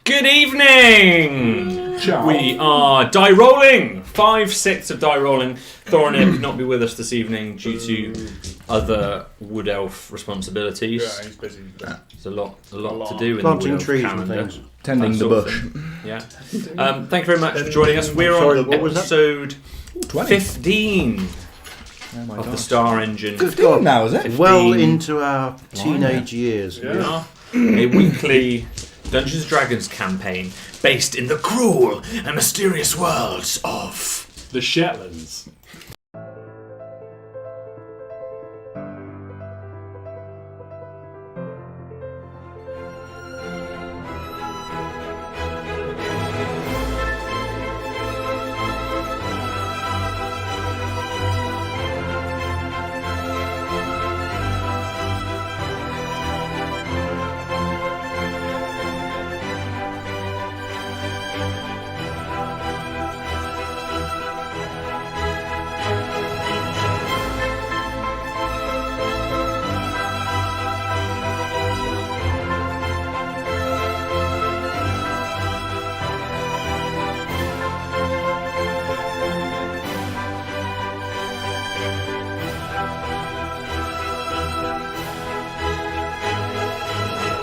Good evening! Ciao. We are die rolling! 5 sets of die rolling. Thorinir could not be with us this evening due to other wood elf responsibilities. Yeah, he's busy. There's a lot to do in Planting the wood elf trees calendar. and things. Tending the bush. Yeah. Thank you very much for joining us. We're Sorry, on what was that? episode 20. 15 Oh my of the gosh. Star Engine. 15 now, is it? Well into our teenage years. We are a weekly Dungeons & Dragons campaign based in the cruel and mysterious worlds of The Shetlands.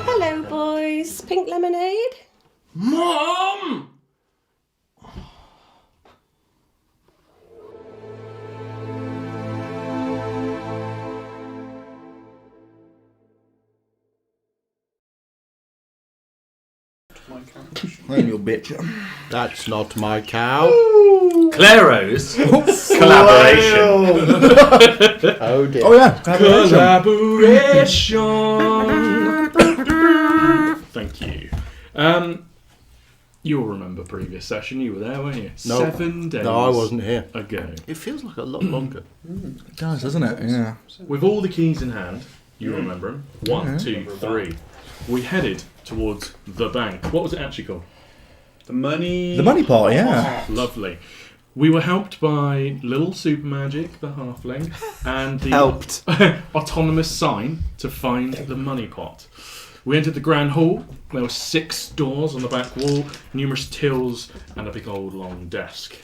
Hello, boys. Pink lemonade? Mom! Then you'll bitch. That's not my cow. Claro's collaboration. Oh dear. Oh yeah, Collaboration. Thank you. You'll remember previous session. You were there, weren't you? No. 7 days. No, I wasn't here. Ago. It feels like a lot longer. It does, doesn't it? Yeah. With all the keys in hand, you remember them. 1, 2, 3. We headed towards the bank. What was it actually called? The money. The money part, yeah. Lovely. We were helped by Little Super Magic, the halfling, and the Helped. autonomous sign to find the money pot. We entered the grand hall. There were 6 doors on the back wall, numerous tills, and a big old long desk.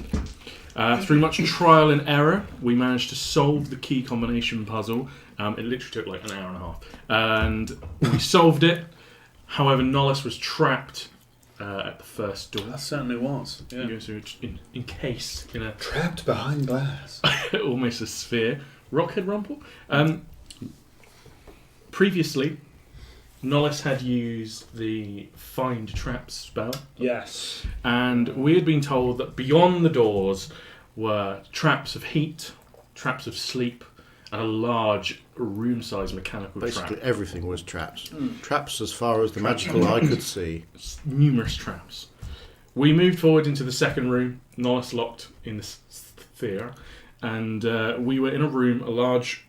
Through much trial and error, we managed to solve the key combination puzzle. It literally took like an hour and a half. And we solved it. However, Nollis was trapped at the first door. That certainly was. You Yeah. guys were encased in a Trapped behind glass. almost a sphere. Rockhead Rumple. Previously, Nollis had used the Find Traps spell, Yes. and we had been told that beyond the doors were traps of heat, traps of sleep, and a large room-sized mechanical Basically, trap. everything was traps. Traps as far as the magical eye could see. Numerous traps. We moved forward into the second room. Nollis locked in the sphere, and we were in a room, a large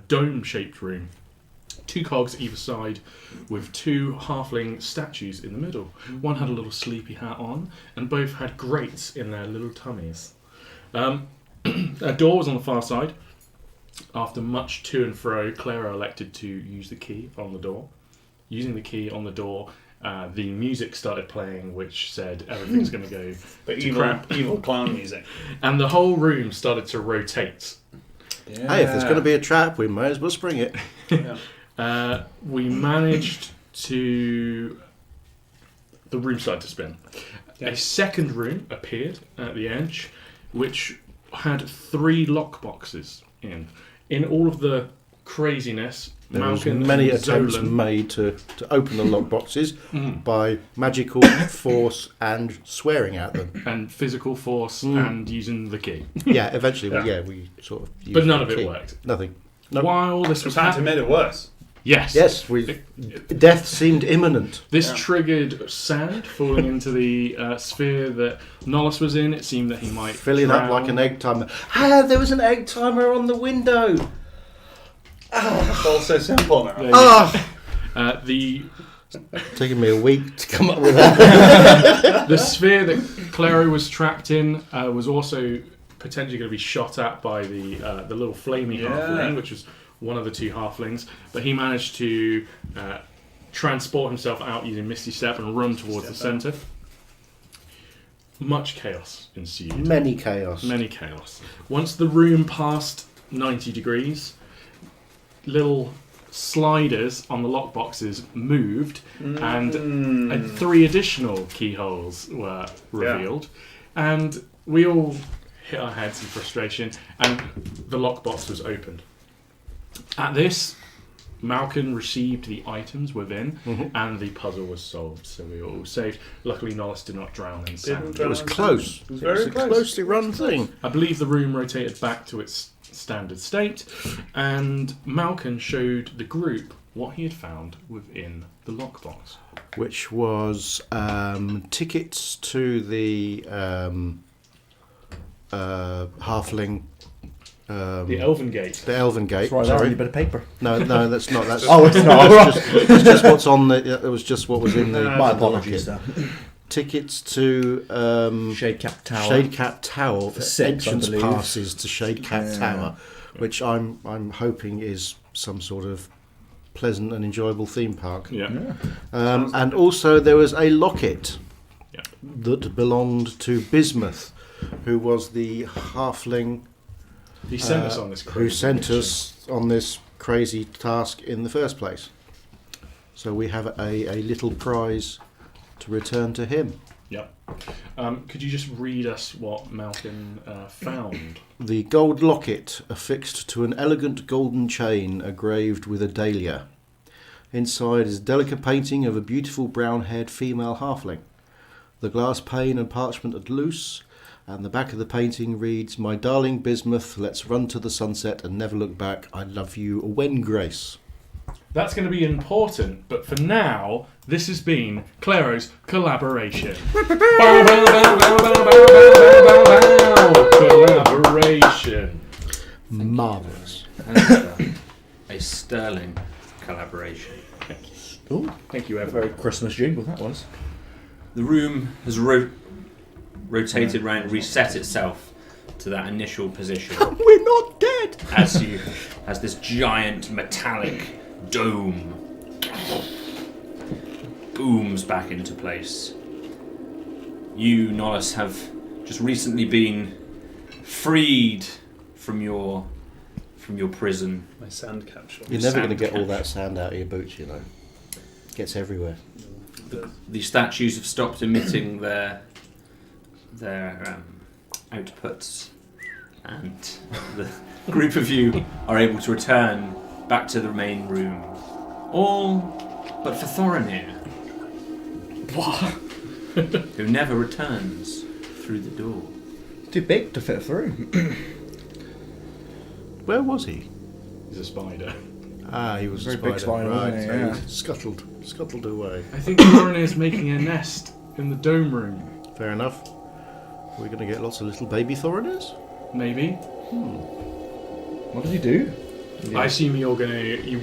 dome-shaped room. 2 cogs either side, with 2 halfling statues in the middle. One had a little sleepy hat on, and both had grates in their little tummies. A door was on the far side. After much to and fro, Clara elected to use the key on the door. Using the key on the door, the music started playing, which said everything's going to go But to evil, crap. evil clown music. And the whole room started to rotate. Yeah. Hey, if there's going to be a trap, we may as well spring it. Yeah. We managed to... The room started to spin. Yeah. A second room appeared at the edge, which had 3 lockboxes in. In all of the craziness, There was Malkin many and attempts Zolan- made to open the lockboxes by magical force and swearing at them. and physical force and using the key. Yeah, eventually, Yeah. we sort of used But none the of it key. worked. Nothing. Nope. While this was Santa happening... made it worse. Yes. Yes, death seemed imminent. This Yeah. triggered sand falling into the sphere that Nollis was in. It seemed that he might Filling up drown. like an egg timer. Ah, there was an egg timer on the window. It's all so simple now. There you Ah, go. The taking me a week to come up with that. The sphere that Claro was trapped in was also potentially going to be shot at by the little flamey halfling, which was one of the two halflings. But he managed to transport himself out using Misty Step and run towards the centre. Much chaos ensued. Many chaos. Many chaos. Once the room passed 90 degrees, little sliders on the lockboxes moved, and 3 additional keyholes were revealed. And we all hit our heads in frustration, and the lockbox was opened. At this, Malcolm received the items within, and the puzzle was solved, so we were all saved. Luckily, Nollis did not drown in sand. It was close. It was very a close. closely run thing. I believe the room rotated back to its standard state, and Malcolm showed the group what he had found within the lockbox. Which was tickets to the halfling. The Elven Gate. The Elven Gate. That's right there on Sorry. your bit of paper. No, that's not. That's, Oh, it's not. it's just what's on the. It was just what was in the. My apologies, locket. sir. Tickets to Shadecap Tower. Shadecap Tower. For 6, I entrance believe. passes to Shadecap Yeah. Tower, which I'm hoping is some sort of pleasant and enjoyable theme park. Yeah. And also there was a locket Yeah. that belonged to Bismuth, who was the halfling He sent us on this crazy who sent mission. us on this crazy task in the first place. So we have a little prize to return to him. Yep. Could you just read us what Malcolm found? The gold locket affixed to an elegant golden chain engraved with a dahlia. Inside is a delicate painting of a beautiful brown-haired female halfling. The glass pane and parchment are loose, and the back of the painting reads, "My darling Bismuth, let's run to the sunset and never look back. I love you, when Grace." That's going to be important, but for now, this has been Claro's collaboration. Collaboration. Marvellous. A sterling collaboration. Ooh, Thank you, Evan. very Christmas jingle that was. The room has rotated round, reset itself to that initial position We're not dead! as this giant metallic dome booms back into place. You, Nollis, have just recently been freed from your prison. My sand capsule. You're never going to Sand get all catch. that sand out of your boots, you know. Gets everywhere. The statues have stopped emitting their outputs, and the group of you are able to return back to the main room. All but for Thorinir, who never returns through the door. Too big to fit through. Where was he? He's a spider. Ah, he was Very a spider. big spider, right, wasn't he? so Yeah. he scuttled away. I think Thorin is making a nest in the dome room. Fair enough. We're going to get lots of little baby Thoriners? Maybe. What did he do? I assume you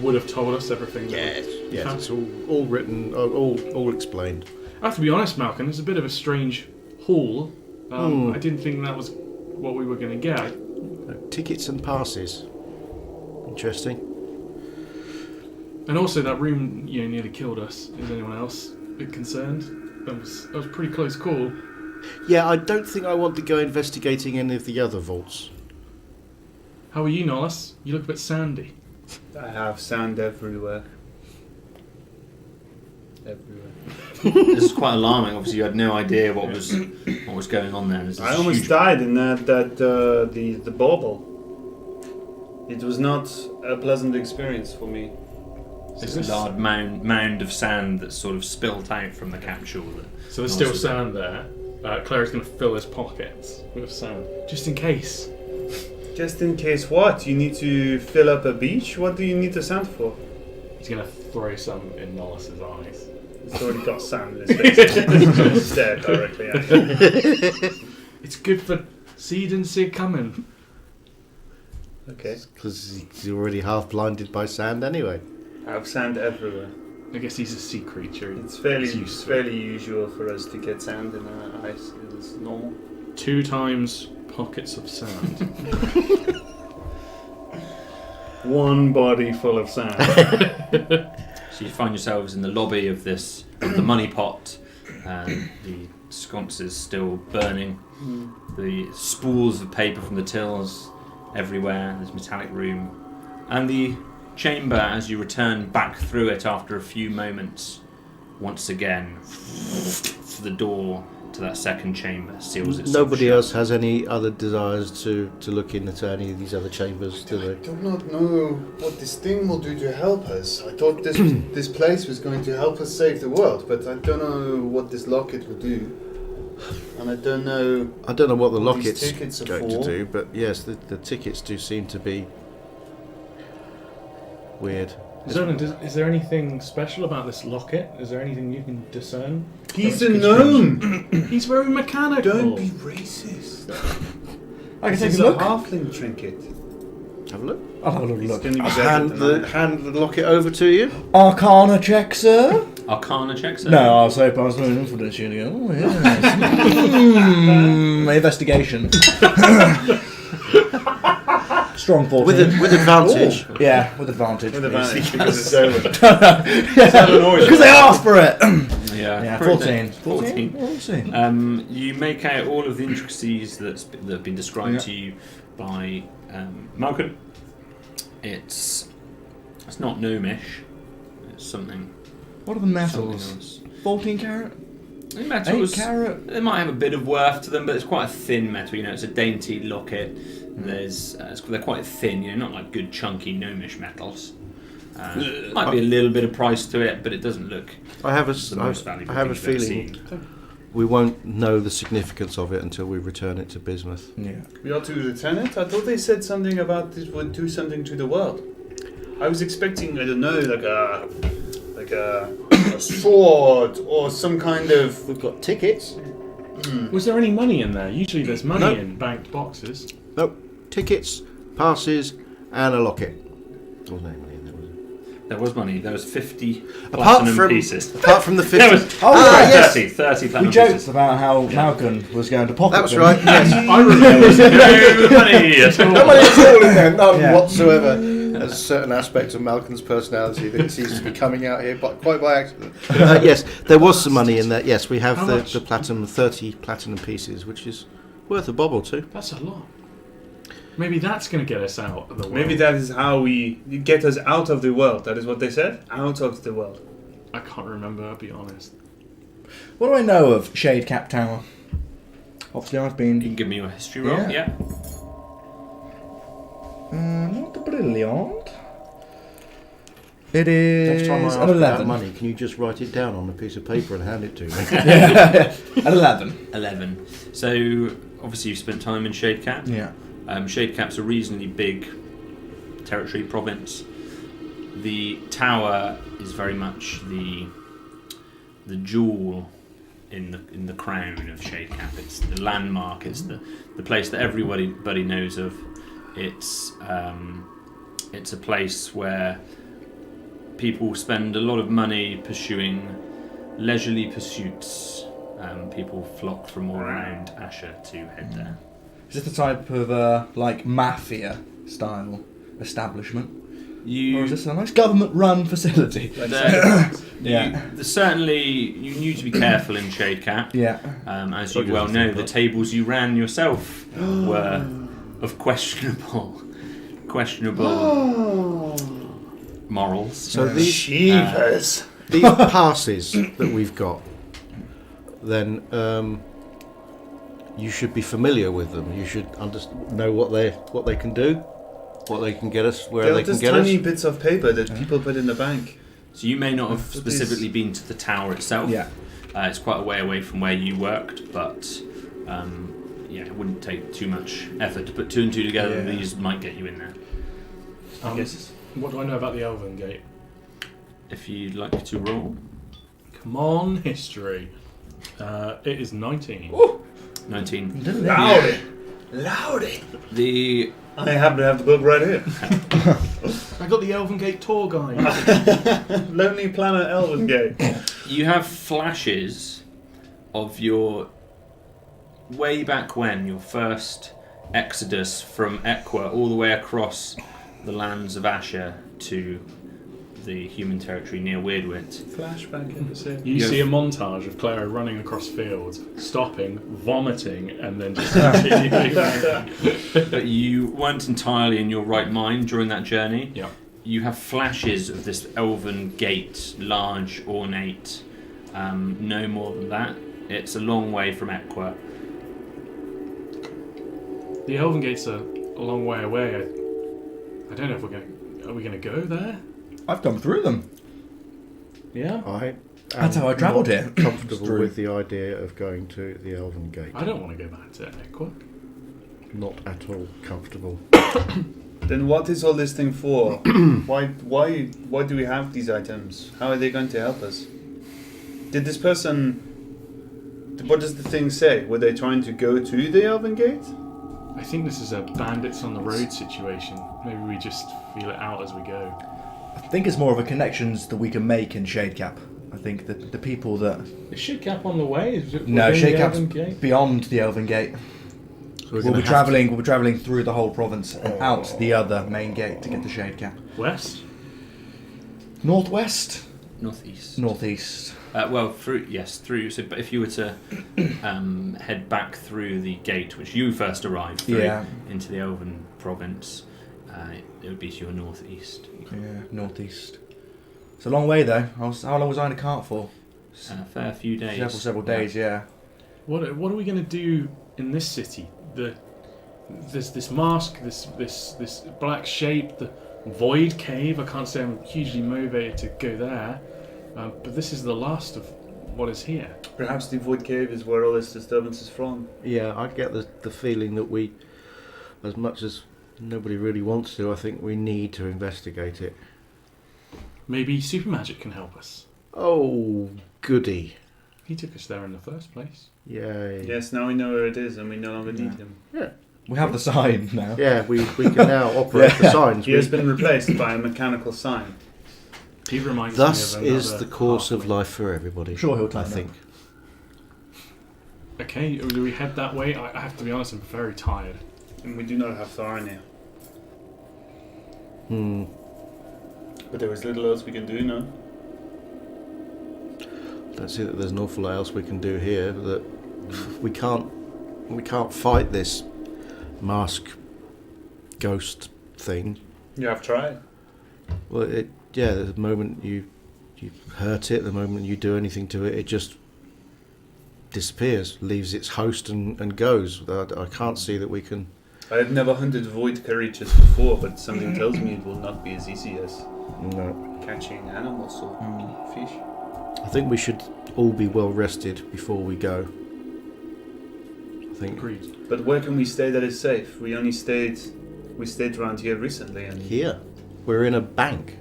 would have told us everything. Yes, Fact. it's all written, all explained. I have to be honest, Malcolm. It's a bit of a strange haul. I didn't think that was what we were going to get. Tickets and passes. Interesting. And also, that room nearly killed us. Is anyone else a bit concerned? That was a pretty close call. Yeah, I don't think I want to go investigating any of the other vaults. How are you, Nollis? You look a bit sandy. I have sand everywhere. Everywhere. This is quite alarming. Obviously, you had no idea what was going on there. This I is almost huge. died in the bauble. It was not a pleasant experience for me. This large mound of sand that's sort of spilt out from the capsule. So there's still sand there. Claire's going to fill his pockets with sand, just in case. Just in case what? You need to fill up a beach? What do you need the sand for? He's going to throw some in Nollis's eyes. He's already got sand in his face. He's just stared directly at him. It's good for seed and see it coming. Okay. Because he's already half blinded by sand anyway. I have sand everywhere. I guess he's a sea creature. It's used to fairly usual for us to get sand in our eyes. It's normal. 2 times pockets of sand. One body full of sand. So you find yourselves in the lobby of the money pot. The sconces still burning. The spools of paper from the tills everywhere. There's metallic room. And the chamber, as you return back through it after a few moments, once again, the door to that second chamber seals itself Nobody shut. else has any other desires to look into any of these other chambers, do I they? do not know what this thing will do to help us. I thought this place was going to help us save the world, but I don't know what this locket will do. And I don't know I don't know what the what these locket's tickets are going to for. do, but yes, the tickets do seem to be weird. Zolan, is there anything special about this locket? Is there anything you can discern? He's a gnome! He's very mechanical. Don't be racist. I can This take is a a look. halfling trinket. Have a look. I'll have a little It's look. going to be I'll better hand the locket over to you. Arcana check, sir. Arcana checks. No, I'll say pass no influence. You go. Oh yes. Investigation. Strong 14. With advantage. Ooh. Yeah, with advantage. With please. advantage because it's over. Because they asked for it. Yeah, Yeah, pretty 14. good. 14? We'll see. You make out all of the intricacies that have been described to you by Malcolm. It's not gnomish. It's something. What are the metals? Something else. 14 carat? The metals, 8 carat? they might have a bit of worth to them, but it's quite a thin metal. You know, it's a dainty locket. They're quite thin. You know, not like good chunky gnomish metals. Might be a little bit of price to it, but it doesn't look I have the most valuable I have a thing you've ever feeling seen. we won't know the significance of it until we return it to bismuth. Yeah. We ought to return it? I thought they said something about this would do something to the world. I was expecting, I don't know, like a sword or some kind of... We've got tickets. Was there any money in there? Usually there's money No. in banked boxes. Nope. Tickets, passes, and a locket. There wasn't any money in there, was there? There was money. There was 50 Apart platinum from pieces. apart from the 50. There was yes. 30 platinum We joked pieces. about how Malcolm was going to pocket That was them. right. Yes. I remember. No money at all. No money at all in there, none Yeah. whatsoever. There's certain aspects of Malcolm's personality that seems to be coming out here, but quite by accident. Yes, there was some money in there. Yes, we have How the much? platinum, 30 platinum pieces, which is worth a bob or two. That's a lot. Maybe that's going to get us out of the world. Maybe that is how we get us out of the world. That is what they said? Out of the world. I can't remember, I'll be honest. What do I know of Shade Cap Tower? Obviously, I've You been can give me your history roll. Yeah. Yeah. not brilliant. It Next is time I ask an about 11. money, can you just write it down on a piece of paper and hand it to me? An 11. 11. So, obviously, you've spent time in Shadecap. Yeah. Shadecap's a reasonably big territory province. The tower is very much the jewel in the crown of Shadecap. It's the landmark. It's the place that everybody knows of. It's a place where people spend a lot of money pursuing leisurely pursuits. People flock from all around Asher to head there. Is this the type of like mafia style establishment, or is this a nice government-run facility? Certainly, you need to be careful in Shadecap. Yeah. As you well know, the tables you ran yourself were of questionable morals. So these Jeepers. these passes that we've got, then you should be familiar with them. You should know what they can do, what they can get us, where They're they can just get tiny us. bits of paper that people put in the bank. So you may not have But specifically been to the tower itself. Yeah. It's quite a way away from where you worked, but it wouldn't take too much effort to put two and two together. Yeah. These might get you in there. I guess. What do I know about the Elven Gate? If you'd like to roll. Come on, history. It is 19. 19. Loudy. The I happen to have the book right here. I got the Elven Gate tour guide. Lonely Planet Elven Gate. You have flashes of your way back when, your first exodus from Equa all the way across the lands of Asher to the human territory near Weirdwit. Flashback episode. You see a montage of Claro running across fields, stopping, vomiting, and then just continuing. But you weren't entirely in your right mind during that journey. Yeah. You have flashes of this elven gate, large, ornate. No more than that. It's a long way from Equa. The Elven Gates are a long way away. I don't know if are we gonna go there? I've come through them. Yeah. That's how I travelled not here. Comfortable True. with the idea of going to the Elven Gate. I don't want to go back to Equa. Not at all comfortable. Then what is all this thing for? Why do we have these items? How are they going to help us? Did this person... What does the thing say? Were they trying to go to the Elven Gate? I think this is a bandits on the road situation. Maybe we just feel it out as we go. I think it's more of a connections that we can make in Shadecap. I think that the people that... Is Shadecap on the way? Is it No, within the Elven Shadecap's Gate? beyond the Elven Gate. So We'll be travelling through the whole province and out the other main gate to get to Shadecap. West? Northwest? Northeast. Northeast. Through. So, but if you were to head back through the gate, which you first arrived through, into the Elven province, it would be to your northeast. Yeah, northeast. It's a long way though. How long was I in a cart for? A fair few days. Several days, yeah. What are we going to do in this city? There's this mask, this black shape, the void cave. I can't say I'm hugely motivated to go there, but this is the last of what is here. Perhaps the Void Cave is where all this disturbance is from. Yeah, I get the feeling that we, as much as nobody really wants to, I think we need to investigate it. Maybe super magic can help us. Oh, goody. He took us there in the first place. Yay. Yes, now we know where it is and we no longer need him. Yeah. We have the sign now. Yeah, we can now operate the signs. He has been replaced by a mechanical sign. He reminds Thus me of is the course of halfling. life for everybody. I'm sure he'll I turn think. Okay, do we head that way? I have to be honest, I'm very tired. And we do not have Thorin here. But there is little else we can do, no? Don't see that there's an awful lot else we can do here. That we can't fight this mask ghost thing. You have tried. Well, the moment you hurt it, the moment you do anything to it, it just disappears, leaves its host and goes. I can't see that we can. I have never hunted void creatures before, but something tells me it will not be as easy as catching animals or fish. I think we should all be well rested before we go. I think. Agreed. But where can we stay that is safe? We stayed around here recently, and Here, we're in a bank.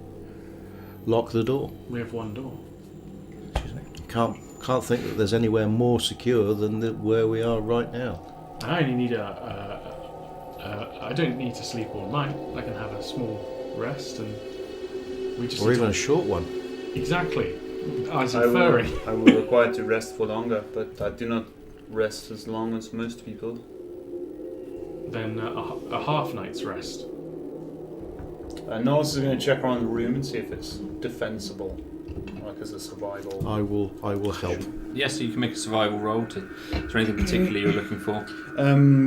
Lock the door. We have one door. Can't think that there's anywhere more secure than where we are right now. I only need I don't need to sleep all night. I can have a small rest and we just. Or even a short one. Exactly. As I inferring. will require to rest for longer, but I do not rest as long as most people. Then a half night's rest. Norris is going to check around the room and see if it's defensible, like as a survival. I will help. Yes, so you can make a survival roll. Is there anything particularly you're looking for?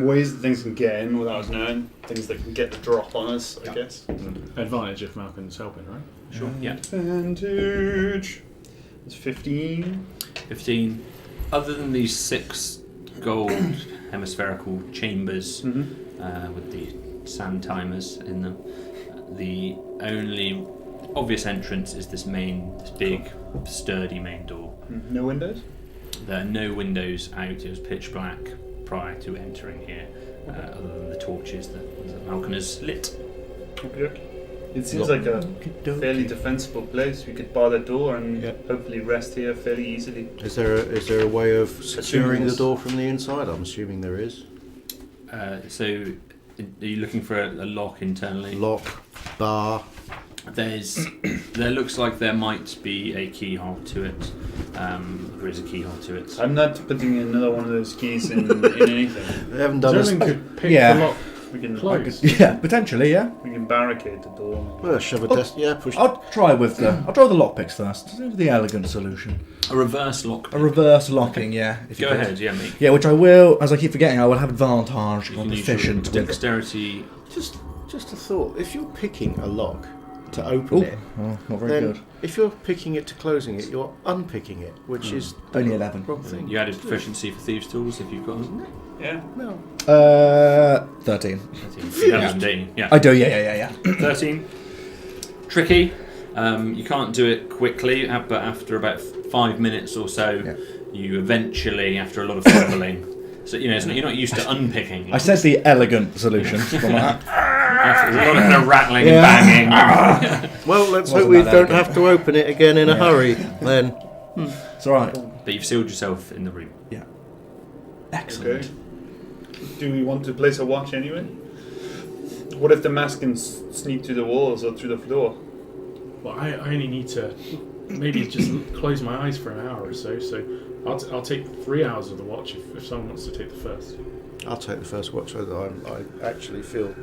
Ways that things can get in without us knowing. Things that can get the drop on us, I guess. Advantage if Malcolm's helping, right? Sure. Yeah. Advantage. It's 15. 15. Other than these 6 gold hemispherical chambers with the sand timers in them, the only obvious entrance is this big, sturdy main door. No windows? There are no windows out. It was pitch black prior to entering here, other than the torches that Malcolm has lit. Okay. It seems like a fairly defensible place. We could bar the door and hopefully rest here fairly easily. Is there a way of securing the this- door from the inside? I'm assuming there is. So, are you looking for a lock internally? Lock, bar. There looks like there might be a keyhole to it. There is a keyhole to it. I'm not putting another one of those keys in anything. They haven't done Zerling this. could pick Yeah. the lock We can Close. Yeah, potentially, yeah. We can barricade the door. Well, shove a desk. Yeah, push. I'll try with the lockpicks first. The elegant solution. A reverse lock. A reverse locking, yeah. If you Go could. ahead, yeah, mate. Yeah, which I will, as I keep forgetting, I will have advantage You on can use your proficient. dexterity. Just a thought. If you're picking a lock to open it, Not very then good. if you're picking it to closing it, you're unpicking it, which is Only 11. wrong thing. You added proficiency for thieves' tools if you've got them. Yeah. No. 13. 13. Yeah. I do, yeah. 13. Tricky. You can't do it quickly, but after about 5 minutes or so, you eventually, after a lot of fumbling, so you're not used to unpicking. I said the elegant solution. After there's a lot of kind of rattling and banging. Well, let's Wasn't hope we that don't elegant. have to open it again in a hurry. Then It's alright. But you've sealed yourself in the room. Yeah. Excellent. Okay. Do we want to place a watch anyway? What if the mask can sneak through the walls or through the floor? Well, I only need to maybe just close my eyes for an hour or so. So I'll take 3 hours of the watch if someone wants to take the first. I'll take the first watch. I actually feel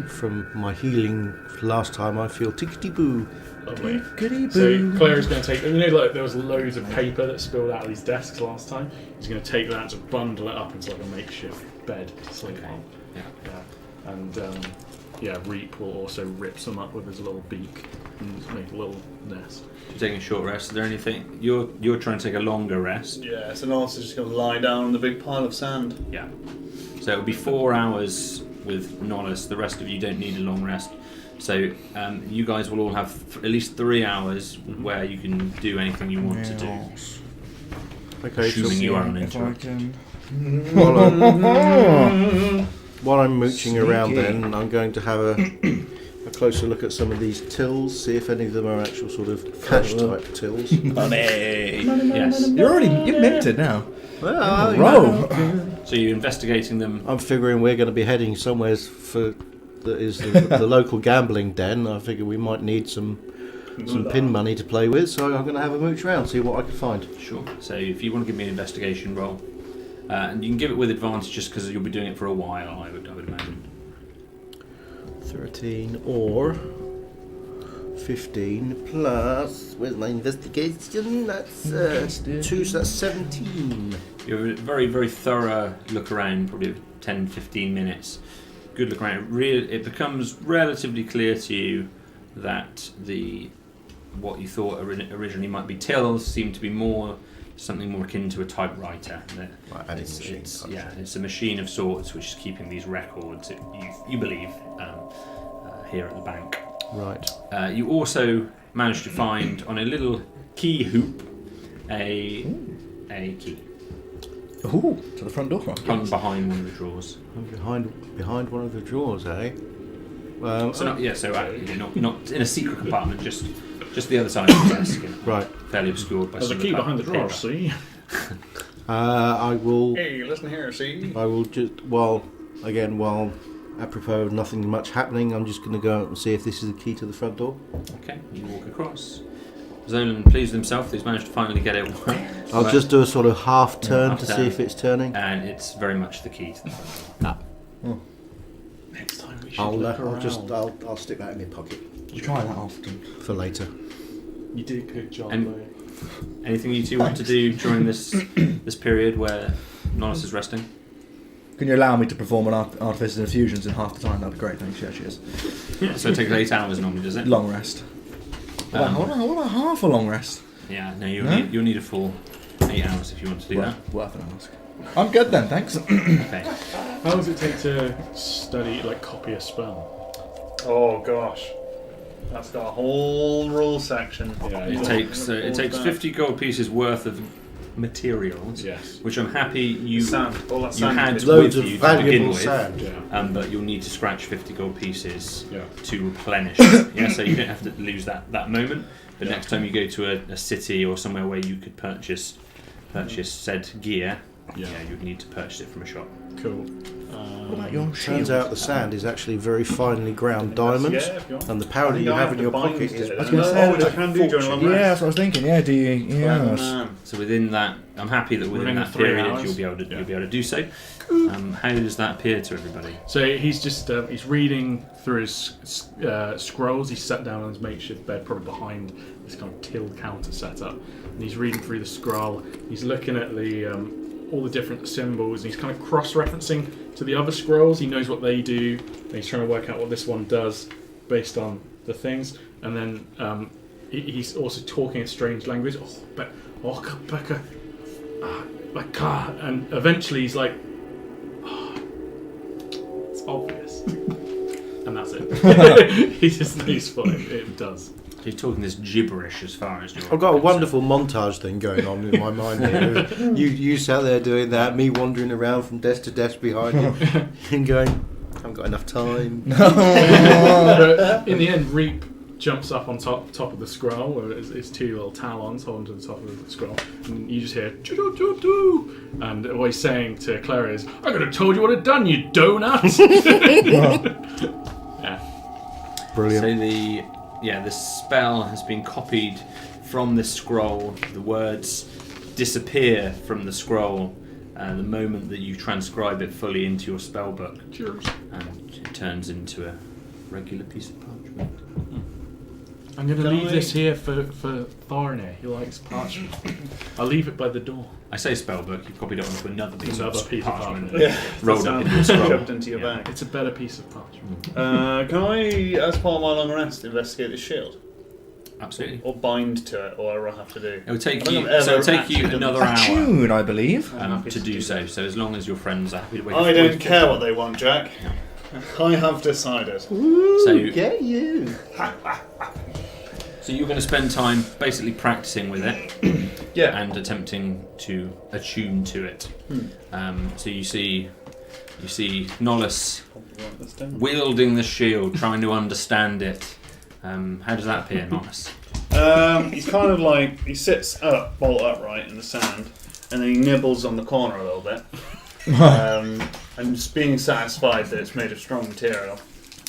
from my healing last time. I feel tickety boo. Lovely. Goody So boo. Claire is going to take. Like there was loads of paper that spilled out of these desks last time. He's going to take that to bundle it up into like a makeshift bed to sleep on. Yeah. And Reap will also rip some up with his little beak and make a little nest. You're taking a short rest. Is there anything you're trying to take a longer rest? Yeah, so Norris is just going to lie down on the big pile of sand. Yeah. So it'll be 4 hours with Nollis. The rest of you don't need a long rest. So you guys will all have at least 3 hours where you can do anything you want to do. Okay, so Assuming you are uninterrupted. while I'm mooching Sneaky. around, then I'm going to have a closer look at some of these tills, see if any of them are actual sort of cash type tills. Money. Yes. You're minted now. Well, you Roll. know, So you're investigating them. I'm figuring we're going to be heading somewhere that is the local gambling den. I figure we might need some pin money to play with, so I'm going to have a mooch around, see what I can find. Sure. So if you want to give me an investigation roll, and you can give it with advantage just because you'll be doing it for a while, I would imagine. 13 or 15 plus. Where's my investigation? That's 2, so that's 17. You have a very, very thorough look around, probably 10-15 minutes. Good look around. It becomes relatively clear to you that what you thought originally might be tills seem to be something more akin to a typewriter. Like adding machines. It's a machine of sorts which is keeping these records, you believe, here at the bank. Right. You also managed to find on a little key hoop a key Ooh, to the front door. hung behind one of the drawers. Behind one of the drawers, eh? Not in a secret compartment, just the other side of the desk, Right. fairly obscured by There's a some key of the behind the paper. drawer, see? I will. Hey, listen here, see? I will just. While apropos of nothing much happening, I'm just going to go out and see if this is the key to the front door. Okay, you walk across. Zolan pleased himself that he's managed to finally get it. I'll just do a sort of half turn half to turn. see if it's turning. And it's very much the key to the front door. Next time we should I'll look around. I'll stick that in my pocket You try that often. for later. You do a good job, And- though. Anything you two want to do during this period where Nollis is resting? Can you allow me to perform an artificial infusions in half the time? That'd be great, thanks. Yeah, cheers. Yeah, so it takes 8 hours normally, does it? Long rest. What about half a long rest? Yeah, no, No? you'll need a full 8 hours if you want to do that. Worth an ask. I'm good then, thanks. Okay. How long does it take to study, copy a spell? Oh gosh. That's got a whole rule section. Yeah, It takes 50 gold pieces worth of materials, Yes. which I'm happy you Sand. All that you sand. had bits. Loads with of you to begin valuable with, sand. Yeah. but you'll need to scratch 50 gold pieces Yeah. to replenish it. Yeah, so you don't have to lose that moment. But Yeah. next time you go to a city or somewhere where you could purchase said gear, Yeah. you'd need to purchase it from a shop. Cool. What about your shield? Turns out the sand is actually very finely ground diamonds, Yeah, if you want. and the powder you have in your pocket is. I was gonna say, which I can do during a long Yeah, rest. that's what I was thinking. Yeah, do you? Clever Yes. man. So within that, I'm happy that within Within that 3 period hours. you'll be able to do so. How does that appear to everybody? So he's just he's reading through his scrolls. He's sat down on his makeshift bed, probably behind this kind of till counter setup, and he's reading through the scroll. He's looking at the all the different symbols, and he's kind of cross-referencing to the other scrolls. He knows what they do, and he's trying to work out what this one does based on the things. And then he's also talking a strange language. And eventually he's like, it's obvious. And that's it. He just knows what it does. So you're talking this gibberish as far as you're. I've got a wonderful montage thing going on in my mind here. You sat there doing that, me wandering around from desk to desk behind you, and going, I haven't got enough time. But in the end, Reap jumps up on top of the scroll, where his 2 little talons holding to the top of the scroll, and you just hear "Choo-doo-doo-doo," and what he's saying to Claire is, "I could have told you what it done, you donut." Yeah. Brilliant. So the spell has been copied from this scroll. The words disappear from the scroll the moment that you transcribe it fully into your spell book, Cheers. and it turns into a regular piece of parchment. I'm going to Can leave I- this here for Thorne. He likes parchment. I'll leave it by the door. I say spell book. You've copied it onto another piece Another of piece of parchment. parchment. Yeah. Rolled up into a scroll. Shoved into your Yeah. bag. It's a better piece of parchment. Can I, as part of my long rest, investigate the shield? Absolutely. Or bind to it, or whatever I have to do? It will take I don't you. think I've So it'll ever take you actually done another A hour tune, I believe. happy to to do do so. that. So as long as your friends are happy to wait. I don't care what they want, Jack. I have decided. So Get you. So you're going to spend time basically practicing with it Yeah. and attempting to attune to it. So you see Nollis Write this down. wielding the shield, trying to understand it. How does that appear, Nollis? He's kind of like, he sits up, bolt upright in the sand, and then he nibbles on the corner a little bit. And just being satisfied that it's made of strong material.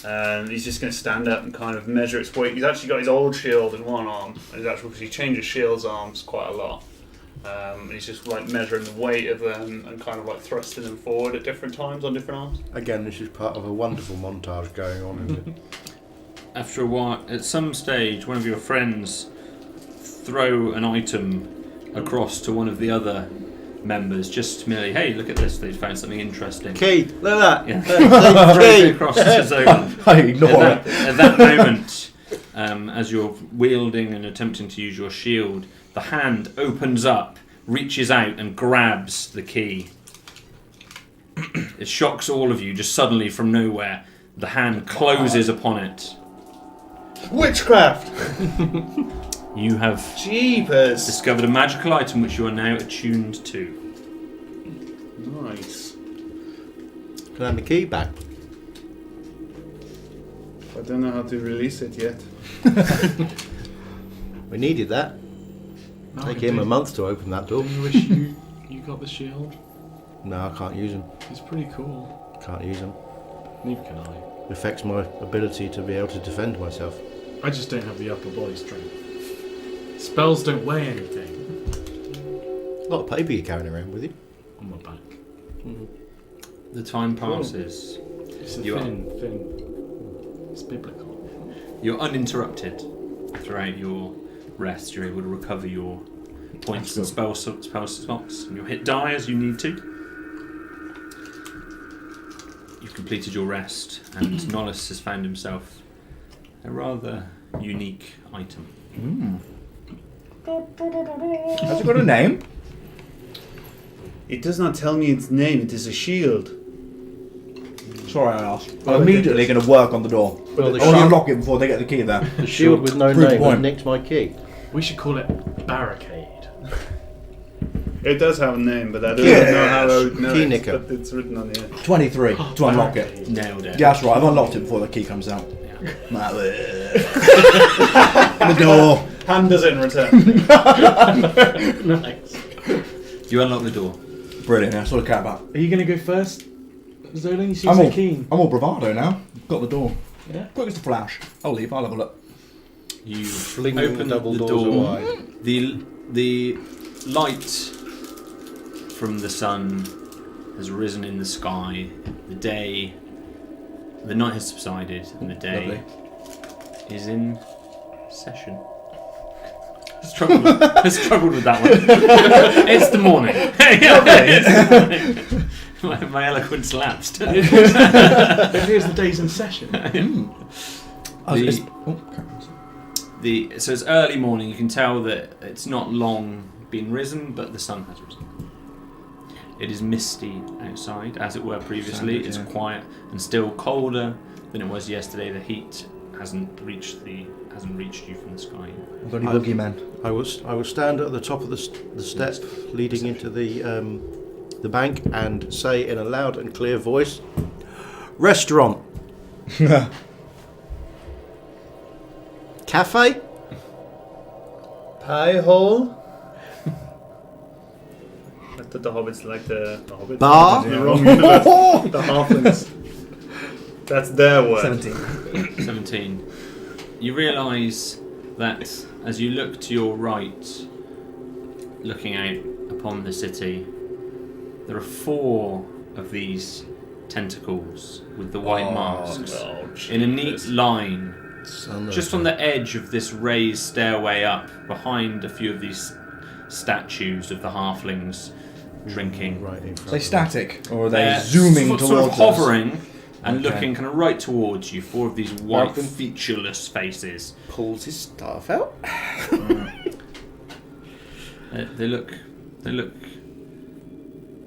And he's just going to stand up and kind of measure its weight. He's actually got his old shield in one arm, and because he changes shield's arms quite a lot. And he's just like measuring the weight of them and kind of like thrusting them forward at different times on different arms. Again, this is part of a wonderful montage going on, isn't it? After a while, at some stage, one of your friends throw an item across to one of the other members, just merely, hey, look at this, they've found something interesting. Keith, look at Yeah. that. Throws it across to Zolan. I ignore it. At that moment, as you're wielding and attempting to use your shield, the hand opens up, reaches out and grabs the key. It shocks all of you, just suddenly from nowhere. The hand closes upon it. Witchcraft! You have Jeepers! discovered a magical item which you are now attuned to. Nice. Can I have my key back? I don't know how to release it yet. We needed that. No, Take him a month to open that door. I wish you got the shield. No, I can't use them. It's pretty cool. Can't use them. Neither can I. It affects my ability to be able to defend myself. I just don't have the upper body strength. Spells don't weigh anything. A lot of paper you're carrying around with you. On my back. The time passes. It's a You are- thin. It's biblical. You're uninterrupted throughout your rest. You're able to recover your points and spell slots, and you'll hit die as you need to. You've completed your rest, and Nollis has found himself a rather unique item. Has it got a name? It does not tell me its name, it is a shield. Sorry, I asked. Well, I'm they immediately did going to work on the door. Well, I the want to shield, unlock it before they get the key there. the shield with no Prove name point. has nicked my key. We should call it barricade. It does have a name, but I don't Yes. know how I would know Key it, nicker. but it's written on here. 23 to unlock it. Barricade. Nailed it. Yeah, that's right. I've unlocked it before the key comes out. Yeah. The door. Hand does it in return. Nice. You unlock the door. Brilliant. That's all I care about. Are you going to go first, Zolan, you seem so keen. I'm all bravado now. Got the door. Yeah. Quick as a flash. I'll leave. I'll have a look. You Fling open the double the doors door. wide. The light from the sun has risen in the sky. The night has subsided, and the day is in session. I struggled with that one. It's the morning. My eloquence lapsed. Here's the days in session. So it's early morning. You can tell that it's not long been risen, but the sun has risen. It is misty outside, as it were previously. It's quiet and still colder than it was yesterday. The heat hasn't reached you from the sky. I've got any boogeyman. I will stand at the top of the step leading into the bank and say in a loud and clear voice, "Restaurant, cafe, Pie hole. I thought the hobbits like the hobbits. bar." The wrong universe. The halflings. That's their word. 17. You realise that as you look to your right, looking out upon the city, there are 4 of these tentacles with the white masks in a neat line, just on the edge of this raised stairway up, behind a few of these statues of the halflings drinking. Right in front. Are they static, or are they They're zooming towards sort of us? hovering and Okay. looking kind of right towards you. 4 of these white, Malcolm featureless faces. Pulls his staff out. They look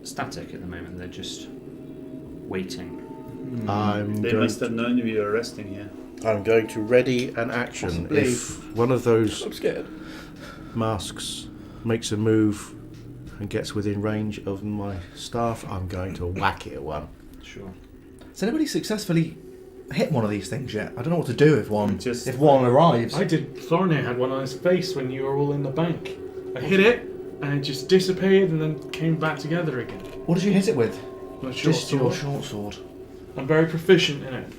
static at the moment. They're just waiting. They must have known we were resting here. I'm going to ready an action. Possibly. If one of those I'm scared. masks makes a move and gets within range of my staff, I'm going to whack it at one. Sure. Has anybody successfully hit one of these things yet? I don't know what to do if one Just- arrives. I did. Thornir had one on his face when you were all in the bank. I hit it, and it just dissipated and then came back together again. What did you hit it with? My short Just your sword. short sword. I'm very proficient in it.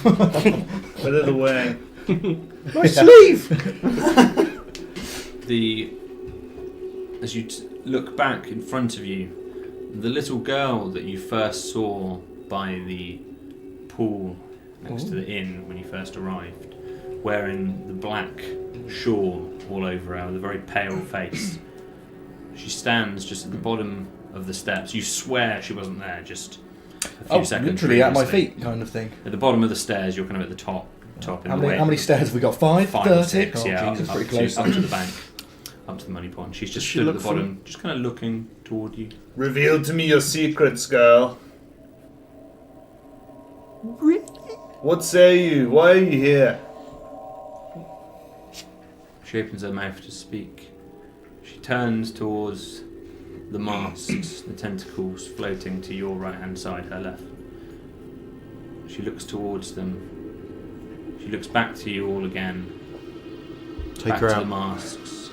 Put it away. My sleeve! As you look back in front of you, the little girl that you first saw by the pool next to the inn when you first arrived, wearing the black shawl all over her with a very pale face. She stands just at the bottom of the steps. You swear she wasn't there just a few seconds literally at my previously. feet, kind of thing. At the bottom of the stairs, you're kind of at the top in How the many, way. how many stairs have we got? 5? 5 30? or 6, Oh, yeah, Jesus, up, pretty to, close. up to the bank, up to the money pot. She's just Does she stood at look the bottom, just kind of looking toward you. Reveal to me your secrets, girl. Really? What say you? Why are you here? She opens her mouth to speak. She turns towards the masks, the tentacles floating to your right hand side, her left. She looks towards them. She looks back to you all again. Take back her to the out. masks.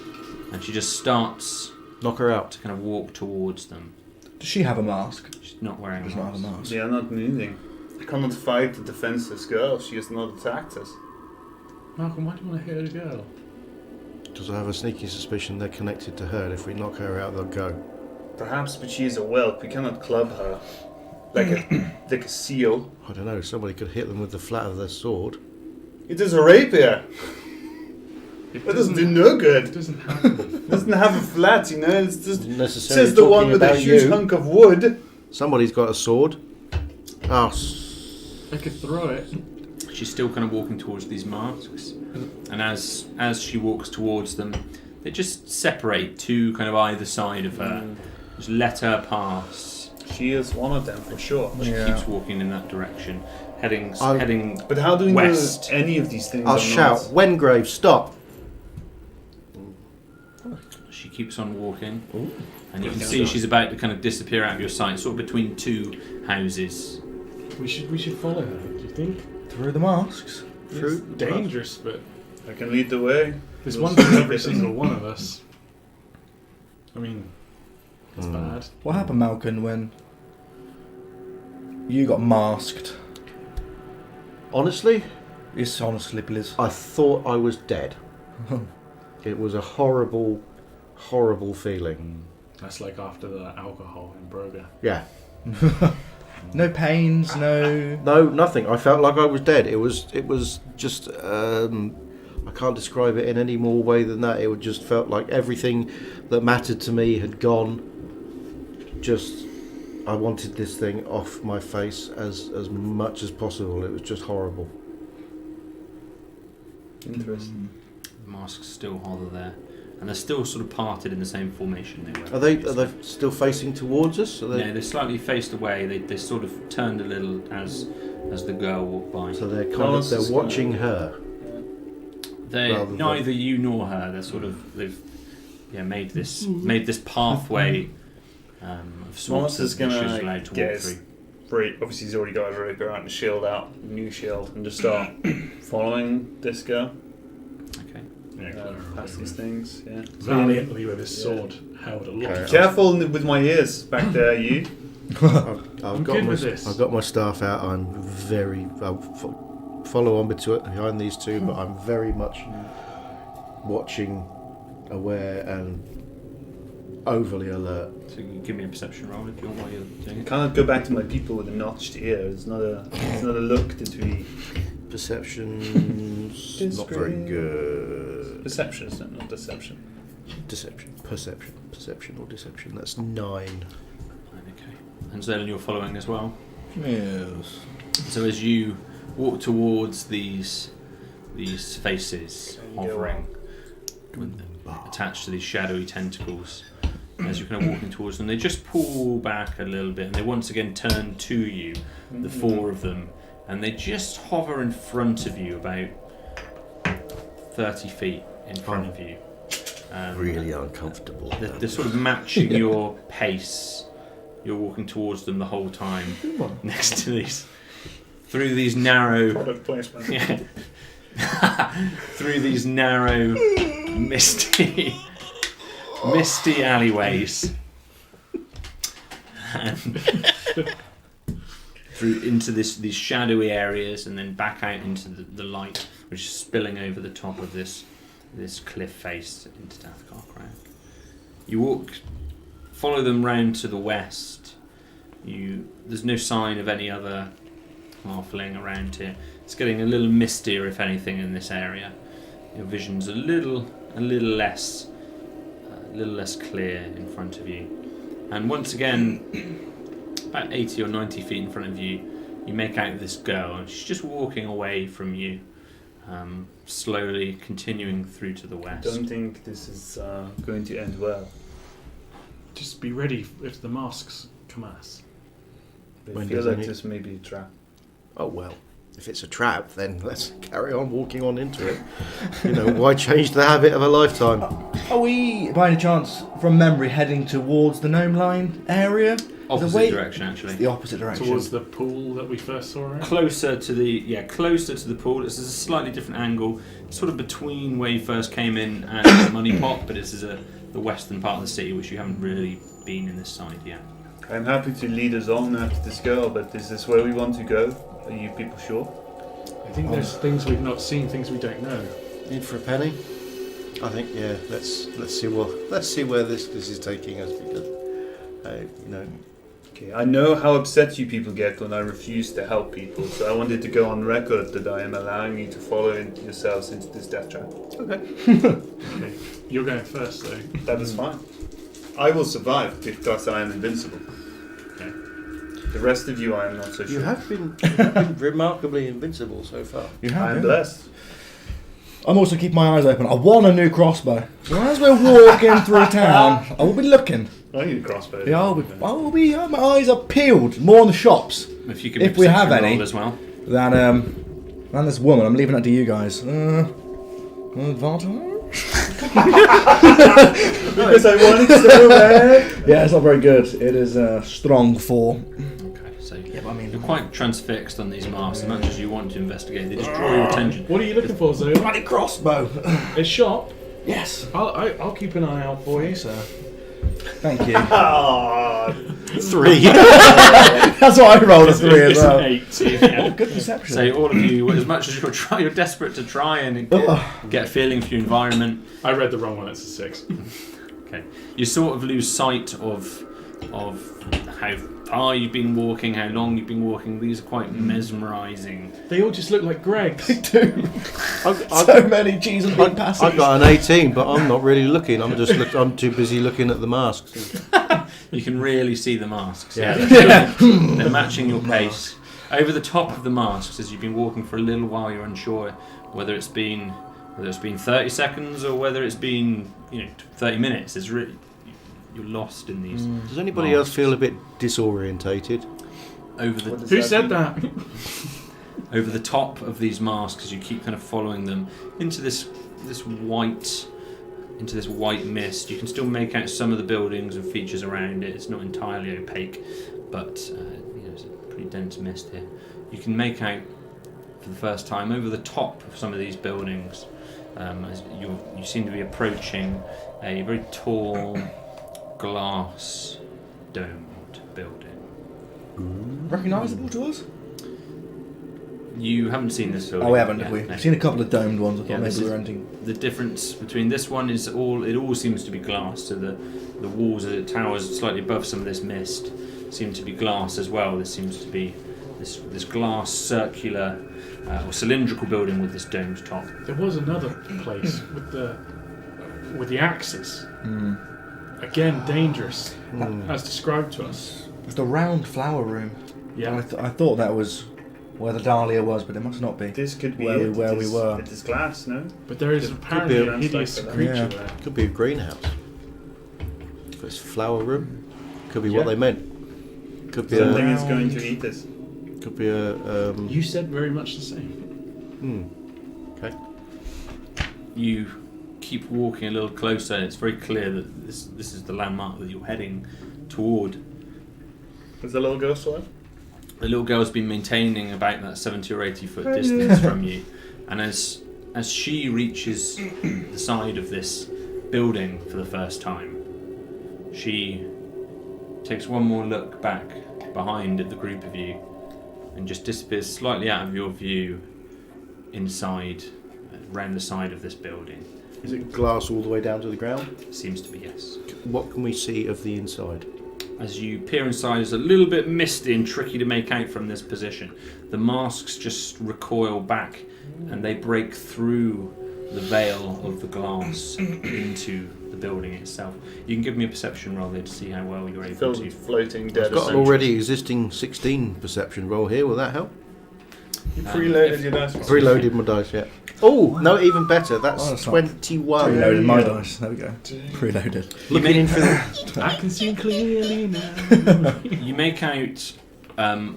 And she just starts Knock her out. to kind of walk towards them. Does she have a mask? She's not wearing Does a not have a mask. mask. They are not moving. I cannot fight the defenseless girl. She has not attacked us. Malcolm, why do you want to hit a girl? Because I have a sneaky suspicion they're connected to her, and if we knock her out, they'll go. Perhaps, but she is a whelp. We cannot club her like a seal. I don't know, somebody could hit them with the flat of their sword. It is a rapier. It doesn't do no It good. doesn't happen. It doesn't have a flat, you know. It's just Necessarily says the one talking with a about huge you. hunk of wood. Somebody's got a sword. Oh, I could throw it. She's still kind of walking towards these masks, and as she walks towards them, they just separate to kind of either side of her. Just let her pass. She is one of them for sure. She Yeah. keeps walking in that direction, heading. But how do we West. know any of these things? I'll are shout, not? Wengrave, stop! She keeps on walking, and you can see she's about to kind of disappear out of your sight, sort of between 2 houses. We should follow her. Do you think? Through the masks? Through It's dangerous, but I can lead the way. there's We'll one for see every if it single doesn't- one of us. I mean, it's bad. What happened, Malcolm, when You got masked. Honestly, It's honestly, please. I thought I was dead. It was a horrible, horrible feeling. That's like after the alcohol in Broga. Yeah. No pains, no. No, nothing. I felt like I was dead. It was just. I can't describe it in any more way than that. It just felt like everything that mattered to me had gone. Just, I wanted this thing off my face as much as possible. It was just horrible. Interesting. The masks still hover there, and they're still sort of parted in the same formation they were. Are they still facing towards us? Are they? No, they're slightly faced away. They sort of turned a little as the girl walked by. So they're watching her. They neither you nor her. They've made this pathway of sorts Monster's that she's gonna allowed to get walk his through. obviously he's already got a rapier out and shield out, new shield, and just start following this girl Yeah, past these things. Yeah. valiantly with his sword held aloft. Okay. Careful with my ears back there, you. I'm good with this. I've got my staff out. I'll follow on behind these two, but I'm very much watching, aware, and overly alert. So you can give me a perception roll if you want while you're doing it. Can't go back to my people with a notched ear. It's not a look that we. Perception's not very good. Perception, isn't it? Not deception. Perception or deception. That's 9. Okay. And Zelen, you're following as well. Yes. So as you walk towards these faces hovering, attached to these shadowy tentacles, as you're kind of walking towards them, they just pull back a little bit, and they once again turn to you, the 4 of them, and they just hover in front of you, about 30 feet in front of you. Really uncomfortable. They're sort of matching your pace. You're walking towards them the whole time, next to these, through these narrow, Product placement. through these narrow, misty alleyways, and through into these shadowy areas, and then back out into the light, which is spilling over the top of this cliff face into Dathgar Crag. You follow them round to the west. There's no sign of any other halfling around here. It's getting a little mistier, if anything, in this area. Your vision's a little less clear in front of you. And once again, about 80 or 90 feet in front of you, you make out this girl, and she's just walking away from you, slowly continuing through to the west. I don't think this is going to end well. Just be ready if the masks come at us. I When feel does like it- this may be a trap. Oh well, if it's a trap, then let's carry on walking on into it. Why change the habit of a lifetime? Are we, by any chance, from memory, heading towards the gnome line area? Opposite direction, It's actually. the opposite direction. Towards the pool that we first saw around? Closer to the pool. This is a slightly different angle, sort of between where you first came in and the money pot, but this is the western part of the city, which you haven't really been in this side yet. I'm happy to lead us on after this girl, but is this where we want to go? Are you people sure? I think there's things we've not seen, things we don't know. In for a penny? I think let's see where this is taking us, because Okay, I know how upset you people get when I refuse to help people, so I wanted to go on record that I am allowing you to follow yourselves into this death trap. Okay. You're going first, though. That is fine. I will survive because I am invincible. Okay. The rest of you I am not so sure. you have been remarkably invincible so far. You I have, am yeah. blessed. I'm also keeping my eyes open. I want a new crossbow. So as we're walking through town, I will be looking. I need a crossbow. Yeah, my eyes are peeled. More on the shops If you can, If we have perception any. roll as well. than this woman. I'm leaving that to you guys. Advantage? Because I want it so bad. Yeah, it's not very good. It is a strong 4. Okay, so I mean, you're quite transfixed on these masks. As much as you want to investigate, they just draw your attention. What are you looking for, Zoe? bloody crossbow. A shop? Yes. I'll keep an eye out for you. Sir. Thank you. Ah, 3. That's what I rolled a 3 as It's well. an 8. Yeah. Good perception. So all of you, as much as you're desperate to try and get a feeling for your environment, I read the wrong one. It's a 6. okay, you sort of lose sight of how far you've been walking, how long you've been walking. These are quite mesmerising. They all just look like Greg's. So many cheese and meat passes. I got an 18, but I'm not really looking. I'm too busy looking at the masks. You can really see the masks. Yeah. They're matching your pace. Over the top of the masks, as you've been walking for a little while, you're unsure whether it's been 30 seconds or whether it's been 30 minutes. It's really, you're lost in these. Does anybody else feel a bit disorientated? Who said that? Over the top of these masks, as you keep kind of following them into this white mist, you can still make out some of the buildings and features around it. It's not entirely opaque, but it's a pretty dense mist here. You can make out for the first time over the top of some of these buildings, as you seem to be approaching a very tall glass domed building. Recognisable to us? You haven't seen this building. Oh, we haven't, yet, have we? no. We've seen a couple of domed ones. I thought Yeah, maybe this we is- were renting. The difference between this one is it all seems to be glass. So the walls of the towers slightly above some of this mist seem to be glass as well. This seems to be this glass circular or cylindrical building with this domed top. There was another place with the axes. Again, dangerous, as described to us. It was the round flower room. Yeah. I thought that was where the Dahlia was, but it must not be. This could be Where it. we were. It is glass, no? But there is Could apparently be a around hideous like that. creature Yeah. there. Could be a greenhouse. If it's flower room, could be Yeah. what they meant. Could be Something a. is going to eat this. Could be a. You said very much the same. Okay. You keep walking a little closer, and it's very clear that this is the landmark that you're heading toward. Is the little ghost alive? The little girl's been maintaining about that 70 or 80 foot distance from you, and as she reaches the side of this building for the first time, she takes one more look back behind at the group of you and just disappears slightly out of your view inside, round the side of this building. Is it glass all the way down to the ground? Seems to be, yes. What can we see of the inside? As you peer inside, it's a little bit misty and tricky to make out from this position. The masks just recoil back and they break through the veil of the glass into the building itself. You can give me a perception roll there to see how well you're able Filled to. with floating dead. I've got an already existing 16 perception roll here. Will that help? You preloaded your dice. roll. Preloaded my dice, yeah. Oh, no, even better. That's Oh, that's not- 21. Preloaded my dice. There we go. Preloaded. Looking in for the... I can see clearly now. You make out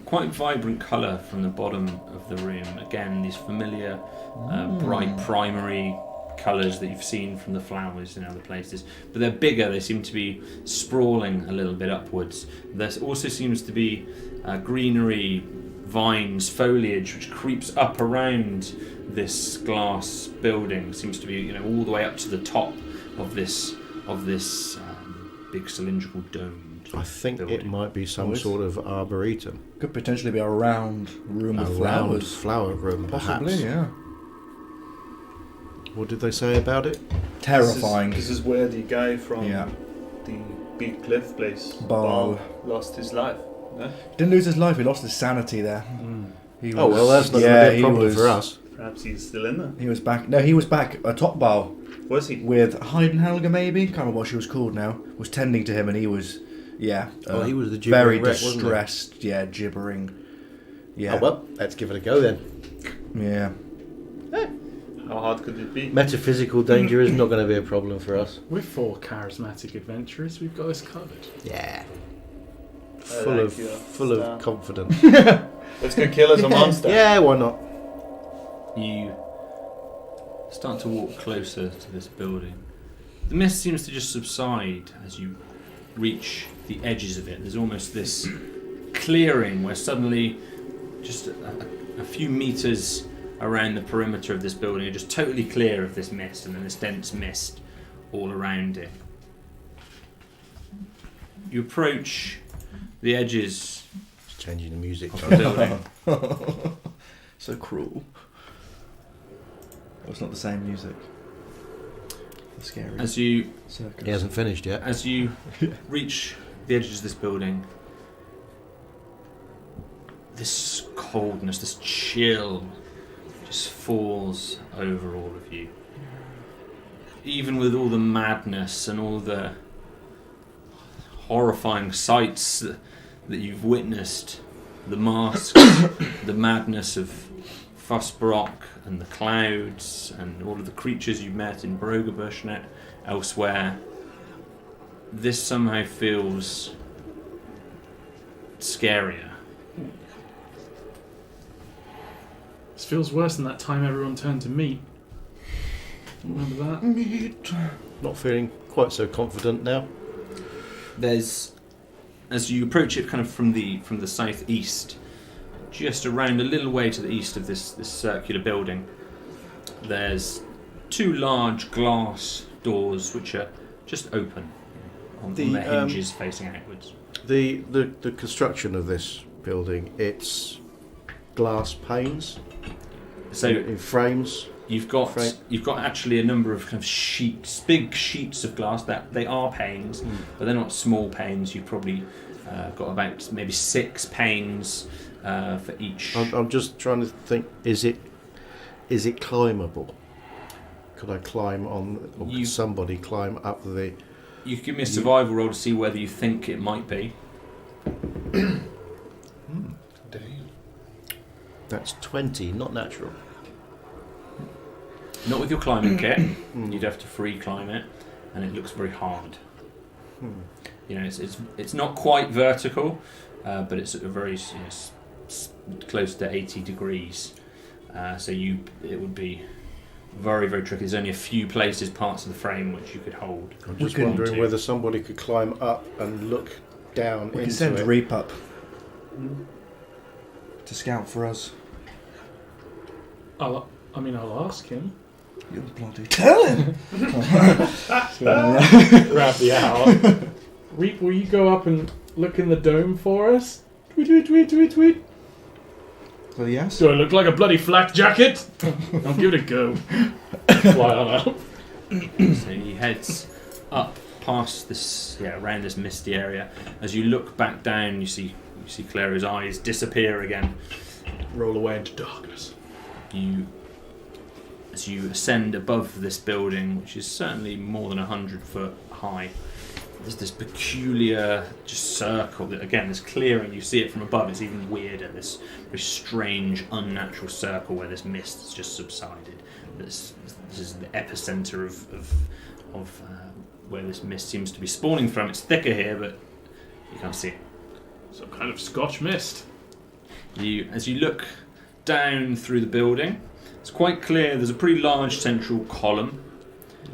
quite vibrant colour from the bottom of the room. Again, these familiar bright primary colours that you've seen from the flowers in other places. But they're bigger, they seem to be sprawling a little bit upwards. There also seems to be greenery, vines, foliage which creeps up around this glass building. Seems to be all the way up to the top of this big cylindrical domed I think building. it might be some Boys? sort of arboretum. Could potentially be a round room A of round flowers. flower room, Possibly, perhaps. yeah. What did they say about it? Terrifying. This is where the guy from Yeah. the big cliff place, Bal. lost his life. No? Didn't lose his life. He lost his sanity there. He Oh, well, that's not yeah, going to be he a problem was- for us. Perhaps he's still in there. He was back. No, he was back atop Bal Was he? with Heidenhelga, maybe. Can't remember what she was called now. Was tending to him, and he was, yeah. Oh, he was the very gibbering wreck, wasn't he? distressed. Yeah, gibbering. Yeah. Oh, well, let's give it a go then. Yeah. How hard could it be? Metaphysical danger is not going to be a problem for us. We're 4 charismatic adventurers. We've got this covered. Yeah. I Full like of your full of style. confidence. Let's go kill us a monster. Yeah, why not? You start to walk closer to this building. The mist seems to just subside as you reach the edges of it. There's almost this clearing where suddenly just a few meters around the perimeter of this building are just totally clear of this mist, and then this dense mist all around it. You approach the edges It's changing the music. of the building. So cruel. Oh, it's not the same music. It's scary. As you He hasn't finished yet. As you reach the edges of this building, this coldness, this chill just falls over all of you. Even with all the madness and all the horrifying sights that you've witnessed, the masks, the madness of Fussbrock and the clouds and all of the creatures you've met in Brogerbush and elsewhere, this somehow feels scarier. This feels worse than that time everyone turned to meat. Remember that? Meat. Not feeling quite so confident now. There's, as you approach it kind of from the southeast, just around a little way to the east of this circular building, there's two large glass doors which are just open on the hinges facing outwards. The construction of this building, it's glass panes. So in frames. you've got actually a number of kind of sheets, big sheets of glass that they are panes, but they're not small panes. You've probably got about maybe 6 panes for each. I'm just trying to think. Is it climbable? Could I climb on? Or could somebody climb up the? You can give me a survival roll to see whether you think it might be. That's 20, not natural. Not with your climbing kit. You'd have to free climb it, and it looks very hard. You know, it's not quite vertical, but it's at a very close to 80 degrees. So it would be very, very tricky. There's only a few places, parts of the frame which you could hold. I'm just wondering whether somebody could climb up and look down We into can send it. Reap up to scout for us. I'll ask him. You bloody tell him! Grab the owl. Reap, will you go up and look in the dome for us? Tweet, tweet, tweet, tweet, tweet. Well, yes. Do I look like a bloody flak jacket? I'll give it a go. Fly on up. So he heads up past this, around this misty area. As you look back down, you see Clara's eyes disappear again. Roll away into darkness. As you ascend above this building, which is certainly more than 100 foot high, there's this peculiar just circle that, again, this clearing, you see it from above, it's even weirder, this very strange, unnatural circle where this mist has just subsided. This is the epicenter of where this mist seems to be spawning from. It's thicker here, but you can't see it. Some kind of Scotch mist. As you look down through the building, it's quite clear there's a pretty large central column,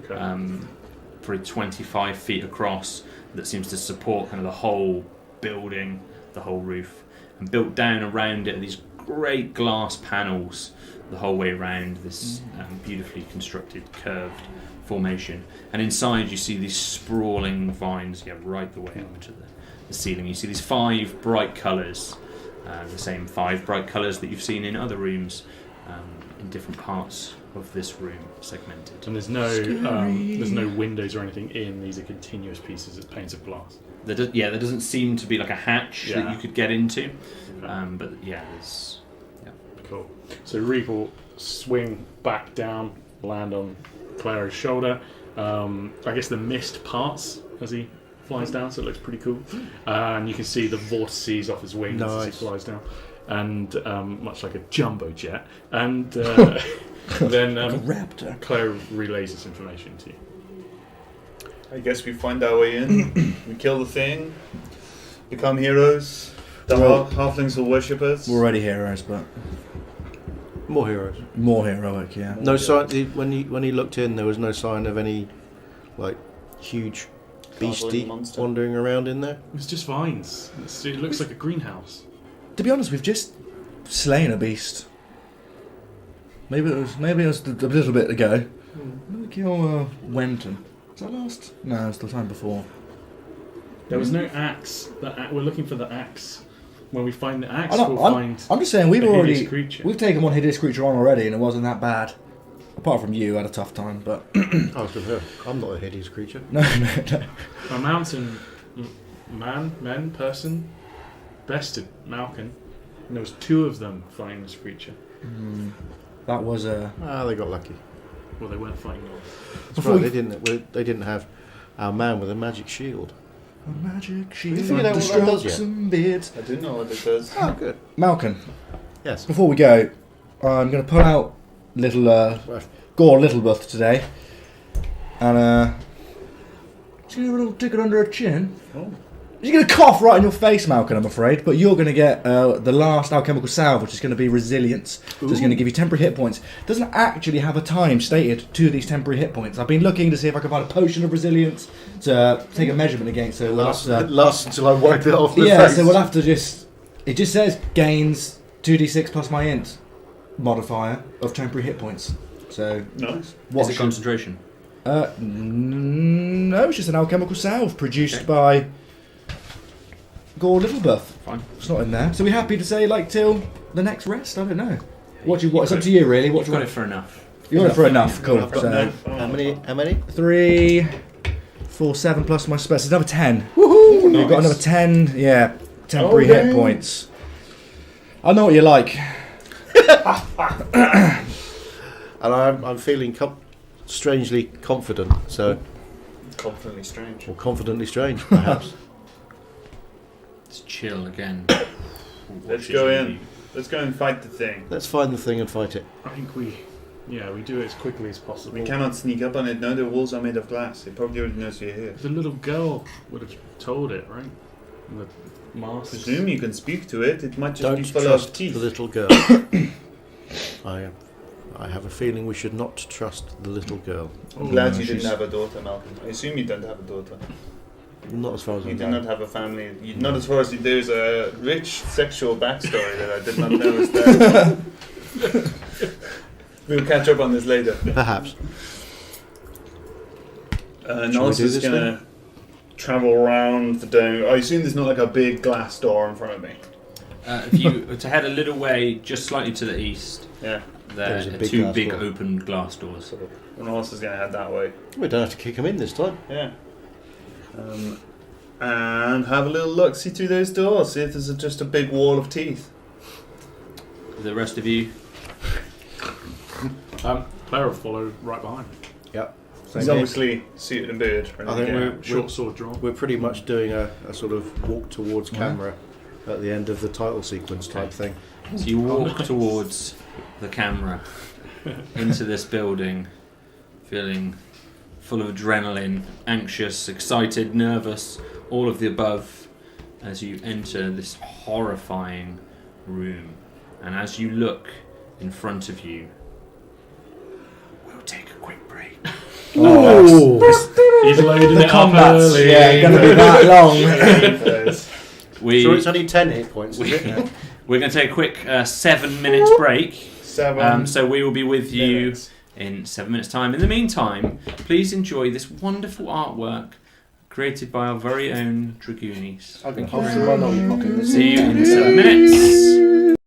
probably 25 feet across, that seems to support kind of the whole building, the whole roof, and built down around it are these great glass panels the whole way around this beautifully constructed curved formation, and inside you see these sprawling vines right the way up to the ceiling. You see these 5 bright colours, the same 5 bright colours that you've seen in other rooms in different parts of this room, segmented. And there's no windows or anything in. These are continuous pieces of panes of glass. There doesn't seem to be like a hatch that you could get into, but there's. Cool. So Reap will swing back down, land on Clara's shoulder. I guess the mist parts as he flies down, so it looks pretty cool. And you can see the vortices off his wings as he flies down. And much like a jumbo jet. And then like a raptor. Clara relays this information to you. I guess we find our way in. We kill the thing. Become heroes. The halflings will worship us. We're already heroes, but More heroes. more heroic, yeah. No sign. When he looked in, there was no sign of any huge beastie monster wandering around in there. It's just vines. It looks like a greenhouse. To be honest, we've just slain a beast. Maybe it was a little bit ago. When did we kill Wenton? Was that last? No, it was the time before. There was no axe. We're looking for the axe. When we find the axe, I'm just saying a hideous creature. we've taken one hideous creature on already, and it wasn't that bad. Apart from you, had a tough time, but I was going I'm not a hideous creature. no. A mountain person bested Malkin, and there was 2 of them fighting this creature. That was They got lucky. Well, they weren't fighting all. That's right, they didn't have our man with a magic shield. a magic shield. You figured out what that does yet? Some beards. I do know what it does. Oh, good. Malkin, Yes. before we go, I'm going to pull out little Gore Littlebirth today, and just give her a little tickle under her chin. Oh. She's going to cough right in your face, Malkin, I'm afraid, but you're going to get the last alchemical salve, which is going to be resilience. So it's going to give you temporary hit points. Doesn't actually have a time stated to these temporary hit points. I've been looking to see if I can find a potion of resilience to take a measurement against. So we'll have to, Lasts until I wipe it off the yeah, face. so we'll have to just... It just says gains 2d6 plus my int modifier of temporary hit points. So... Nice. Is it concentration? No, it's just an alchemical salve produced by Gore Littlebirth. Fine. It's not in there. So we're happy to say, like, till the next rest? I don't know. It's up to you, really. What You've do you got want? it for enough. You want it for enough? Cool. I've got So, How many? 3, 4, 7 plus my spell. It's another 10. Woohoo! You've got another 10, yeah, temporary hit points. I know what you like. And I'm feeling strangely confident, so... Confidently strange. Or confidently strange, perhaps. Let's chill again. Let's go in. Let's go and fight the thing. Let's find the thing and fight it. I think we do it as quickly as possible. We cannot sneak up on it. No, the walls are made of glass. It probably already knows you're here. The little girl would have told it, right? The mask. Presume you can speak to it. It might just Don't be full trust of teeth. the little girl. I have a feeling we should not trust the little girl. I'm glad you didn't have a daughter, Malcolm. I assume you don't have a daughter. Not as far as You I do know. not have a family. Not as far as there's a rich sexual backstory that I did not know was there. We'll catch up on this later. Perhaps. Nol's do just this gonna travel around the dome. I assume there's not like a big glass door in front of me. If you were to head a little way, just slightly to the east, Yeah. there There's a are big 2 glass big door. open glass doors. So Nol's is gonna head that way. We don't have to kick him in this time. Yeah. And have a little look, see through those doors, see if there's just a big wall of teeth. The rest of you, Claire will follow right behind. Yep. He's obviously suited and booted. I think we're Short sword drawn. We're pretty much doing a sort of walk towards camera at the end of the title sequence type thing. so you walk towards the camera into this building, feeling full of adrenaline, anxious, excited, nervous, all of the above, as you enter this horrifying room. And as you look in front of you, we'll take a quick break. Oh, He's loading the it up combat's early. going to be that long. So it's only 10 hit points, is it? We're going to take a quick 7-minute break. 7 So we will be with you minutes. in 7 minutes' time. In the meantime, please enjoy this wonderful artwork created by our very own Dragoonis. I can hold some run on your pocket. See you in 7 minutes.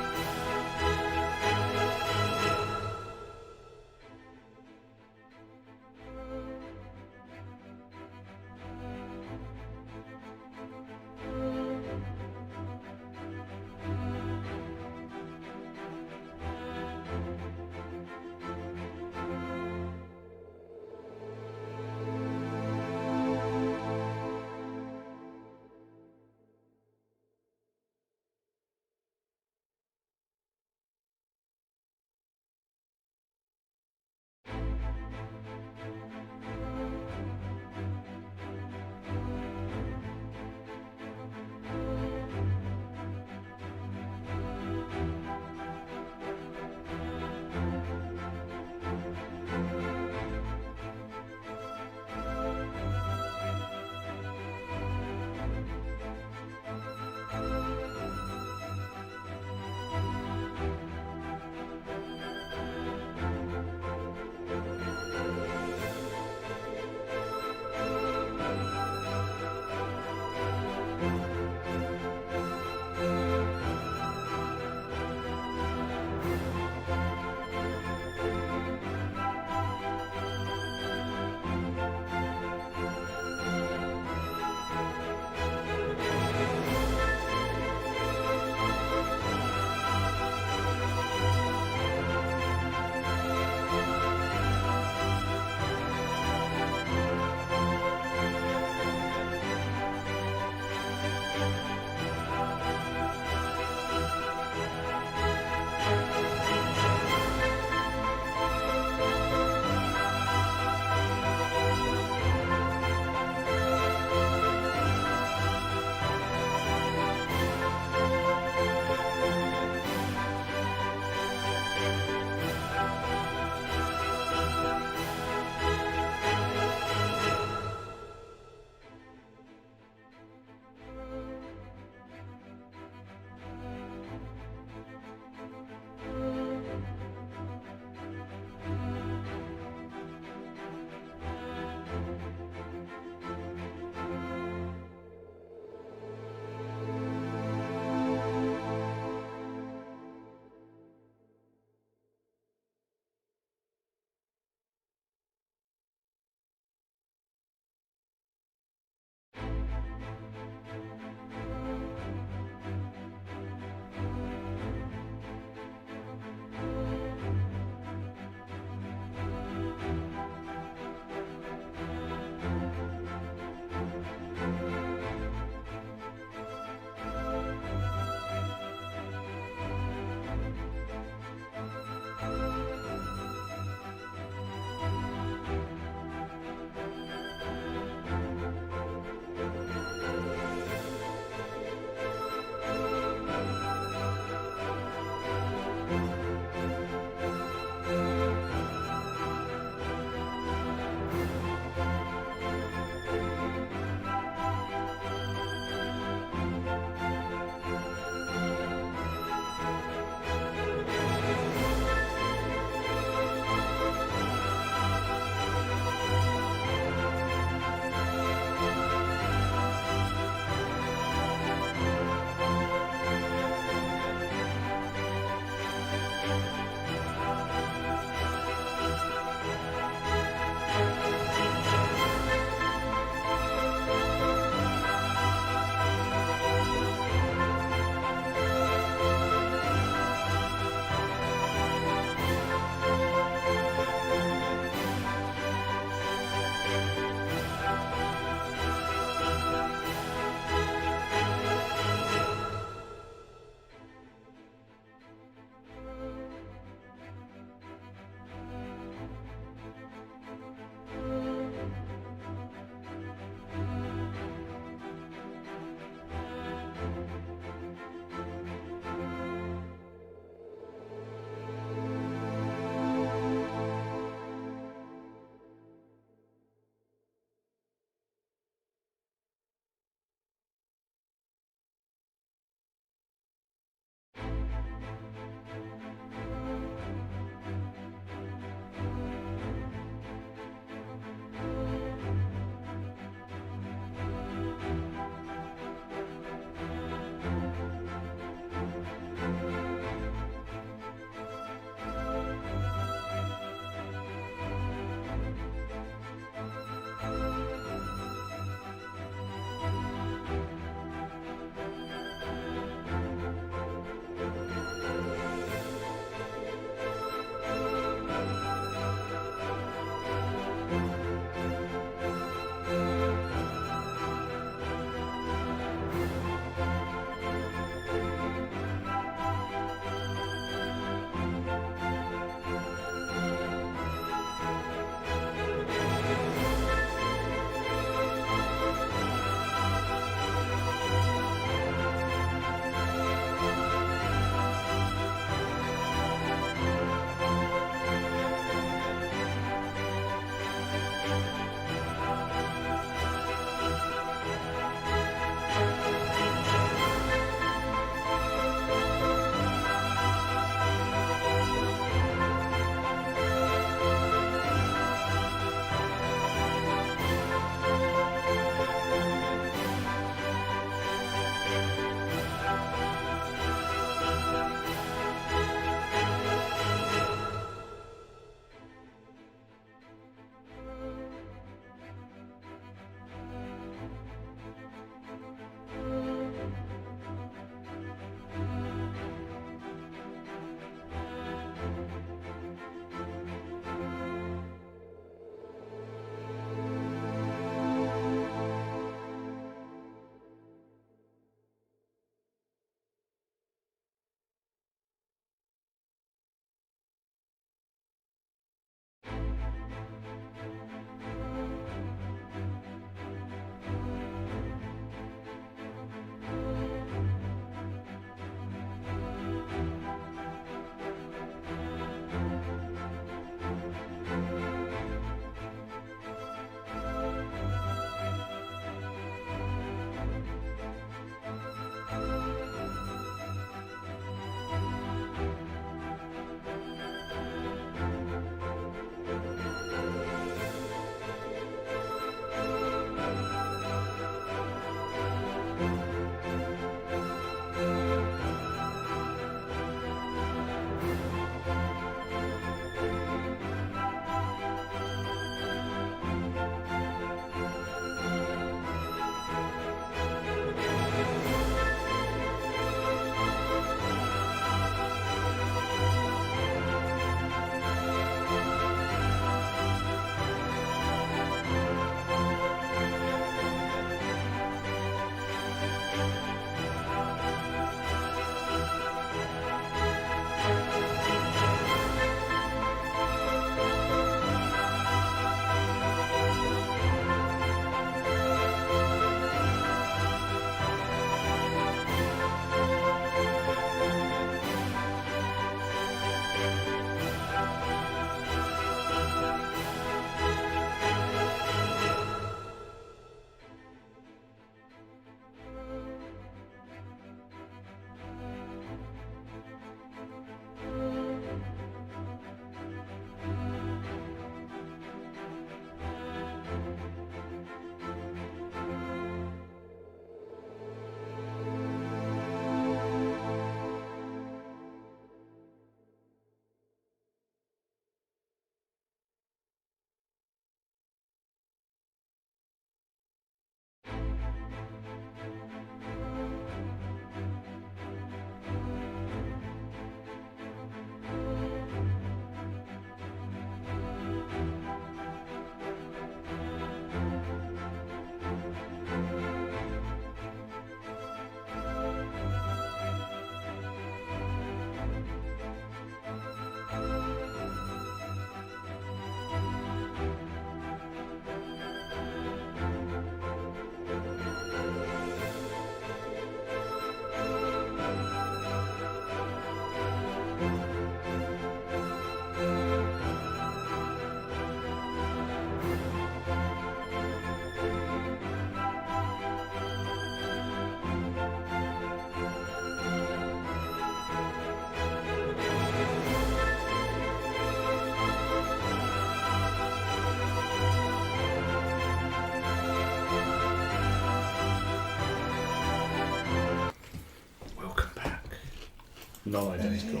Non-identical.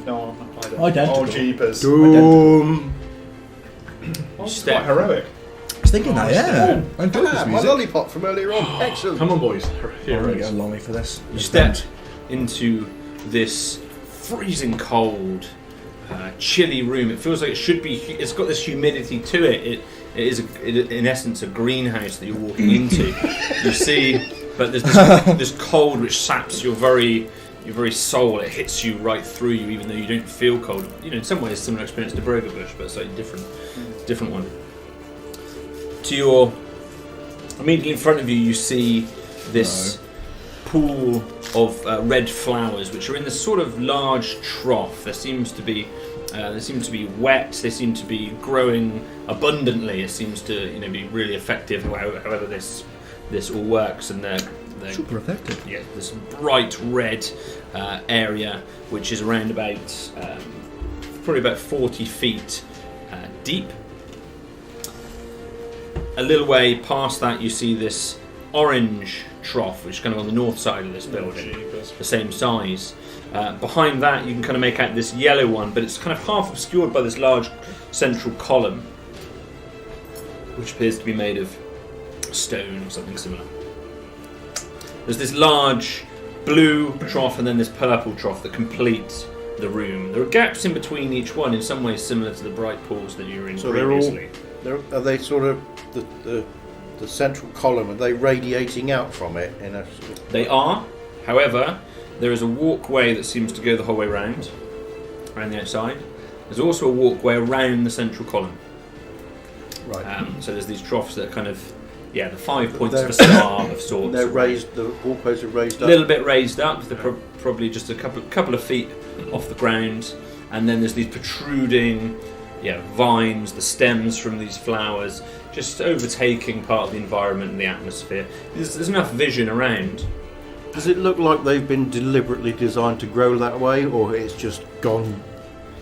No, Identical. Oh, jeepers. Doom. Oh, it's Step. quite heroic. I was thinking that, yeah. I enjoyed this Ah, my music. lollipop from earlier on. Excellent. Come on, boys. I'm going to Heroes. get a lolly for this. You step into this freezing cold, chilly room. It feels like it should be. It's got this humidity to it. It is, in essence, a greenhouse that you're walking into. You see, but there's this cold which saps your very soul. It hits you right through you, even though you don't feel cold. You know, in some ways, similar experience to Brogerbush, but a slightly different one. To your immediately in front of you, you see this pool of red flowers, which are in this sort of large trough. They seem to be wet. They seem to be growing abundantly. It seems to be really effective. However, this all works, and they're Super effective. yeah, this bright red area, which is around about probably about 40 feet deep. A little way past that, you see this orange trough, which is kind of on the north side of this building, the same size. Behind that, you can kind of make out this yellow one, but it's kind of half obscured by this large central column, which appears to be made of stone or something similar. There's this large blue trough and then this purple trough that complete the room. There are gaps in between each one, in some ways similar to the bright pools that you were in So previously. are they sort of the central column? Are they radiating out from it in a? Sort of, They are, however, there is a walkway that seems to go the whole way around the outside. There's also a walkway around the central column. right. So there's these troughs that are kind of, the 5 points of a star of sorts. They're raised. The walkways are raised A up. little bit raised up. They're probably just a couple of feet off the ground, and then there's these protruding, vines, the stems from these flowers, just overtaking part of the environment and the atmosphere. There's enough vision around. Does it look like they've been deliberately designed to grow that way, or it's just gone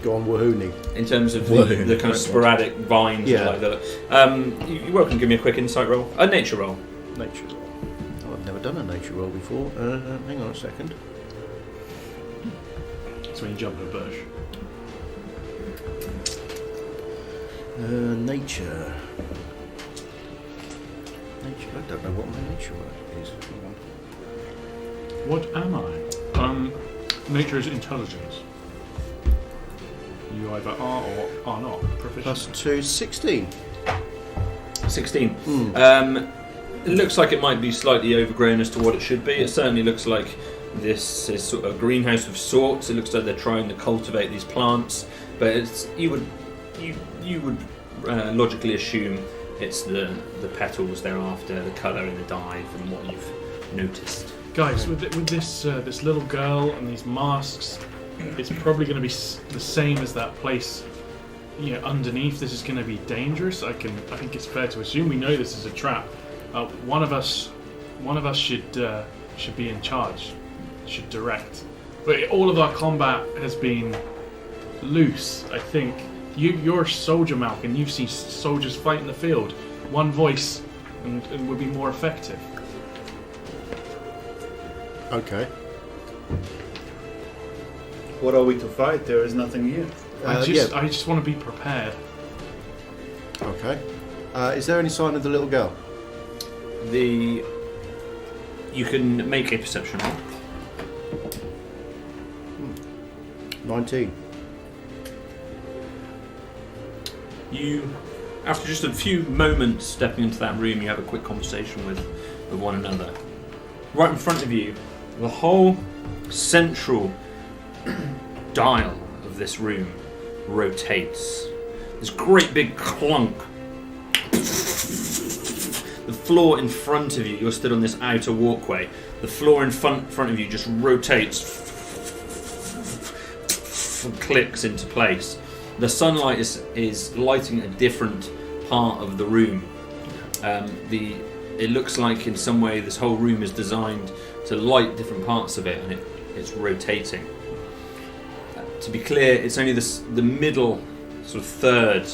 wahoonie? In terms of Whoa. the kind of sporadic vines, Yeah. like that. You're welcome to give me a quick insight roll, a nature roll. Nature roll. Oh, I've never done a nature roll before. Hang on a second. It's when you jump in a bush. Nature. Nature. I don't know what my nature roll is. Hang on. What am I? Nature is intelligence. You either are or are not proficient. Plus 2, 16. 16. Mm. It looks like it might be slightly overgrown as to what it should be. It certainly looks like this is sort of a greenhouse of sorts. It looks like they're trying to cultivate these plants, but you would logically assume it's the petals they're after, the colour and the dye from what you've noticed. Guys, with this this little girl and these masks, it's probably going to be the same as that place. Underneath, this is going to be dangerous. I think it's fair to assume we know this is a trap. One of us should be in charge, should direct. But all of our combat has been loose. I think you're a soldier, Malcolm. You've seen soldiers fight in the field. One voice and would be more effective. Okay. What are we to fight? There is nothing here. I just want to be prepared. Okay. Is there any sign of the little girl? You can make a perception roll. 19. You, after just a few moments stepping into that room, you have a quick conversation with one another. Right in front of you, the whole central dial of this room rotates. This great big clunk. The floor in front of you, you're stood on this outer walkway, the floor in front of you just rotates and clicks into place. The sunlight is lighting a different part of the room. It looks like in some way this whole room is designed to light different parts of it, and it's rotating. To be clear, it's only the middle sort of third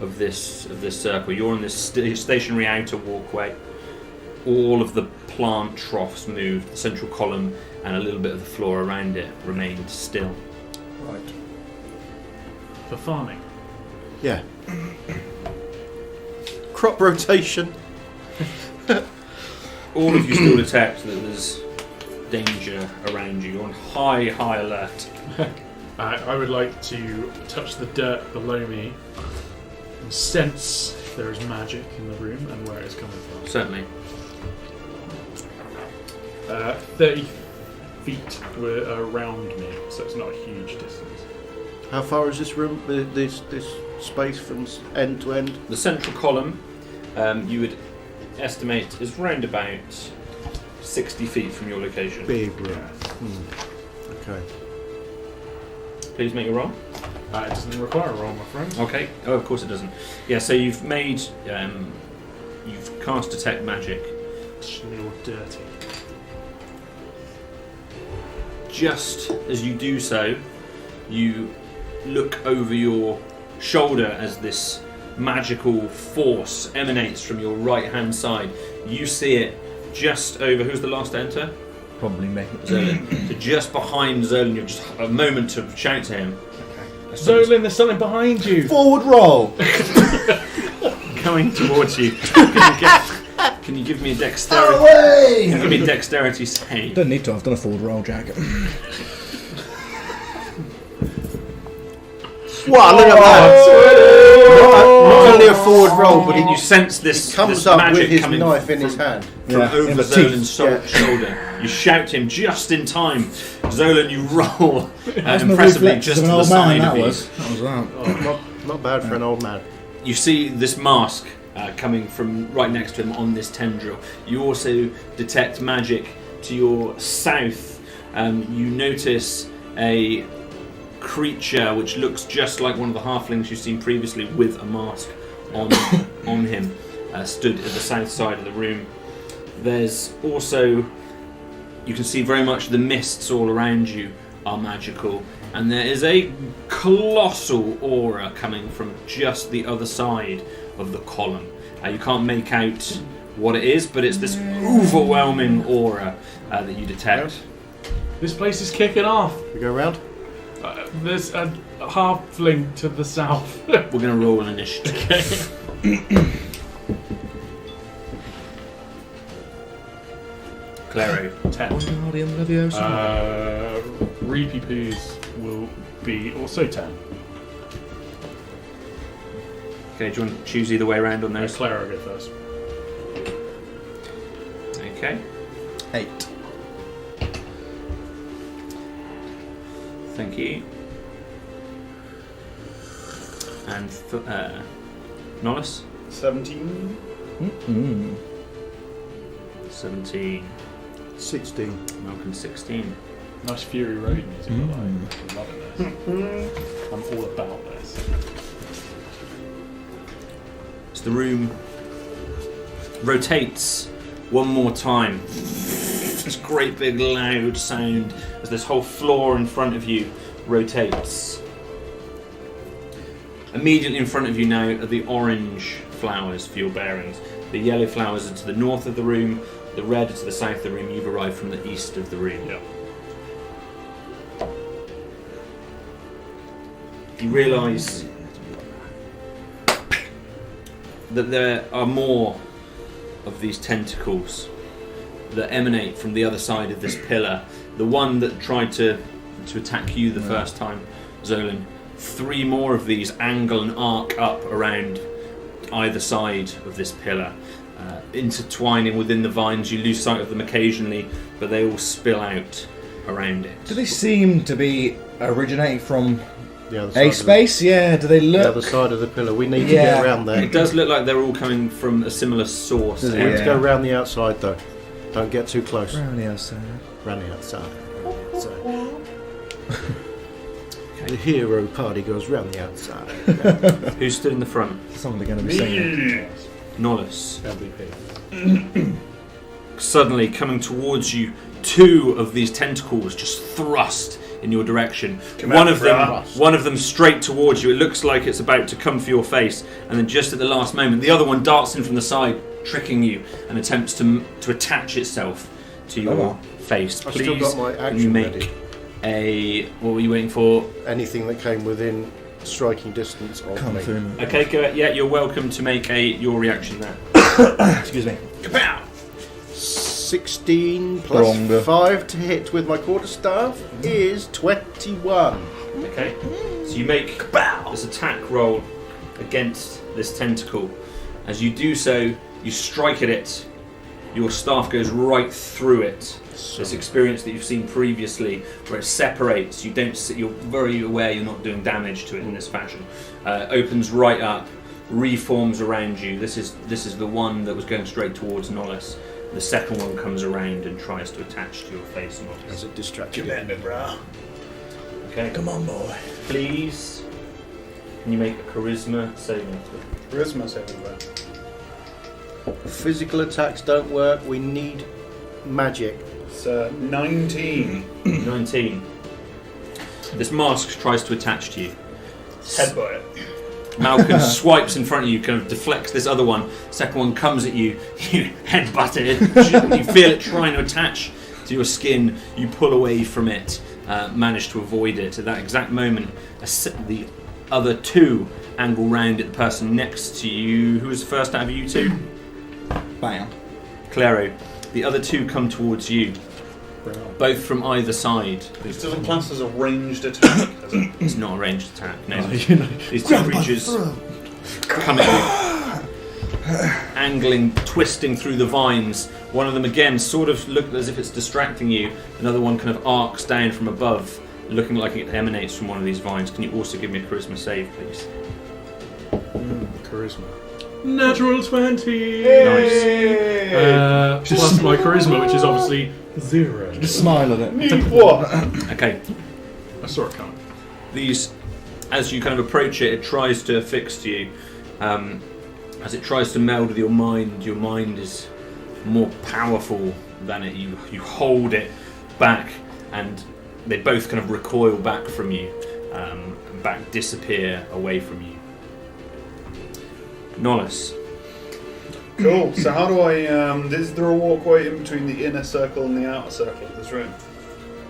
of this circle. You're on this stationary outer walkway. All of the plant troughs moved. The central column and a little bit of the floor around it remained still. Right. For farming. Yeah. Crop rotation. All of you still detect that there's danger around you. You're on high alert. I would like to touch the dirt below me and sense if there is magic in the room and where it's coming from. Certainly. 30 feet were around me, so it's not a huge distance. How far is this room? This space from end to end? The central column, you would estimate, is round about 60 feet from your location. Big room. Okay. Please make a roll. It doesn't require a roll, my friend. Okay. Oh, of course it doesn't. Yeah, so you've made... you've cast Detect Magic. You're dirty. Just as you do so, you look over your shoulder as this magical force emanates from your right-hand side. You see it just over... Who's the last to enter? Probably me. Zolan. So just behind Zolan, you've just a moment to shout to him. Okay. Zolan, there's something behind you! Forward roll! Coming towards you. Can you give me a dexterity? Away! Can you give me a dexterity save? Don't need to, I've done a forward roll, Jack. Wow, look at that! Not only a forward roll, but You sense this, comes this up magic with his coming knife in from, his hand. from Yeah, over in the Zolan's teeth. shoulder. You shout him just in time. Zolan, you roll That's my impressively reflex just of to an the old side man, of that you. was that. Not bad for an old man. You see this mask coming from right next to him on this tendril. You also detect magic to your south. You notice a creature which looks just like one of the halflings you've seen previously with a mask on him, stood at the south side of the room. There's also, you can see very much the mists all around you are magical, and there is a colossal aura coming from just the other side of the column. You can't make out what it is, but it's this overwhelming aura that you detect. This place is kicking off. We go around? There's a halfling to the south. We're going to roll an initiative. Claro. 10. Reapy Poos will be also 10. Okay, do you want to choose either way around on those? Clara will go first. Okay. 8. Thank you. And Nollis? 17. 17. 16. Malcolm 16. Nice Fury Road music. I'm loving this. I'm all about this. So the room rotates one more time. This great big loud sound as this whole floor in front of you rotates. Immediately in front of you now are the orange flowers for your bearings. The yellow flowers are to the north of the room, the red are to the south of the room. You've arrived from the east of the room. Yeah. You realise that there are more of these tentacles that emanate from the other side of this pillar. The one that tried to attack you the first time, Zolan. 3 more of these angle and arc up around either side of this pillar, intertwining within the vines. You lose sight of them occasionally, but they all spill out around it. Do they seem to be originating from The other a side of space? Yeah, do they the other look... side of the pillar. We need to Yeah. get around there. It does look like they're all coming from a similar source. Does it? Let's Yeah. go around the outside though. Don't get too close. Around the outside. Round the outside. The hero party goes round the outside. Who stood in the front? Song they're going to be singing. Nollis. MVP. Suddenly coming towards you, 2 of these tentacles just thrust in your direction. One of them straight towards you. It looks like it's about to come for your face, and then just at the last moment, the other one darts in from the side, tricking you and attempts to attach itself to your face. I've Please, still got my can you action make ready. what were you waiting for? Anything that came within striking distance of Come me. through. Okay, go ahead. Yeah, you're welcome to make your reaction there. Excuse me. Kapow! 16 plus Stronger. 5 to hit with my quarterstaff is 21. Okay, so you make this attack roll against this tentacle. As you do so, you strike at it. Your staff goes right through it. This experience that you've seen previously, where it separates, you're very aware you're not doing damage to it in this fashion. Opens right up, reforms around you. This is the one that was going straight towards Nollis. The second one comes around and tries to attach to your face, Nollis. As it distracts you. bro. Okay, Come on, boy. please. Can you make a charisma saving throw? Charisma saving throw. Physical attacks don't work. We need magic. It's 19. 19. This mask tries to attach to you. Headbutt it. Malcolm swipes in front of you, kind of deflects this other one. Second one comes at you. You headbutt it. You feel it trying to attach to your skin. You pull away from it. Manage to avoid it. At that exact moment, the other two angle round at the person next to you. Who was first out of you two? Bam. Claro. The other two come towards you. Both from either side. This doesn't class as a ranged attack, does it? It's not a ranged attack, no. These two Grab by the creatures throat. come at you, angling, twisting through the vines. One of them again sort of looked as if it's distracting you. Another one kind of arcs down from above, looking like it emanates from one of these vines. Can you also give me a charisma save, please? Charisma. Natural 20! Hey! Plus my charisma, which is obviously 0. Just smile at it. Need what? Okay. I saw it coming. These, as you kind of approach it, it tries to affix to you. As it tries to meld with your mind is more powerful than it. You hold it back, and they both kind of recoil back from you, disappear away from you. Nollis. Cool. So how do I? Is there a walkway in between the inner circle and the outer circle of this room?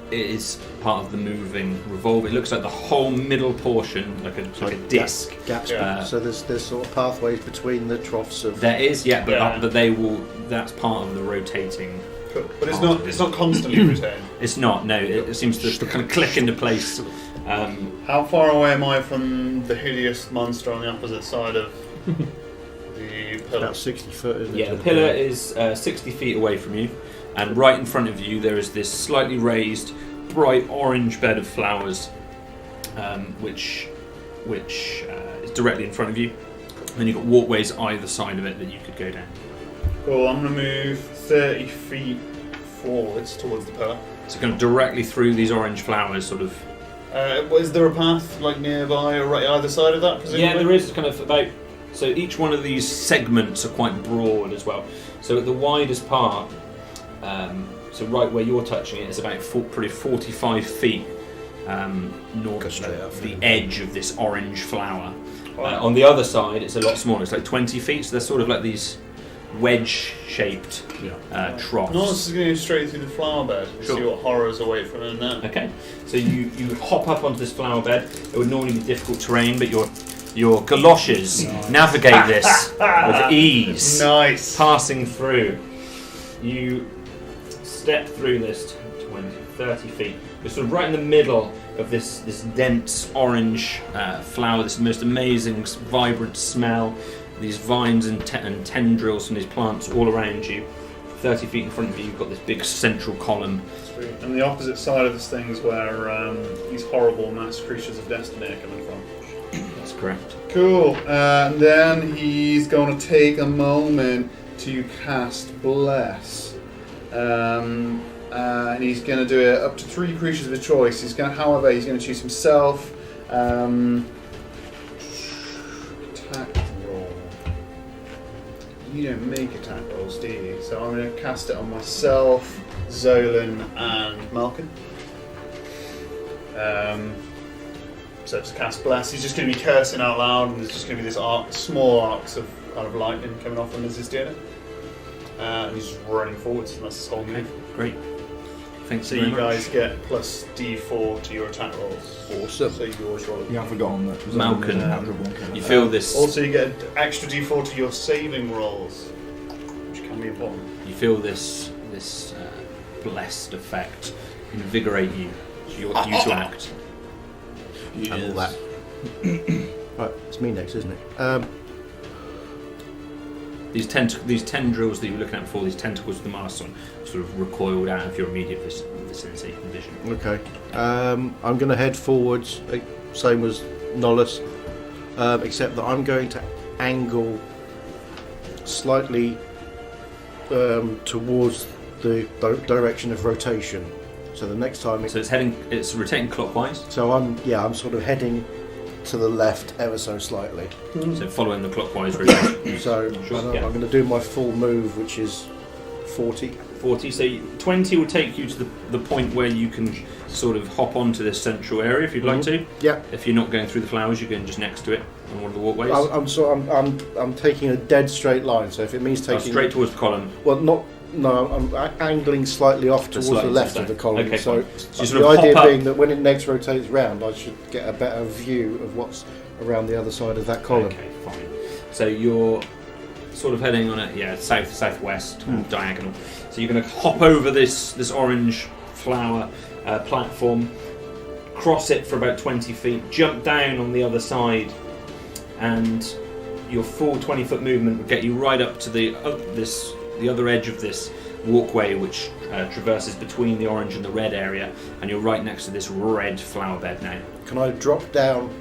It is part of the moving revolve. It looks like the whole middle portion, like a disc. Gaps. Yeah. So there's sort of pathways between the troughs of. There is, yeah, but Yeah. but they will. That's part of the rotating. Cool. But it's not. It's not constantly rotating. It's not. No, it seems to kind of click into place. How far away am I from the hideous monster on the opposite side of the pillar? About 60 foot, isn't it? Yeah, the pillar is 60 feet away from you, and right in front of you there is this slightly raised, bright orange bed of flowers, which is directly in front of you. And then you've got walkways either side of it that you could go down. Cool. I'm gonna move 30 feet forwards towards the pillar. So kind of directly through these orange flowers, sort of. Is there a path like nearby or right either side of that? Presumably? Yeah, there is kind of about. So each one of these segments are quite broad as well. So at the widest part, so right where you're touching it, is about probably 45 feet north of the edge of this orange flower. On the other side, it's a lot smaller. It's like 20 feet. So they're sort of like these wedge-shaped troughs. Nollis is going to go straight through the flower bed and Sure. see what horrors await from him now. Okay, so you hop up onto this flower bed. It would normally be difficult terrain, but your galoshes navigate this with ease. Nice. Passing through. You step through this 20, 30 feet. You're sort of right in the middle of this dense orange flower, this most amazing, vibrant smell. These vines and tendrils from these plants all around you. 30 feet in front of you, you've got this big central column. Sweet. And the opposite side of this thing is where these horrible mass creatures of destiny are coming from. That's correct. Cool. And then he's going to take a moment to cast Bless. And he's going to do it up to 3 creatures of his choice. He's going to choose himself. Attack roll. You don't make attack rolls, do you? So I'm going to cast it on myself, Zolan, and Malkin. So to cast Bless, he's just going to be cursing out loud, and there's just going to be this small arcs of kind of lightning coming off him as he's doing it. He's running forwards, and that's his whole move. Great. Thanks So very you much. guys get plus D4 to your attack rolls. Awesome. So you always roll. Yeah, I've forgotten that. Malcolm, Malcolm. You feel this. Also, you get an extra D4 to your saving rolls, which can be important. You feel this blessed effect invigorate you to act. And all that. Right, it's me next, isn't it? These tendrils that you were looking at before, these tentacles with the masks on, sort of recoiled out of your immediate vicinity and vision. Okay. I'm going to head forwards, same as Nolus, except that I'm going to angle slightly towards the direction of rotation. So the next time So it's rotating clockwise. So I'm sort of heading to the left ever so slightly. So following the clockwise rotation. So Sure, yeah. I'm going to do my full move, which is 40. 40. So 20 will take you to the point where you can sort of hop onto this central area if you'd like to. Yeah. If you're not going through the flowers, you're going just next to it on one of the walkways. I'm taking a dead straight line. So if it means taking straight towards the column. well, not. No, I'm angling slightly off towards the Slightly left to of the the column. Okay, so fine. So you the sort of idea hop being up. that when it next rotates round, I should get a better view of what's around the other side of that column. Okay, fine. So you're sort of heading on a southwest diagonal. So you're going to hop over this orange flower platform, cross it for about 20 feet, jump down on the other side, and your full 20-foot movement would get you right up to the other edge of this walkway, which traverses between the orange and the red area, and you're right next to this red flower bed now. Can I drop down,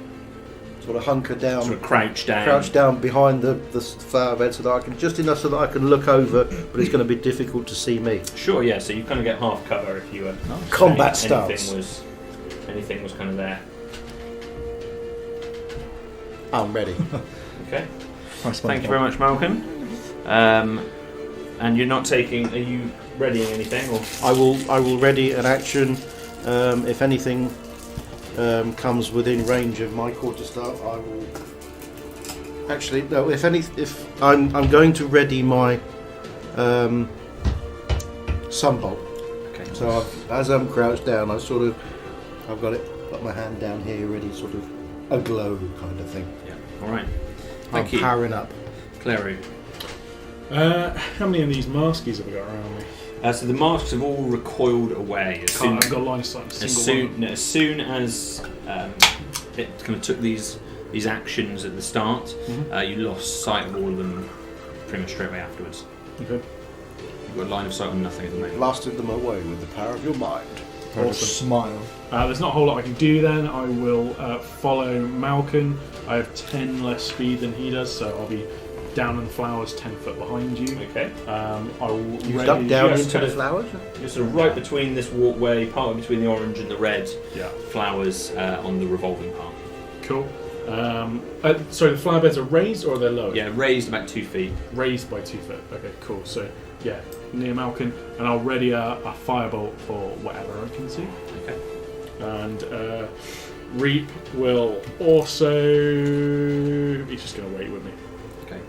sort of hunker down, Sort of crouch down behind the flower bed so that I can just enough so that I can look over, but it's going to be difficult to see me. Sure, yeah. So you kind of get half cover if you were Combat stance. Anything was kind of there. I'm ready. Okay. Nice Thank you very much, Malcolm. And you're not taking. Are you readying anything, or I will ready an action. If anything comes within range of my quarterstaff, I will. Actually, no. If I'm going to ready my sunbolt. okay? So as I'm crouched down, I've got my hand down here, ready, sort of aglow kind of thing. Yeah. All right. I'm Thank you, powering up. Clary. How many of these maskies have we got around me? So the masks have all recoiled away as soon I've got a line of sight on a single one. as soon as it kind of took these actions at the start. You lost sight of all of them pretty much straight away afterwards. Okay. You've got a line of sight on nothing at the moment. Blasted them away with the power of your mind. Or smile. There's not a whole lot I can do then. I will follow Malcolm. I have 10 less speed than he does, so I'll be down in the flowers 10 foot behind you. Okay. I will You duck down yes, into kind the of- flowers? You're sort of right between this walkway, partly between the orange and the red Yeah. flowers on the revolving path. Cool. Sorry, the flower beds are raised or they're lowered? Yeah, raised about 2 feet. Raised by 2 foot. Okay, cool. So, yeah, near Malcolm, and I'll ready a firebolt for whatever I can see. Okay. And Reap will also. He's just going to wait with me. Okay.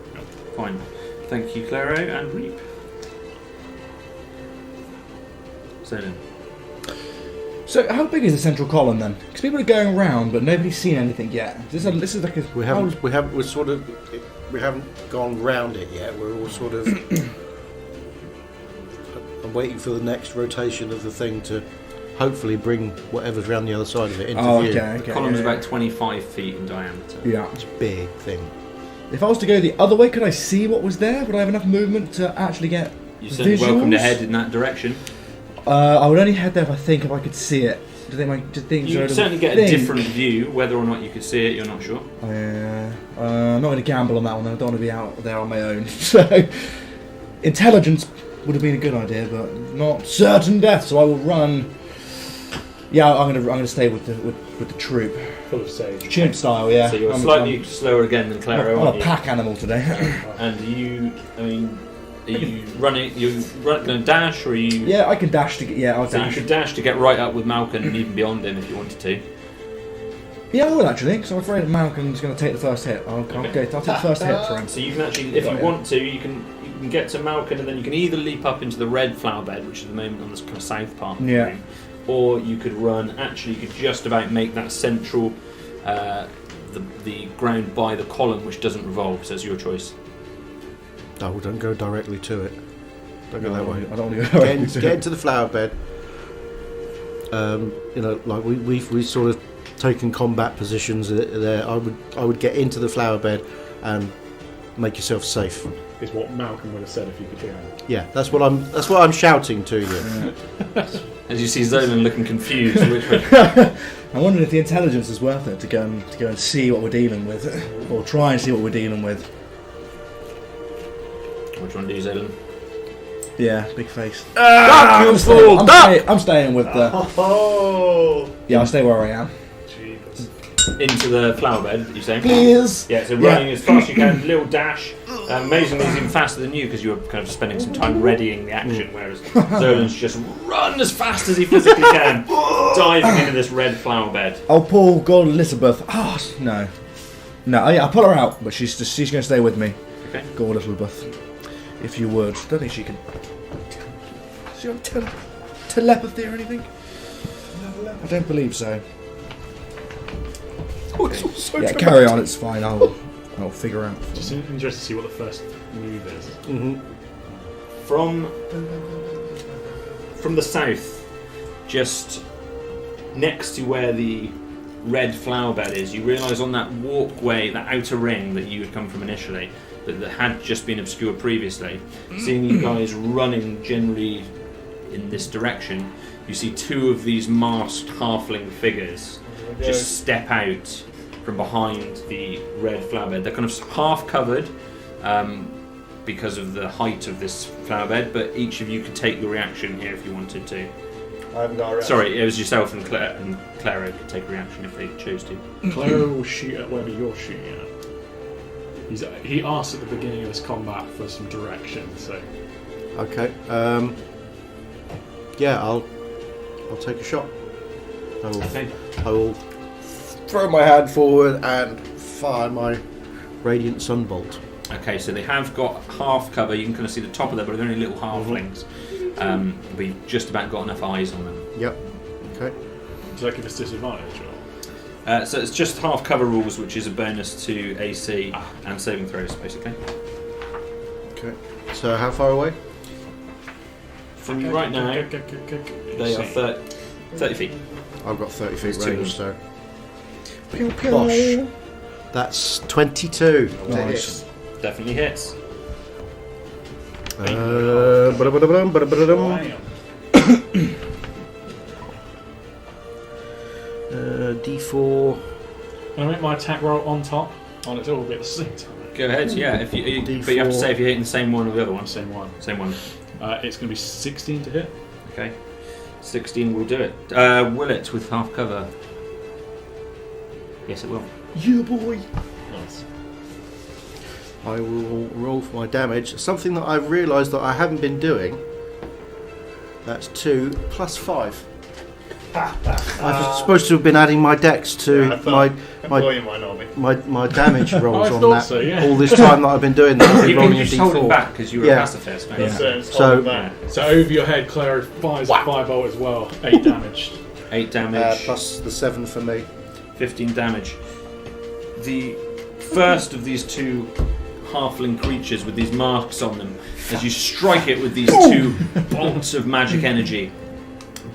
Fine. Thank you, Claro and Reap. So then. So how big is the central column then? Because people are going around, but nobody's seen anything yet. This is like a. We haven't gone round it yet. We're all sort of. I'm waiting for the next rotation of the thing to hopefully bring whatever's around the other side of it into view. The column's about 25 feet in diameter. Yeah. It's a big thing. If I was to go the other way, could I see what was there? Would I have enough movement to actually get You're certainly visuals? welcome to head in that direction. I would only head there if I could see it. Do you think You certainly get a different view. Whether or not you could see it, you're not sure. I'm not going to gamble on that one. I don't want to be out there on my own. So, intelligence would have been a good idea, but not certain death. So I will run. Yeah, I'm going to stay with the troop, Full of sage. chimp style. Yeah. So you're slightly slower again than Claro, I'm aren't a you? pack animal today. And are you running? Going to dash, or are you? Yeah, I can dash to get. Yeah, I'll So you dash. could dash to get right up with Malcolm and even beyond him if you wanted to. Yeah, I will actually, because I'm afraid Malcolm's going to take the first hit. I'll take the first hit for him. So you can actually, if you want to, you can get to Malcolm, and then you can either leap up into the red flower bed, which is at the moment on this kind of south part of the room, or you could run. Actually, you could just about make that central, the ground by the column, which doesn't revolve. So it's your choice. Oh, don't go directly to it. Don't go that way. I don't want to go directly to it. Get into the flower bed. Like we've sort of taken combat positions there. I would get into the flower bed and make yourself safe. Is what Malcolm would have said if you could hear him. Yeah, that's what I'm shouting to you. As you see Zolan looking confused. I'm wondering if the intelligence is worth it to go and see what we're dealing with, or try and see what we're dealing with. Which one do you, Zolan? Yeah, big face. You fool! I'm staying with the. Yeah, I'll stay where I am. Into the flower bed, you say? Please. Yeah, so running as fast as you can, little dash. Amazingly, he's even faster than you because you were kind of spending some time readying the action, whereas Zolan's just run as fast as he physically can, diving into this red flower bed. I'll pull Gold Elizabeth. Oh, no. I'll pull her out, but she's going to stay with me. Okay. Gold Elizabeth, if you would. Don't think she can. Does she have telepathy or anything? I don't believe so. Yeah, carry on. It's fine. I'll figure out. Just interested to see what the first move is. Mm-hmm. From the south, just next to where the red flower bed is, you realise on that walkway, that outer ring that you had come from initially, that had just been obscured previously, seeing you guys running generally in this direction, you see two of these masked halfling figures just step out from behind the red flower bed. They're kind of half covered because of the height of this flower bed, but each of you could take your reaction here if you wanted to. I haven't got a reaction. Sorry, it was yourself and Clara could take a reaction if they chose to. Clara will shoot at wherever you're shooting at. He asked at the beginning of this combat for some direction, so... Okay. Yeah, I'll take a shot. I will throw my hand forward and fire my radiant sunbolt. Okay, so they have got half cover. You can kind of see the top of them, but they're only little halflings. We've just about got enough eyes on them. Yep. Okay. Does that give us disadvantage? Or? So it's just half cover rules, which is a bonus to AC and saving throws, basically. Okay. So how far away? From you right now, they are 30 feet. I've got 30 feet That's range, so... Pew, pew. Bosh. That's 22. Nice. Definitely hits. Ba-da-ba-da-bum, ba-da-ba-da-dum. D4. Can I make my attack roll on top? On it all at the same time. Go ahead, yeah. But you have to say if you're hitting the same one or the other one. Same one. Same one. It's going to be 16 to hit. Okay. 16 will do it. Will it with half cover? Yes, it will. Yeah, boy. Nice. I will roll for my damage. Something that I've realised that I haven't been doing. That's 2 plus 5. I'm supposed to have been adding my dex to my damage rolls I on thought that so, yeah. all this time that I've been doing that. I've been You've been rolling a just holding D4. back because you were a pacifist. Right? Yeah. So over your head, Clara fires a 5-bolt as well. 8 damage. 8 damage. Plus the 7 for me. 15 damage. The first of these two halfling creatures with these marks on them, as you strike it with these two bolts of magic energy,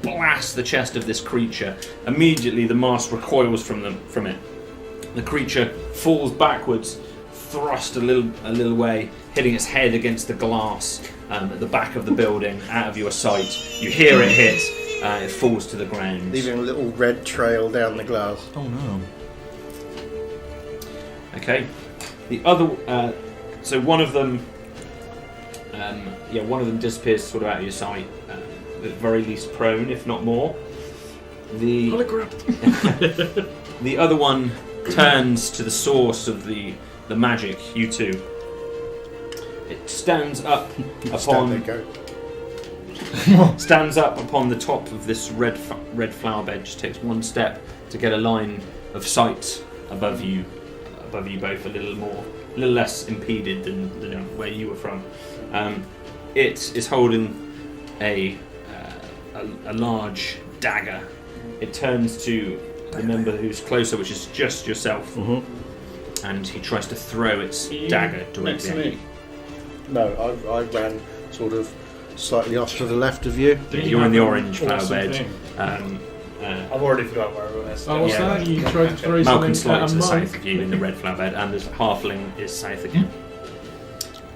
blast the chest of this creature. Immediately the mask recoils from it. The creature falls backwards, thrust a little way, hitting its head against the glass at the back of the building, out of your sight. You hear it hit, it falls to the ground. Leaving a little red trail down the glass. Oh no. Okay. The other, so one of them disappears sort of out of your sight, at the very least prone, if not more. The other one turns to the source of the magic, you two. It stands up upon the top of this red flower bed. Just takes one step to get a line of sight above you both, a little less impeded than where you were from. It is holding a large dagger. It turns to the member who's closer, which is just yourself, and he tries to throw its dagger directly at you. No, I ran sort of slightly off to the left of you. You're in the orange flower bed. I've already forgotten where everyone is. Oh, what's that? You tried to throw Malcolm's something slightly at to a the monk? south of you in the red flower bed, and the halfling is south again.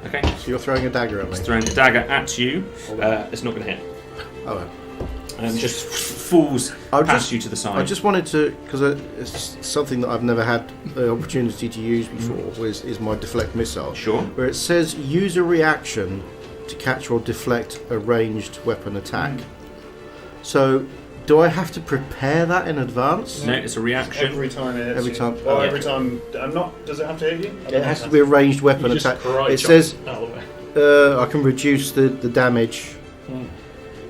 Okay. So you're throwing a dagger at me. It's throwing a dagger at you. It's not going to hit. Oh. Just falls past you to the side. I just wanted to, because it's something that I've never had the opportunity to use before, is my Deflect Missile. Sure. Where it says use a reaction to catch or deflect a ranged weapon attack. So, do I have to prepare that in advance? No, it's a reaction. Every time it hits Every you. time. Well, every time. I'm not. Does it have to hit you? It has to be a ranged weapon attack. It says I can reduce the damage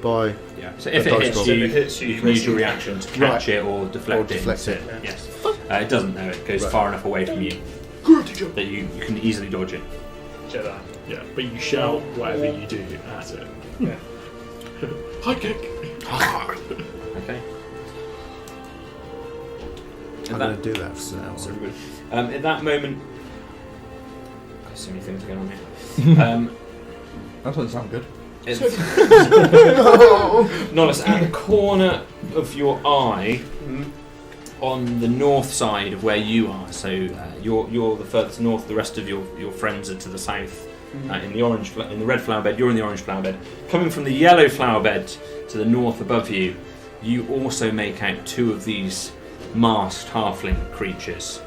by. Yeah. So if The it dice hits roll. you can use your reaction to catch it or deflect it. deflect it. Yes. It doesn't though. It goes Right. far enough away from you that you can easily dodge it. Jedi. Yeah, but you shout whatever you do at it. Yeah. High kick. Okay. I'm going to do that for now. So good. At that moment, got so many things going on here. That doesn't sound good. Nollis, at the corner of your eye, on the north side of where you are, so you're the furthest north. The rest of your friends are to the south. In the red flower bed, you're in the orange flower bed. Coming from the yellow flower bed to the north above you, you also make out two of these masked halfling creatures.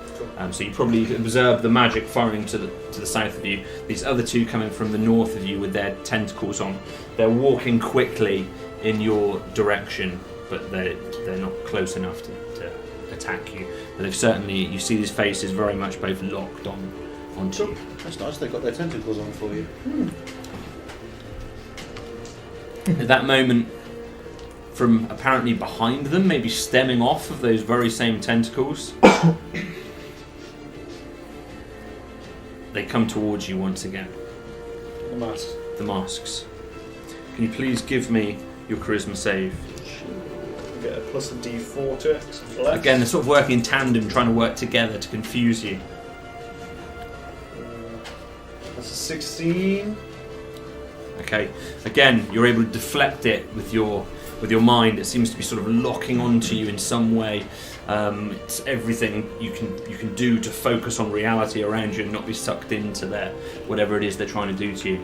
So you probably observe the magic firing to the south of you. These other two coming from the north of you with their tentacles on. They're walking quickly in your direction, but they're not close enough to attack you. But they've certainly, you see these faces very much both locked onto you. That's nice, they've got their tentacles on for you. At that moment, from apparently behind them, maybe stemming off of those very same tentacles, they come towards you once again. The mask. The masks. Can you please give me your charisma save? Get a plus a D4 to it. Flex. Again, they're sort of working in tandem, trying to work together to confuse you. That's a 16. Okay. Again, you're able to deflect it with your mind. It seems to be sort of locking onto you in some way. It's everything you can do to focus on reality around you and not be sucked into whatever it is they're trying to do to you.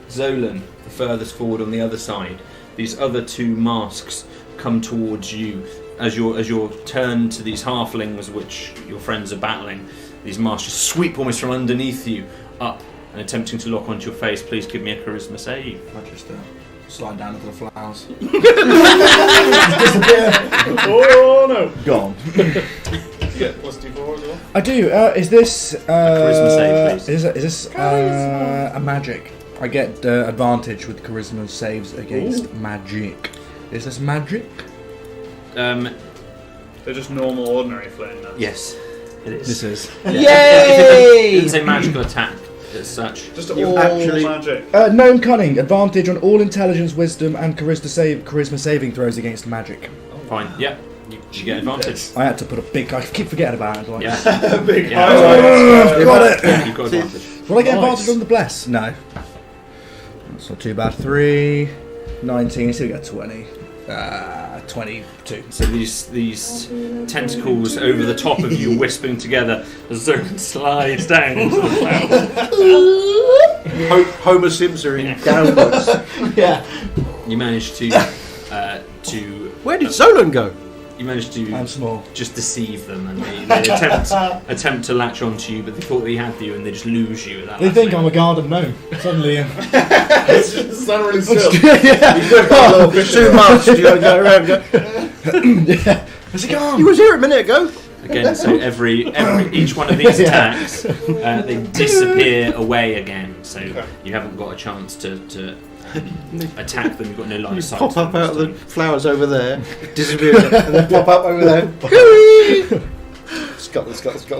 Zolan, the furthest forward on the other side, these other two masks come towards you as you're turned to these halflings which your friends are battling. These masks just sweep almost from underneath you up and attempting to lock onto your face. Please give me a charisma save. I just slide down into the flowers. Oh no! Gone. Yeah, plus D4 as well. I do. Is this charisma save, please. Is this a magic? I get advantage with charisma saves against magic. Is this magic? They're just normal, ordinary flame. Now. Yes, it is. This is. Yay! It's a magical attack as such. Just You all actually- magic. Gnome cunning advantage on all intelligence, wisdom, and charisma saving throws against magic. Fine. Yeah, you get advantage. I had to put a big. I keep forgetting about it. Like, Yeah, Big Yeah. highlight. got it. yeah, you've got advantage. Will I get Nice. advantage on the bless? No. That's not too bad. 3, 19, so we got 20. 22. So these tentacles over the top of you wisping together as Zolan slides down into the clouds. Homer Simpson downwards. Yeah. You manage to Where did Zolan go? you manage to I'm small. just deceive them, and they attempt to latch onto you, but they thought they had you, and they just lose you at that. They last think I'm moment. a garden gnome. Suddenly. It's not really still. Too much. You gotta go around. Go. Yeah. Where's he gone? He was here a minute ago. Again, so every each one of these attacks, they disappear away again. So you haven't got a chance to attack them. You've got no line You of sight. pop to up them out of this the time. flowers over there, disappear, and then pop up over there. Scuttle.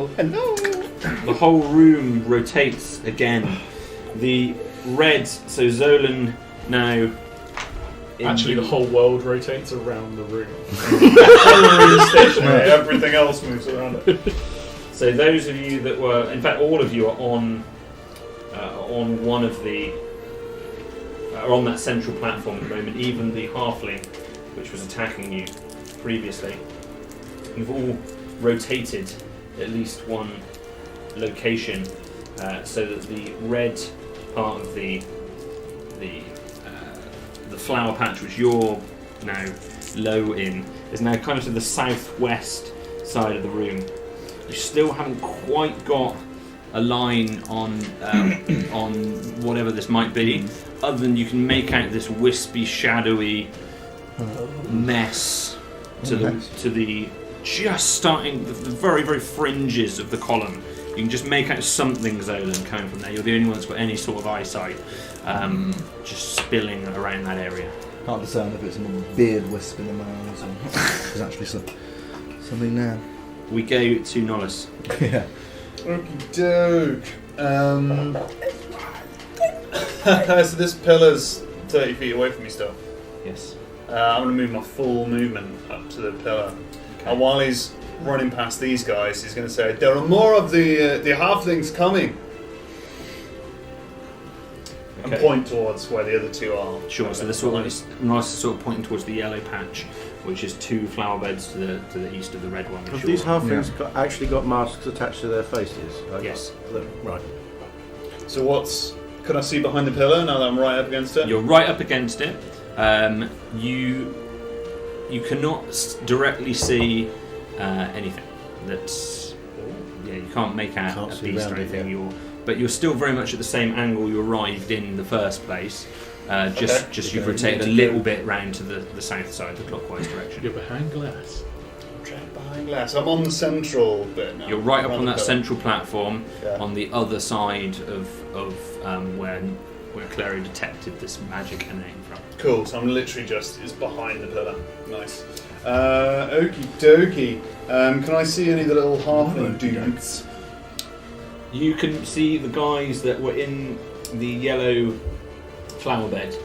Hello. The whole room rotates again. The red, so Zolan now. Actually, the whole world rotates around the room. The room is stationary. Everything else moves around it. So those of you that were, in fact, all of you are on one of the, are on that central platform at the moment. Even the halfling, which was attacking you previously, you've all rotated at least one location, so that the red part of the flower patch, which you're now low in, is now kind of to the southwest side of the room. You still haven't quite got a line on whatever this might be, other than you can make out this wispy, shadowy mess to the just starting the very, very fringes of the column. You can just make out something, Zolan, coming from there. You're the only one that's got any sort of eyesight, just spilling around that area. Can't discern if it's a beard wisp in the mouth or there's actually something there. We go to Nollis. Yeah. Okey doke. So this pillar's 30 feet away from me still. Yes. I'm going to move my full movement up to the pillar. And while he's running past these guys, he's going to say, "There are more of the halflings coming." Okay. And point towards where the other two are. Sure. So this one is Nollis is sort of pointing towards the yellow patch, which is 2 flower beds to the east of the red one. Have these halflings actually got masks attached to their faces? Yes. Right. So what's... Can I see behind the pillar now that I'm right up against it? You're right up against it. You cannot directly see anything. That's you can't make out Can't a see beast or around it, anything. But you're still very much at the same angle you arrived in the first place. Just you've rotated a little bit round to the south side, the clockwise direction. You're behind glass. Trapped behind glass. I'm on the central bit now. You're right up Around on the that pillar. central platform, Yeah. on the other side of where Clary detected this magic emanating from. Cool, so I'm literally just behind the pillar. Nice. Okie dokie. Can I see any of the little halfling dudes? You can see the guys that were in the yellow flower bed.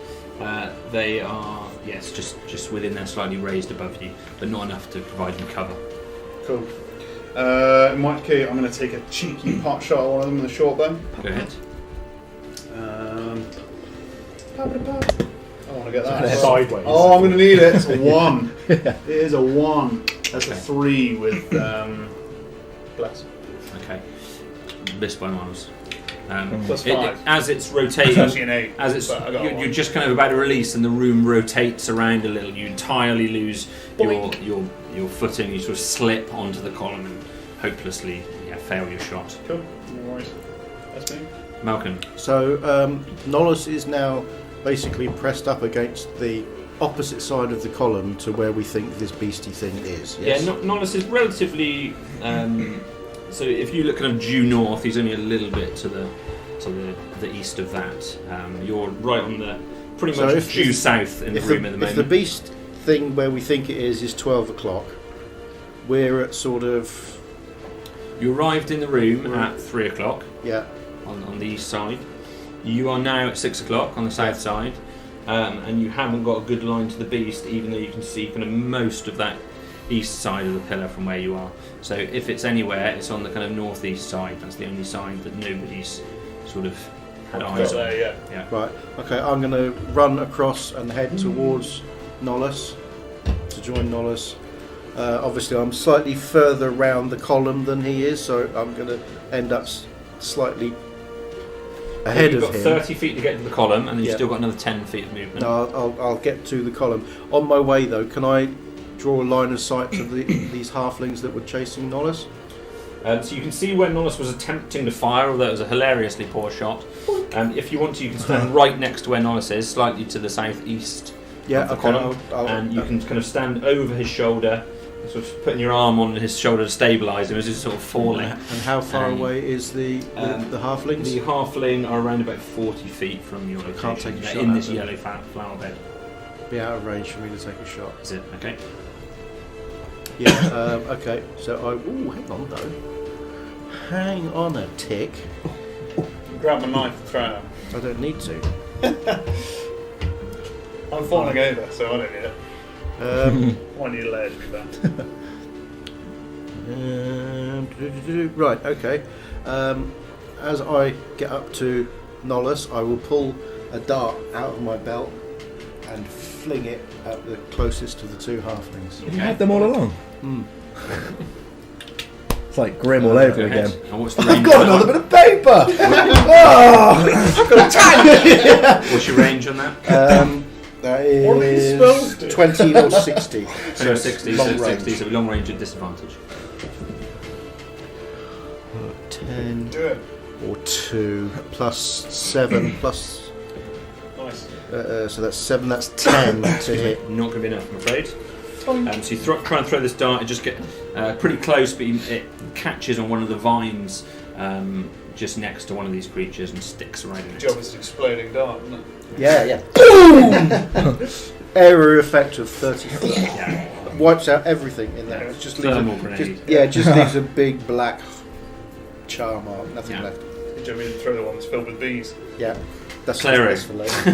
They are, yes, just within there, slightly raised above you, but not enough to provide you cover. Cool. In my case, I'm going to take a cheeky pot shot at one of them with a short bow. Go ahead. I want to get that. Sideways. Oh, I'm going to need it. It's a 1. It is a 1. That's a 3 with bless. Okay. Missed by miles. Plus It, 5. as it's It's rotating, actually an 8. as it's but I got a you're 1. just kind of about to release, and the room rotates around a little. You entirely lose your footing. You sort of slip onto the column and hopelessly fail your shot. Cool. No worries. That's me. Malcolm. So Nollis is now basically pressed up against the opposite side of the column to where we think this beastie thing is. Yes? Yeah, Nollis is relatively. So if you look kind of due north, he's only a little bit to the east of that. You're right on the pretty So much if- due if- south in the room at the If moment. the beast thing where we think it is 12 o'clock, we're at sort of... You arrived in the room at 3 o'clock Yeah. on the east side. You are now at 6 o'clock on the south side, and you haven't got a good line to the beast, even though you can see kind of most of that east side of the pillar from where you are. So if it's anywhere, it's on the kind of northeast side. That's the only side that nobody's sort of had eyes on. There, Yeah. Right. Okay, I'm going to run across and head towards Nollis to join Nollis. Obviously, I'm slightly further round the column than he is, so I'm going to end up slightly ahead You've of got him. 30 feet to get to the column, and then you've Yeah. still got another 10 feet of movement. No, I'll get to the column. On my way, though, can I draw a line of sight to these halflings that were chasing Nollis? So you can see where Nollis was attempting to fire, although it was a hilariously poor shot. If you want to, you can stand right next to where Nollis is, slightly to the southeast Yeah, of the okay. column, I'll and you can kind of stand over his shoulder sort of putting your arm on his shoulder to stabilise him as he's sort of falling. And how far away is the halflings? The halfling are around about 40 feet from your location. Can't take a shot in at this them. yellow flower bed. Be out of range for me to take a shot. Is it? Okay. Yeah. Okay. So I. Ooh, hang on though. Hang on a tick. Grab my knife and throw it. I don't need to. I'm falling over, so I don't need it. Why need a layer to be that? Right, okay. As I get up to Nolus, I will pull a dart out of my belt and fling it at the closest to the two halflings. You had them all along. Mm. It's like Grim all over Go ahead. again. And what's the I've range? got another bit of paper! Oh! I've got a tank! What's your range on that? That What do these spells is do? 20 or 60. So 60, long so 60, range. so long range at disadvantage. 10 Do it. or 2 plus 7 plus. Nice. So that's 7, that's 10 to hit. Not going to be enough, I'm afraid. So you try and throw this dart, it just get pretty close, but it catches on one of the vines just next to one of these creatures and sticks right in The it. job is an exploding dart, isn't it? Yeah. Boom! Area effect of 30 foot. Yeah. Wipes out everything in there. It just leaves Thermal grenade. just leaves a big black char mark. Nothing Yeah. left. Do you want me to throw the one that's filled with bees? Yeah. That's Cleric. for later.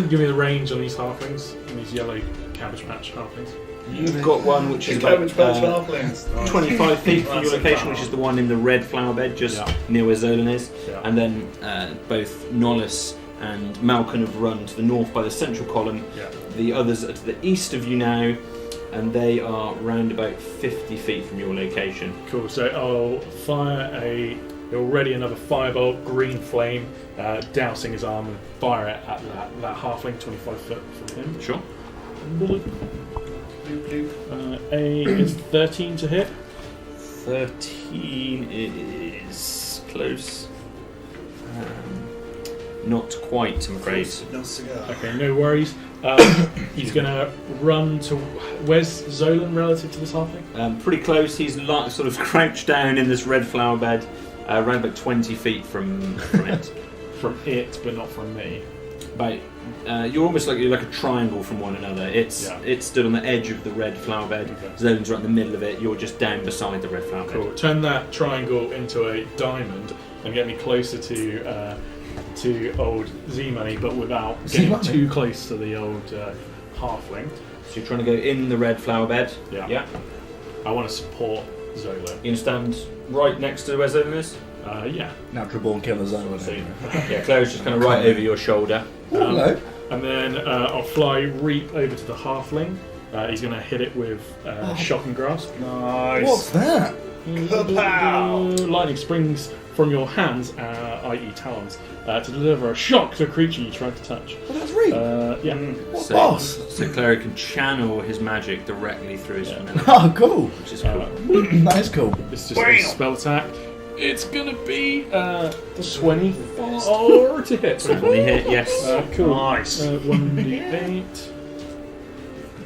Give me the range on these halflings, on these yellow Cabbage Patch halflings. You've got one which is The about Cabbage Patch halflings. 25 feet from That's your a location, foul. which is the one in the red flower bed, just Yeah. near where Zolan is. Yeah. And then both Nolus and Malcolm have run to the north by the central column. Yeah. The others are to the east of you now, and they are round about 50 feet from your location. Cool, so I'll fire already another firebolt, green flame, dousing his arm and fire it at that halfling 25 foot from him. Sure. A is 13 to hit. 13 is close. Not quite, I'm afraid. No cigar. Okay, no worries. He's going to run to... Where's Zolan relative to this halfling? Pretty close. He's sort of crouched down in this red flower bed, around about 20 feet from it. From it, but not from me. About, you're almost like a triangle from one another. It's stood on the edge of the red flower bed. Okay. Zolan's right in the middle of it. You're just down beside the red flower bed. Cool. Turn that triangle into a diamond and get me closer to old Z-Money, but without getting Z-Money? too close to the old halfling. So you're trying to go in the red flower bed. Yeah. Yeah. I want to support Zola. You can stand right next to where Zolan is. Yeah. Natural born killer zone. So, Yeah, Claire's just kind of right over your shoulder. Hello. and then I'll fly Reap over to the halfling. He's going to hit it with Shock and Grasp. Nice. What's that? Kapow! Lightning springs from your hands, i.e. talons, to deliver a shock to a creature you try to touch. Well, that's Reap. Yeah. What So, boss? so Claire can channel his magic directly through his familiar, Oh, cool. which is cool. That is cool. It's just a spell attack. It's gonna be 24 to hit. Certainly hit, yes. Cool. Nice. 1d8.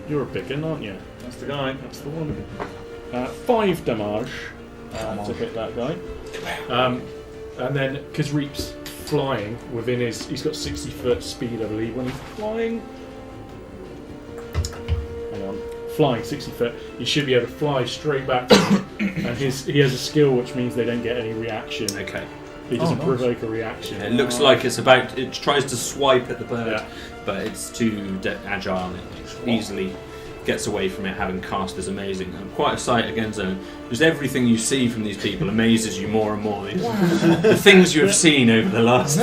You're a big one, aren't you? That's the guy. That's the one. 5 damage to hit that guy. And then, because Reap's flying within he's got 60 foot speed, I believe. When he's flying, flying 60 foot, you should be able to fly straight back to him. And he has a skill which means they don't get any reaction. Okay. He doesn't nice. provoke a reaction. It looks like it tries to swipe at the bird, Yeah. but it's too agile. It easily gets away from it, having cast this amazing. Quite a sight again, Zone. Just everything you see from these people amazes you more and more. The things you have seen over the last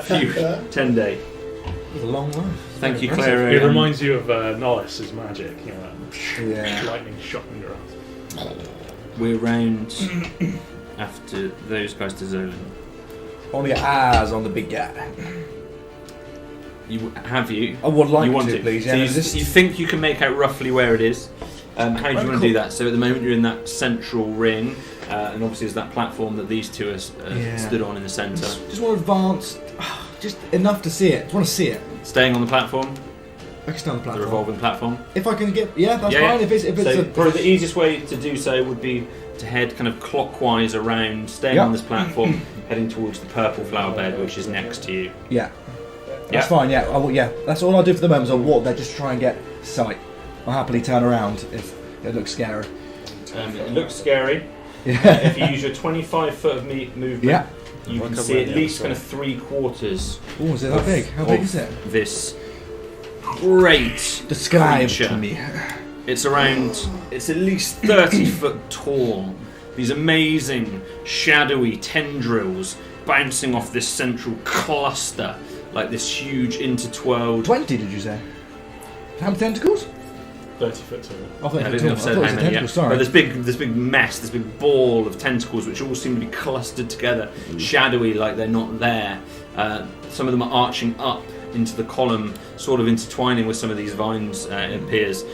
few 10 days. It was a long life. Thank you, Impressive. Claire. It reminds you of Nollis's magic, you know, Yeah. that lightning shot and grass. We're round after those guys to Zolan. I want to get eyes on the big guy. You have you? I would like you want to, please. Yeah, So you, is this- you think you can make out roughly where it is? How do you want to do that? So at the moment you're in that central ring, and obviously there's that platform that these two are stood on in the centre. Just want to advance, just enough to see it. Just want to see it. Staying on the platform. I can stand the the platform. revolving platform. If I can get, that's Yeah, fine. yeah. If it's So a, probably the easiest way to do so would be to head kind of clockwise around, staying Yep. on this platform, heading towards the purple flower bed, which is next to you. yeah, Yeah. that's fine. Yeah, that's all I'll do for the moment. Is I'll walk there just to try and get sight. I'll happily turn around if it looks scary. It looks scary. Yeah, If you use your 25 foot of movement, yeah. you can Welcome see at around least the kind of 3/4 Oh, is it that big? How big is it? this great Describe creature. to me. It's at least 30 foot tall. These amazing, shadowy tendrils bouncing off this central cluster, like this huge intertwirled. 20, did you say? How many tentacles? 30 foot tall. I thought I it don't was think I've said how many yet. tentacles, sorry. But this big mess, this big ball of tentacles, which all seem to be clustered together, shadowy, like they're not there. Some of them are arching up into the column, sort of intertwining with some of these vines. It appears.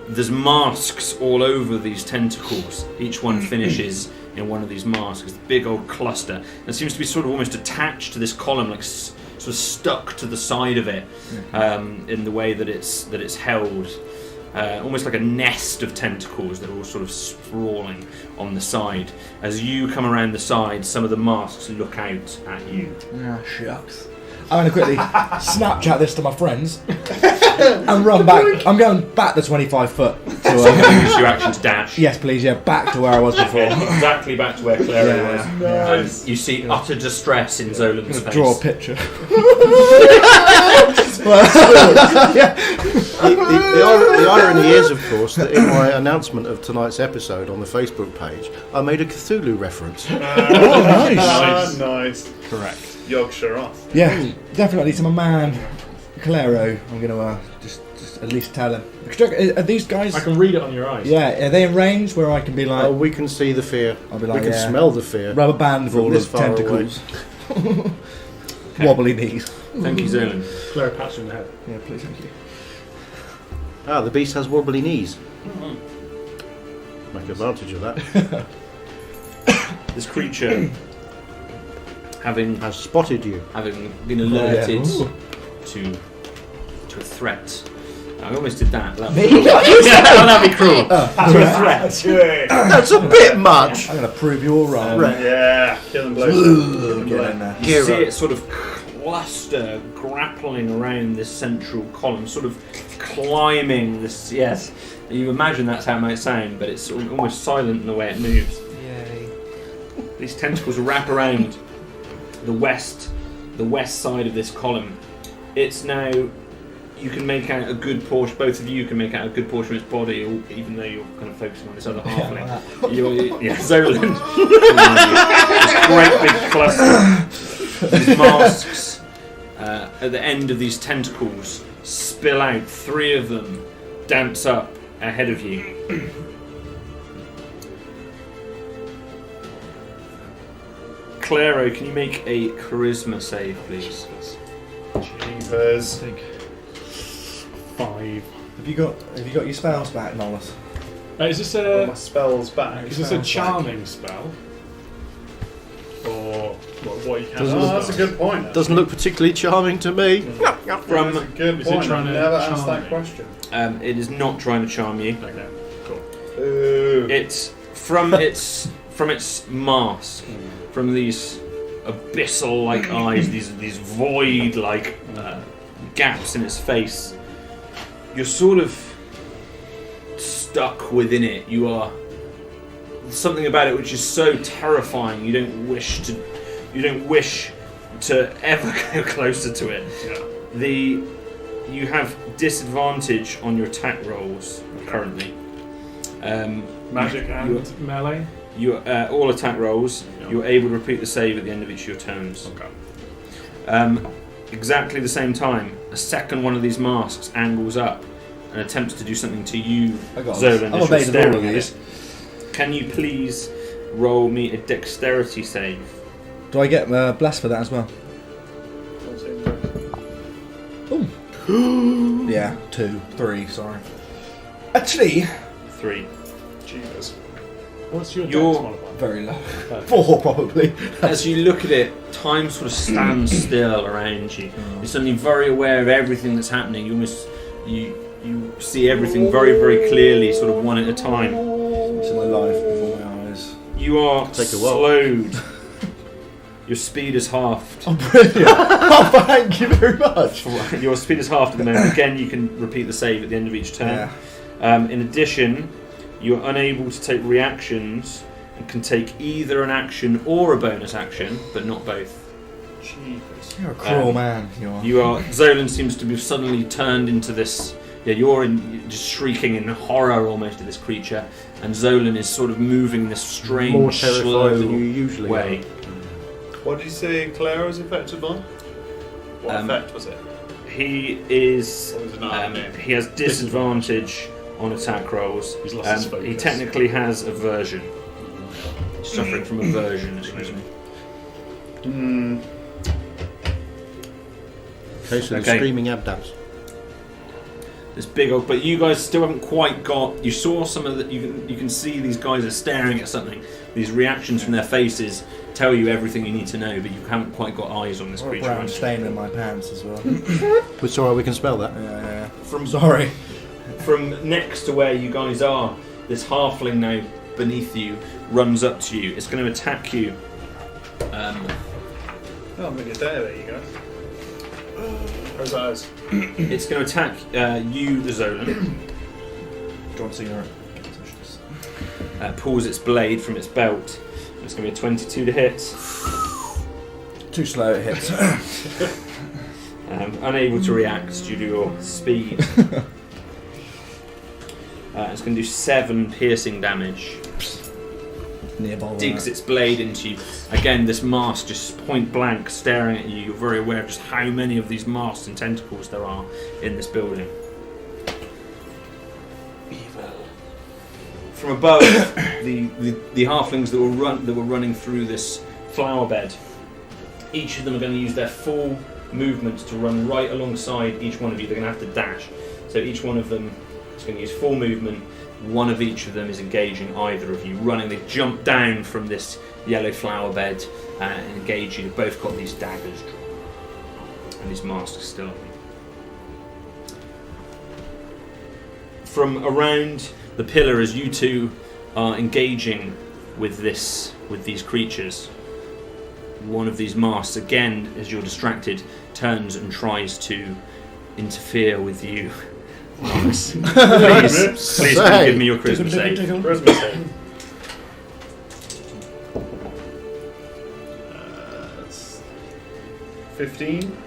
There's masks all over these tentacles. Each one finishes in one of these masks. It's a big old cluster. It seems to be sort of almost attached to this column, like sort of stuck to the side of it, in the way that it's held. Almost like a nest of tentacles that are all sort of sprawling on the side. As you come around the side, some of the masks look out at you. Ah, shucks. I'm going to quickly Snapchat this to my friends and run back. I'm going back the 25 foot. To, Use your action to dash. yes, please, yeah, back to where I was before. Exactly back to where Clara Yeah. was. And you see utter distress in Zolan's face. Draw a picture. The irony is, of course, that in my announcement of tonight's episode on the Facebook page, I made a Cthulhu reference. Oh, nice. Nice. Correct. Yorkshire off. Yeah, definitely to my man, Calero. I'm going to just at least tell him. Are these guys... I can read it on your eyes. Yeah, are they in range where I can be like... Oh, we can see the fear. I'll be like, we can yeah. smell the fear. Rubber band From full this of far tentacles. Wobbly knees. Thank you, Zolan. Clara pats you in the head. Yeah, please, thank you. Ah, the beast has wobbly knees. Make advantage of that. This creature, having Has spotted you. been alerted Ooh. to a threat. I almost did that. That'd Me? be cruel. Yeah, that'd be cruel. To a threat. That's a bit much. I'm going to prove you're wrong. Yeah, killing blows. Ooh, get in there. You see it sort of cluster, grappling around this central column, sort of climbing this. Yes, you imagine that's how it might sound, but it's almost silent in the way it moves. Yay. These tentacles wrap around the west side of this column. It's now, you can make out a good portion, both of you can make out a good portion of its body, even though you're kind of focusing on this other halfling. Zolan. This great big cluster. These masks at the end of these tentacles spill out. 3 of them dance up ahead of you. Claro, can you make a charisma save, please? Jeepers. 5. Have you got your spells back, Nollis? Is this All my a spells back. charming spell? Or what you can Doesn't Oh, look- that's a good point. Doesn't look particularly charming to me. That's a good Is it point. trying I to never charm asked that me? question. It is not trying to charm you. Okay, cool. Ooh. It's from its mask, from these abyssal-like eyes, these void-like gaps in its face. You're sort of stuck within it. You are something about it which is so terrifying. You don't wish to ever go closer to it. Yeah. You have disadvantage on your attack rolls currently. Magic you- and melee? You all attack rolls. Yeah. You're able to repeat the save at the end of each of your turns. Okay. Exactly the same time, a second one of these masks angles up and attempts to do something to you, I got Zolan, I'm as you're evading all of staring at these. it. Can you please roll me a dexterity save? Do I get blessed for that as well? Yeah, 2, 3, sorry. Actually, 3. Jeepers. What's your Your- dex modifier? very low. 4 probably. As you look at it, time sort of stands still around you. You're suddenly very aware of everything that's happening. You almost You see everything very, very clearly, sort of one at a time. See my life before my eyes. You are Take a while. slowed. Your speed is halved. Oh, brilliant! Oh, thank you very much. Your speed is halved at the moment. Again, you can repeat the save at the end of each turn. In addition, you are unable to take reactions and can take either an action or a bonus action, but not both. Jeepers. You're a cruel man. You are. Zolan seems to be suddenly turned into this. Yeah, you're just shrieking in horror almost at this creature, and Zolan is sort of moving this strange, More terrified slow than you usually way. are. What did you say Claire was affected by? What effect was it? He is. What was it not? He has disadvantage on attack rolls. He's lost his He focus. technically has aversion. He's suffering from aversion. Excuse me. Case of Okay. the screaming abdabs. This big old, but you guys still haven't quite got. You saw some of the. You can see these guys are staring at something. These reactions from their faces tell you everything you need to know, but you haven't quite got eyes on this Or a creature. brown stain in my pants as well. It's alright, we can spell that. Yeah. From Sorry. From next to where you guys are, this halfling now beneath you runs up to you. It's going to attack you. Oh, I'm gonna get there you go. Where's ours? It's going to attack you, the Zolan. Do you want to see your... Pulls its blade from its belt. It's going to be a 22 to hit. Too slow, it hits. Unable to react due to your speed. It's going to do 7 piercing damage. Nearby. Digs its blade into you. Again, this mask just point blank staring at you. You're very aware of just how many of these masks and tentacles there are in this building. Evil. From above, the halflings that were running through this flower bed, each of them are going to use their full movement to run right alongside each one of you. They're going to have to dash. So each one of them is going to use full movement. One of each of them is engaging either of you. Running, they jump down from this yellow flower bed and engage you. They've both got these daggers drawn. And these masks still on. From around the pillar, as you two are engaging with these creatures, one of these masks, again, as you're distracted, turns and tries to interfere with you. Nice. Please can you give me your charisma save. Charisma save. That's 15.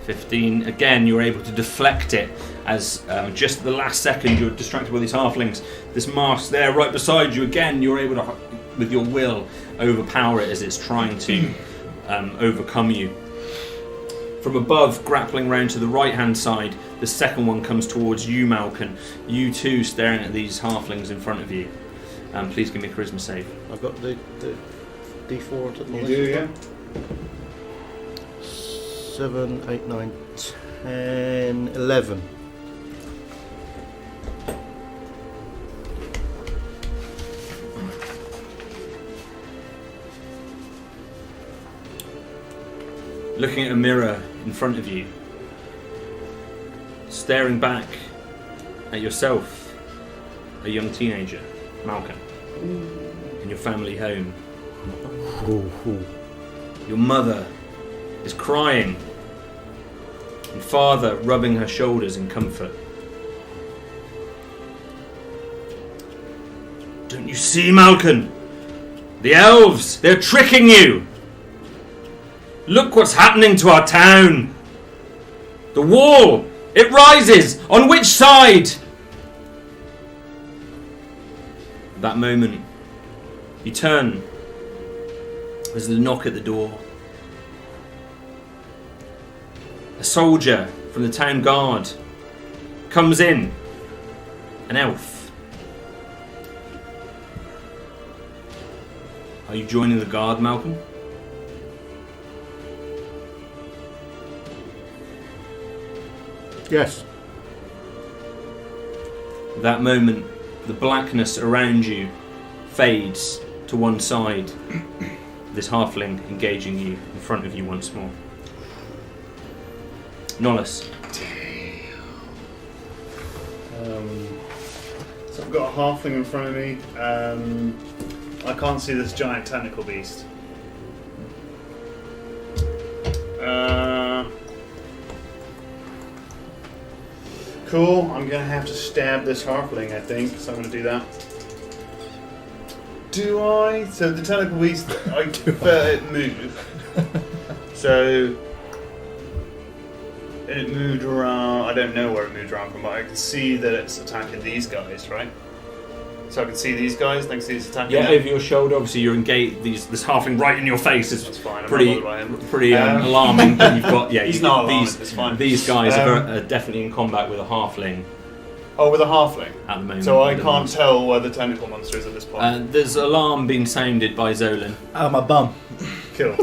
15. Again, you're able to deflect it as just at the last second you're distracted by these halflings. This mask there right beside you, again, you're able to, with your will, overpower it as it's trying to overcome you. From above, grappling round to the right-hand side, the second one comes towards you, Malcolm. You too, staring at these halflings in front of you. Please give me a charisma save. I've got the D4 at the You do, yeah? 7, 8, 9, 10, 11. Looking at a mirror in front of you, staring back at yourself, a young teenager, Malcolm, in your family home. Your mother is crying, and father rubbing her shoulders in comfort. Don't you see, Malcolm? The elves, they're tricking you! Look what's happening to our town! The wall! It rises! On which side? At that moment, you turn. There's a knock at the door. A soldier from the town guard comes in. An elf. Are you joining the guard, Malcolm? Yes. At that moment, the blackness around you fades to one side. This halfling engaging you in front of you once more. Nollis. So I've got a halfling in front of me. I can't see this giant tentacle beast. Cool. I'm gonna have to stab this halfling, I think. So I'm gonna do that. Do I? So the tentacle beast, I prefer it move. So it moved around. I don't know where it moved around from, but I can see that it's attacking these guys, right? So I can see these guys. Thanks to these attacking. Yeah, them. over your shoulder. Obviously, you're engaged. This halfling right in your face is That's fine. I'm pretty not bothered by him. pretty alarming. And you've got He's you've not got alarming, it's fine. These guys are definitely in combat with a halfling Oh, with a halfling. at the moment. So I can't tell where the tentacle monster is at this point. There's alarm being sounded by Zolan. Oh, my bum. Cool.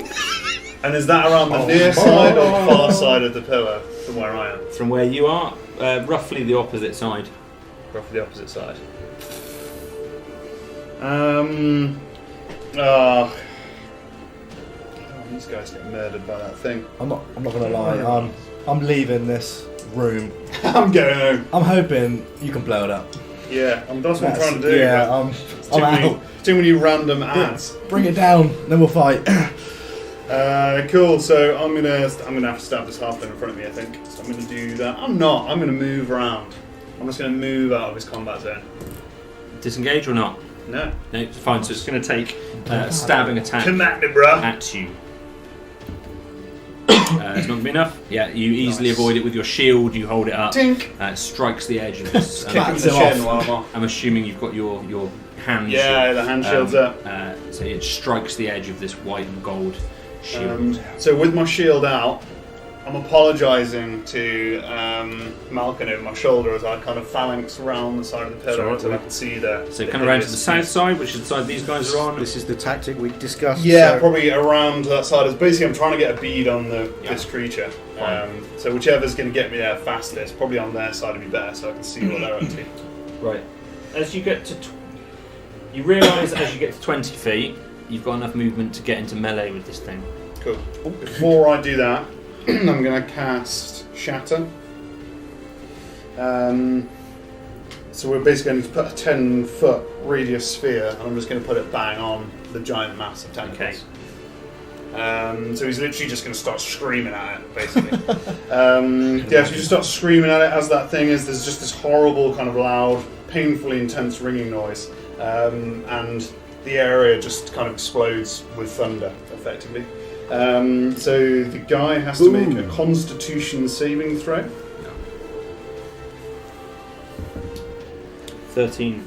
And is that around the near side or far side of the pillar from where I am? From where you are, roughly the opposite side. Roughly the opposite side. These guys get murdered by that thing. I'm not gonna lie. I'm leaving this room. I'm going home. I'm hoping you can blow it up. Yeah, that's what I'm trying to do. Yeah, but I'm out. too many random ads. Bring it down, then we'll fight. Cool. So I'm gonna have to stab this halfling in front of me. I think. So I'm gonna do that. I'm not. I'm gonna move around. I'm just gonna move out of his combat zone. Disengage or not? No. No, it's fine. So it's going to take a stabbing attack Come at me, bruh. at you. It's not going to be enough. Yeah, you easily avoid it with your shield. You hold it up. Tink. It strikes the edge of this. Kick him in Bats the him shin off. while I'm off. I'm assuming you've got your hand Yeah, shield. the hand shield's up. So it strikes the edge of this white and gold shield. So with my shield out, I'm apologising to Malkin over my shoulder as I kind of phalanx around the side of the pillar until I can see the. So kind of around to the south side, which is the side these guys are on. This is the tactic we discussed. Yeah, so- probably around that side. Is basically I'm trying to get a bead on this creature. So whichever's going to get me there fastest, probably on their side would be better, so I can see what they're up to. Right. As you get to, you realise as you get to 20 feet, you've got enough movement to get into melee with this thing. Cool. Before I do that, I'm going to cast Shatter. So we're basically going to put a 10-foot radius sphere, and I'm just going to put it bang on the giant mass of tentacles. So he's literally just going to start screaming at it, basically. So you just start screaming at it as that thing is. There's just this horrible, kind of loud, painfully intense ringing noise, and the area just kind of explodes with thunder, effectively. So the guy has to make a Constitution saving throw. 13.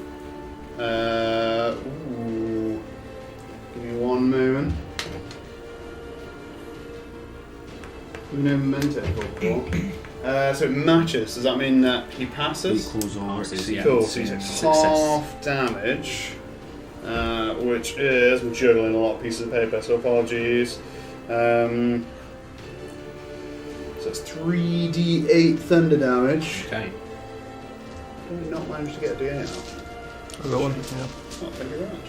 Give me one moment. Uno momento. So it matches. Does that mean that he passes? Equals or Passes, yeah. Cool. So So it's it's a success. half damage, which is I'm juggling a lot of pieces of paper, so apologies. So it's 3d8 thunder damage. Okay. Did I not manage to get a d8 out? I got one. Oh, thank you very much.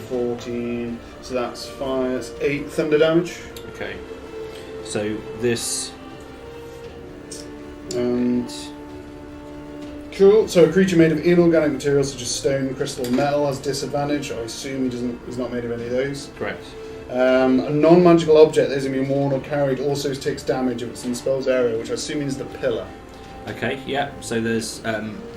14. So that's 5. That's 8 thunder damage. Okay. So this. And cool. So a creature made of inorganic materials such as stone, crystal, and metal has disadvantage. I assume he's not made of any of those. Correct. A non-magical object that is immune worn or carried also takes damage if it's in the spell's area, which I assume is the pillar. Okay, yeah. So there's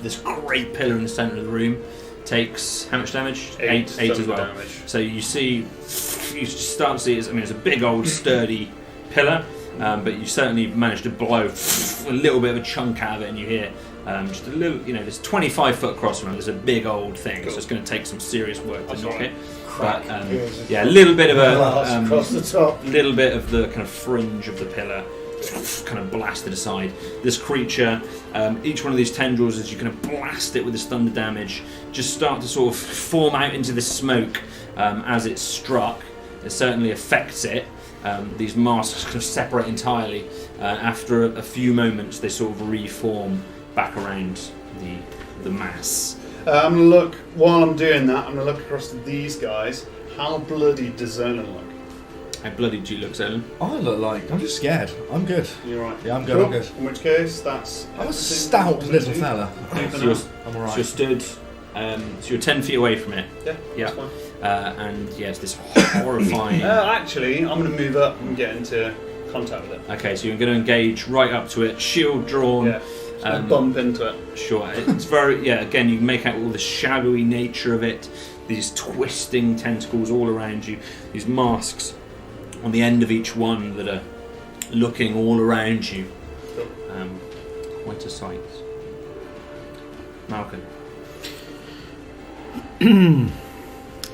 this great pillar in the centre of the room. Takes how much damage? 8 as well. Damage. So you start to see it's a big old sturdy pillar, but you certainly managed to blow a little bit of a chunk out of it, and you hear just a little. There's 25 foot across from it. There's a big old thing, Cool. so it's going to take some serious work That's to knock right. it. But yeah, a little bit of a across the top. little bit of the kind of fringe of the pillar kind of blasted aside. This creature, each one of these tendrils, as you kind of blast it with this thunder damage, just start to sort of form out into this smoke as it's struck. It certainly affects it. These masks kind of separate entirely. After a few moments, they sort of reform back around the mass. I'm going to look, while I'm doing that, I'm going to look across to these guys. How bloody does Zolan look? How bloody do you look, Zolan? I look like I'm just scared. I'm good. You're right. Yeah, I'm good. Cool. I'm good. In which case, that's. I'm a stout little fella. Okay, for so you're, now. I'm alright. so you're stood. So you're 10 feet away from it. Yeah. Yeah. That's fine. And yes, this horrifying. Actually, I'm going to move up and get into contact with it. Okay, so you're going to engage right up to it, shield drawn. Yeah. Just gonna bump into it. Sure, it's very, again, you can make out all the shadowy nature of it, these twisting tentacles all around you, these masks on the end of each one that are looking all around you. Quite a sight. Malcolm.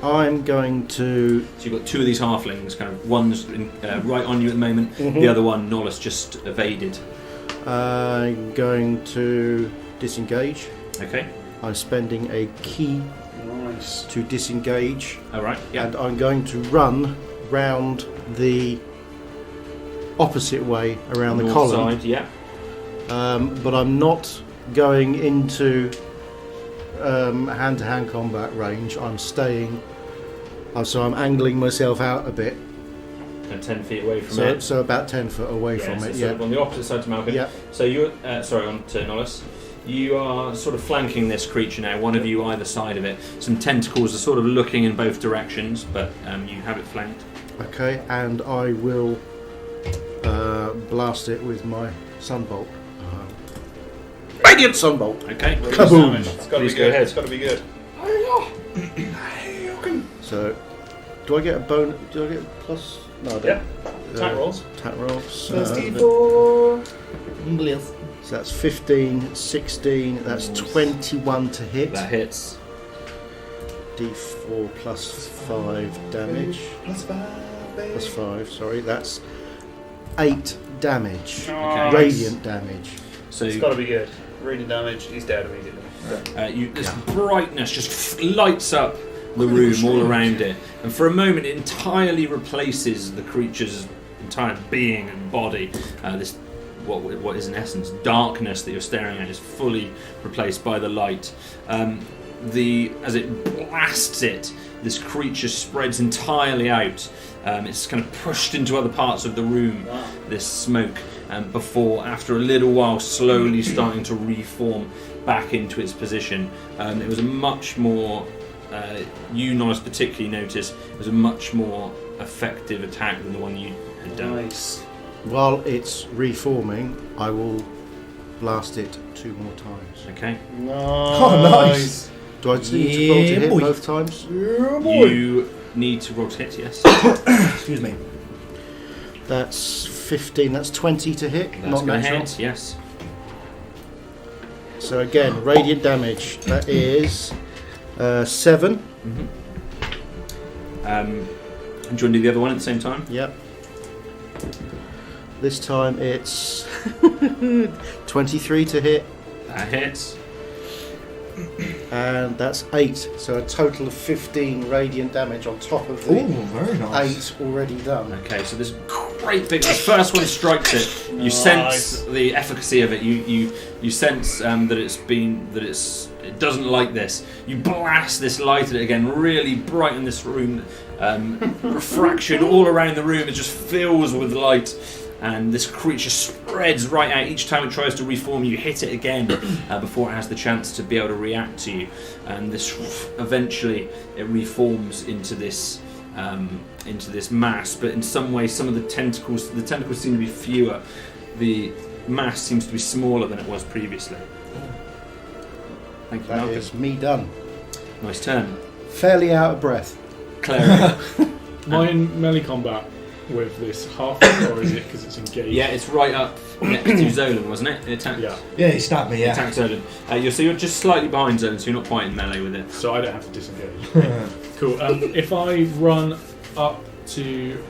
I'm going to. So you've got two of these halflings, kind of one's right on you at the moment, the other one, Nollis, just evaded. I'm going to disengage. Okay. I'm spending a key Nice. to disengage, Alright, yeah. and I'm going to run round the opposite way around the North column. side, yeah. But I'm not going into hand-to-hand combat range. I'm staying. So I'm angling myself out a bit. And 10 feet away from So, it. so about 10 foot away Yeah, from so it. sort Yeah. of on the opposite side to Malcolm. Yeah. So you're, on to Nollis. You are sort of flanking this creature now, one of you either side of it. Some tentacles are sort of looking in both directions, but you have it flanked. Okay, and I will blast it with my sunbolt. Radiant sunbolt. Okay. Kaboom! It's got to Please be go good. ahead. It's got to be good. So, do I get a bonus? Do I get a plus? No, I don't. Yeah. Attack rolls. Attack rolls. Plus D4. So that's 15, 16, that's 21 to hit. That hits. D4 plus 5 damage. Plus 5, baby. Plus 5, sorry. That's 8 damage. Nice. Radiant damage. So It's got to be good. Radiant damage. He's dead immediately. this brightness just lights up the room all around it, and for a moment it entirely replaces the creature's entire being and body. This what is in essence darkness that you're staring at is fully replaced by the light. As it blasts it, this creature spreads entirely out. It's kind of pushed into other parts of the room. Wow. This smoke, before, after a little while, slowly starting to reform back into its position. It was a much more, you Norris particularly noticed, it was a much more effective attack than the one you had done. Nice. While it's reforming, I will blast it 2 more times. Okay. Nice. Oh, nice. Do I need to roll to Yeah, hit boy. both times? You need to roll to hit, yes. Excuse me. That's 15, that's 20 to hit, That's not going to natural. hit, yes. So again, radiant damage. That is 7. And do you want to do the other one at the same time? Yep. This time it's 23 to hit, That hits. and that's 8. So a total of 15 radiant damage on top of Ooh, the very nice. 8 already done. Okay, so this great big. The first one strikes it. You sense the efficacy of it. You sense that it doesn't like this. You blast this light at it again, really brighten this room. Refraction all around the room. It just fills with light, and this creature spreads right out. Each time it tries to reform, you hit it again before it has the chance to be able to react to you. And this eventually it reforms into this mass. But in some ways, some of the tentacles seem to be fewer. The mass seems to be smaller than it was previously. Thank you, That Malcolm. is me done. Nice turn. Fairly out of breath. Claire. Am I in melee combat with this halfling, or is it because it's engaged? Yeah, it's right up next to Zolan, wasn't it? It attacked. Yeah. Yeah, he stabbed me, yeah. Attacked Zolan. You're just slightly behind Zolan, so you're not quite in melee with it. So I don't have to disengage. Cool. If I run up to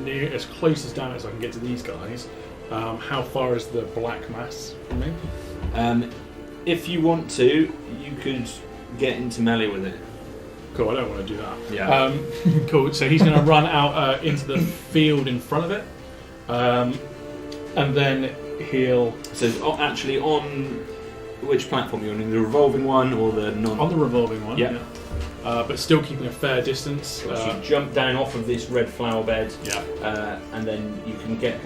near as close as down as I can get to these guys, how far is the black mass from me? If you want to, you could get into melee with it. Cool. I don't want to do that. Yeah. Cool. So he's going to run out into the field in front of it, and then he'll So actually, on which platform you're on? The revolving one or the non? on the revolving one. Yeah. but still keeping a fair distance. So you jump down off of this red flower bed, Yeah. and then you can get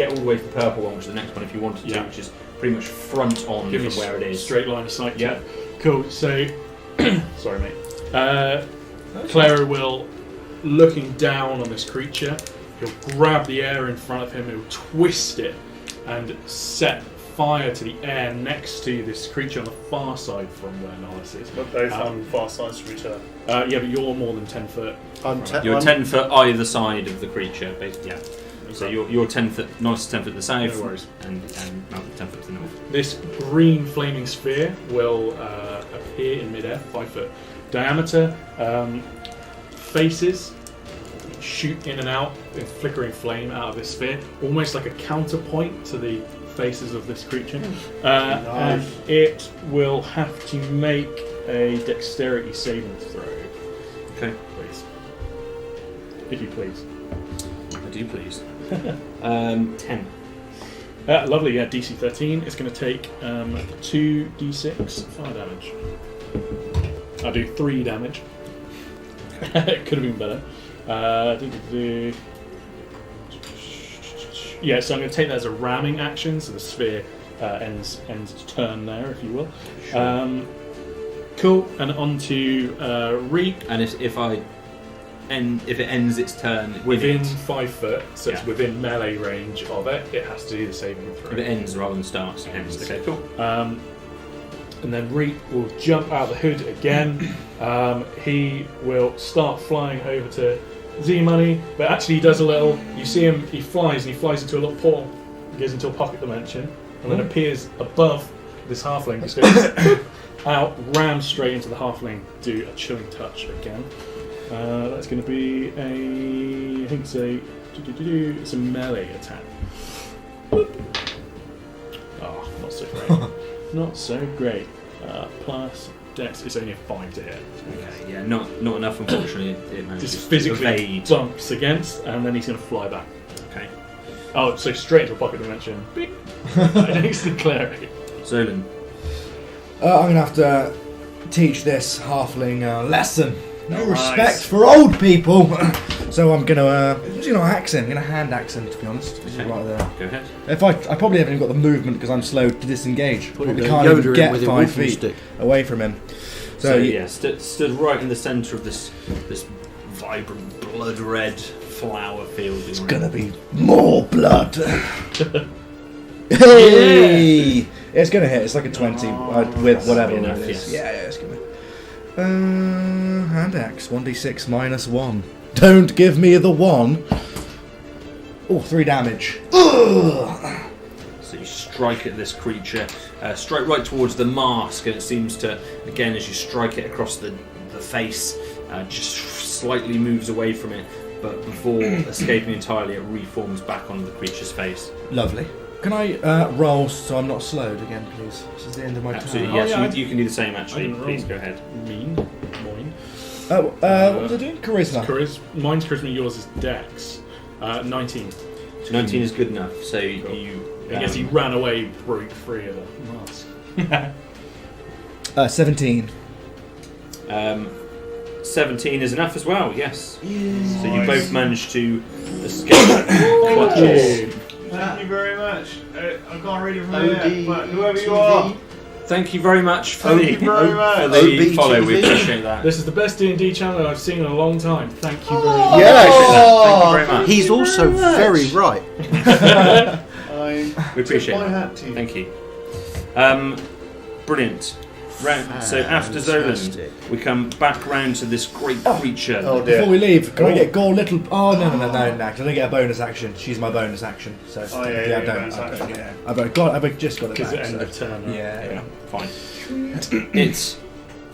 all the way to the purple one, which is the next one if you wanted to, Yeah. which is pretty much front on Give me from where it is. straight line of sight. Yeah. Cool. So, sorry, mate. Clara will, looking down on this creature, he'll grab the air in front of him, he'll twist it, and set fire to the air next to this creature on the far side from where Nollis is. But both on far sides to return. Yeah, but you're more than 10 foot. You're 10 foot either side of the creature, basically. Yeah. So you're 10 foot, Nollis is 10 foot to the south, No worries. and Malcolm 10 foot to the north. This green flaming sphere will appear in midair, 5 foot diameter. Faces shoot in and out in flickering flame out of this sphere, almost like a counterpoint to the faces of this creature. And it will have to make a dexterity saving throw. Okay. Please. If you please. I do, please. 10. Lovely, yeah, DC 13. It's going to take 2d6 fire damage. I'll do 3 damage. It could have been better. Yeah, so I'm going to take that as a ramming action, so the sphere ends its turn there, if you will. Sure. Cool, and on to Reek. And if it ends its turn Within it, 5 foot, so it's Yeah. within melee range of it, it has to do the saving throw. if it ends rather than starts, it ends. Okay, cool. And then Reek will jump out the hood again. He will start flying over to Z-Money, but actually he does a little, you see him, he flies into a little portal, goes into a pocket dimension, and then appears above this halfling, just goes out, rams straight into the halfling, do a chilling touch again. That's going to be I think it's a melee attack. Oh, not so great. Not so great. Plus Dex, it's only a 5 to hit. Okay, yeah, not enough, unfortunately. It manages Just to physically evade. bumps against, and then he's going to fly back. Okay. Oh, so straight into a pocket dimension. Beep. Next to cleric. Zolan. I'm going to have to teach this halfling a lesson. No Nice. respect for old people. So I'm going to axe him. I'm going to hand axe him, to be honest. This is Okay. right there. Go ahead. If I probably haven't even got the movement because I'm slow to disengage. Put Probably a can't Yoda even in get with your 5 walking feet stick. away from him. So yeah, stood right in the centre of this vibrant blood red flower field. It's going to be more blood. Hey! It's going to hit. It's like a 20 with whatever enough, it is. yes. Yeah, it's going to. Hand axe, 1d6 minus 1. Don't give me the 1. Oh, 3 damage. Ugh. So you strike at this creature, strike right towards the mask, and it seems to, again, as you strike it across the face, just slightly moves away from it, but before escaping entirely, it reforms back onto the creature's face. Lovely. Can I roll so I'm not slowed again, please? This is the end of my Absolutely, turn. yes. You can do the same, actually. didn't roll. Please go ahead. Moin. What was I doing? Charisma. Mine's charisma, yours is Dex. 19. So 19 is good enough. So you. I guess he ran away, broke free of the mask. 17. 17 is enough as well. Yes. So you Nice. both managed to escape. clutches. Thank you very much. I can't read it from OD, here, but whoever you are, Thank you very much for thank the, you very for much. the follow. We OBTV. appreciate that. This is the best D&D channel I've seen in a long time. Thank you very much. We appreciate that. Thank you very much. He's also very right. We appreciate my that. hat to you. Thank you. Brilliant. So after Fantastic. Zolan, we come back round to this great creature. Oh Before dear. we leave, can I get Gore Little? Oh no! Because I don't get a bonus action. She's my bonus action. So Oh, yeah, I yeah, don't. bonus action. Yeah, I've just got it Because back. it ended So. turn. Right? Yeah. Fine. It's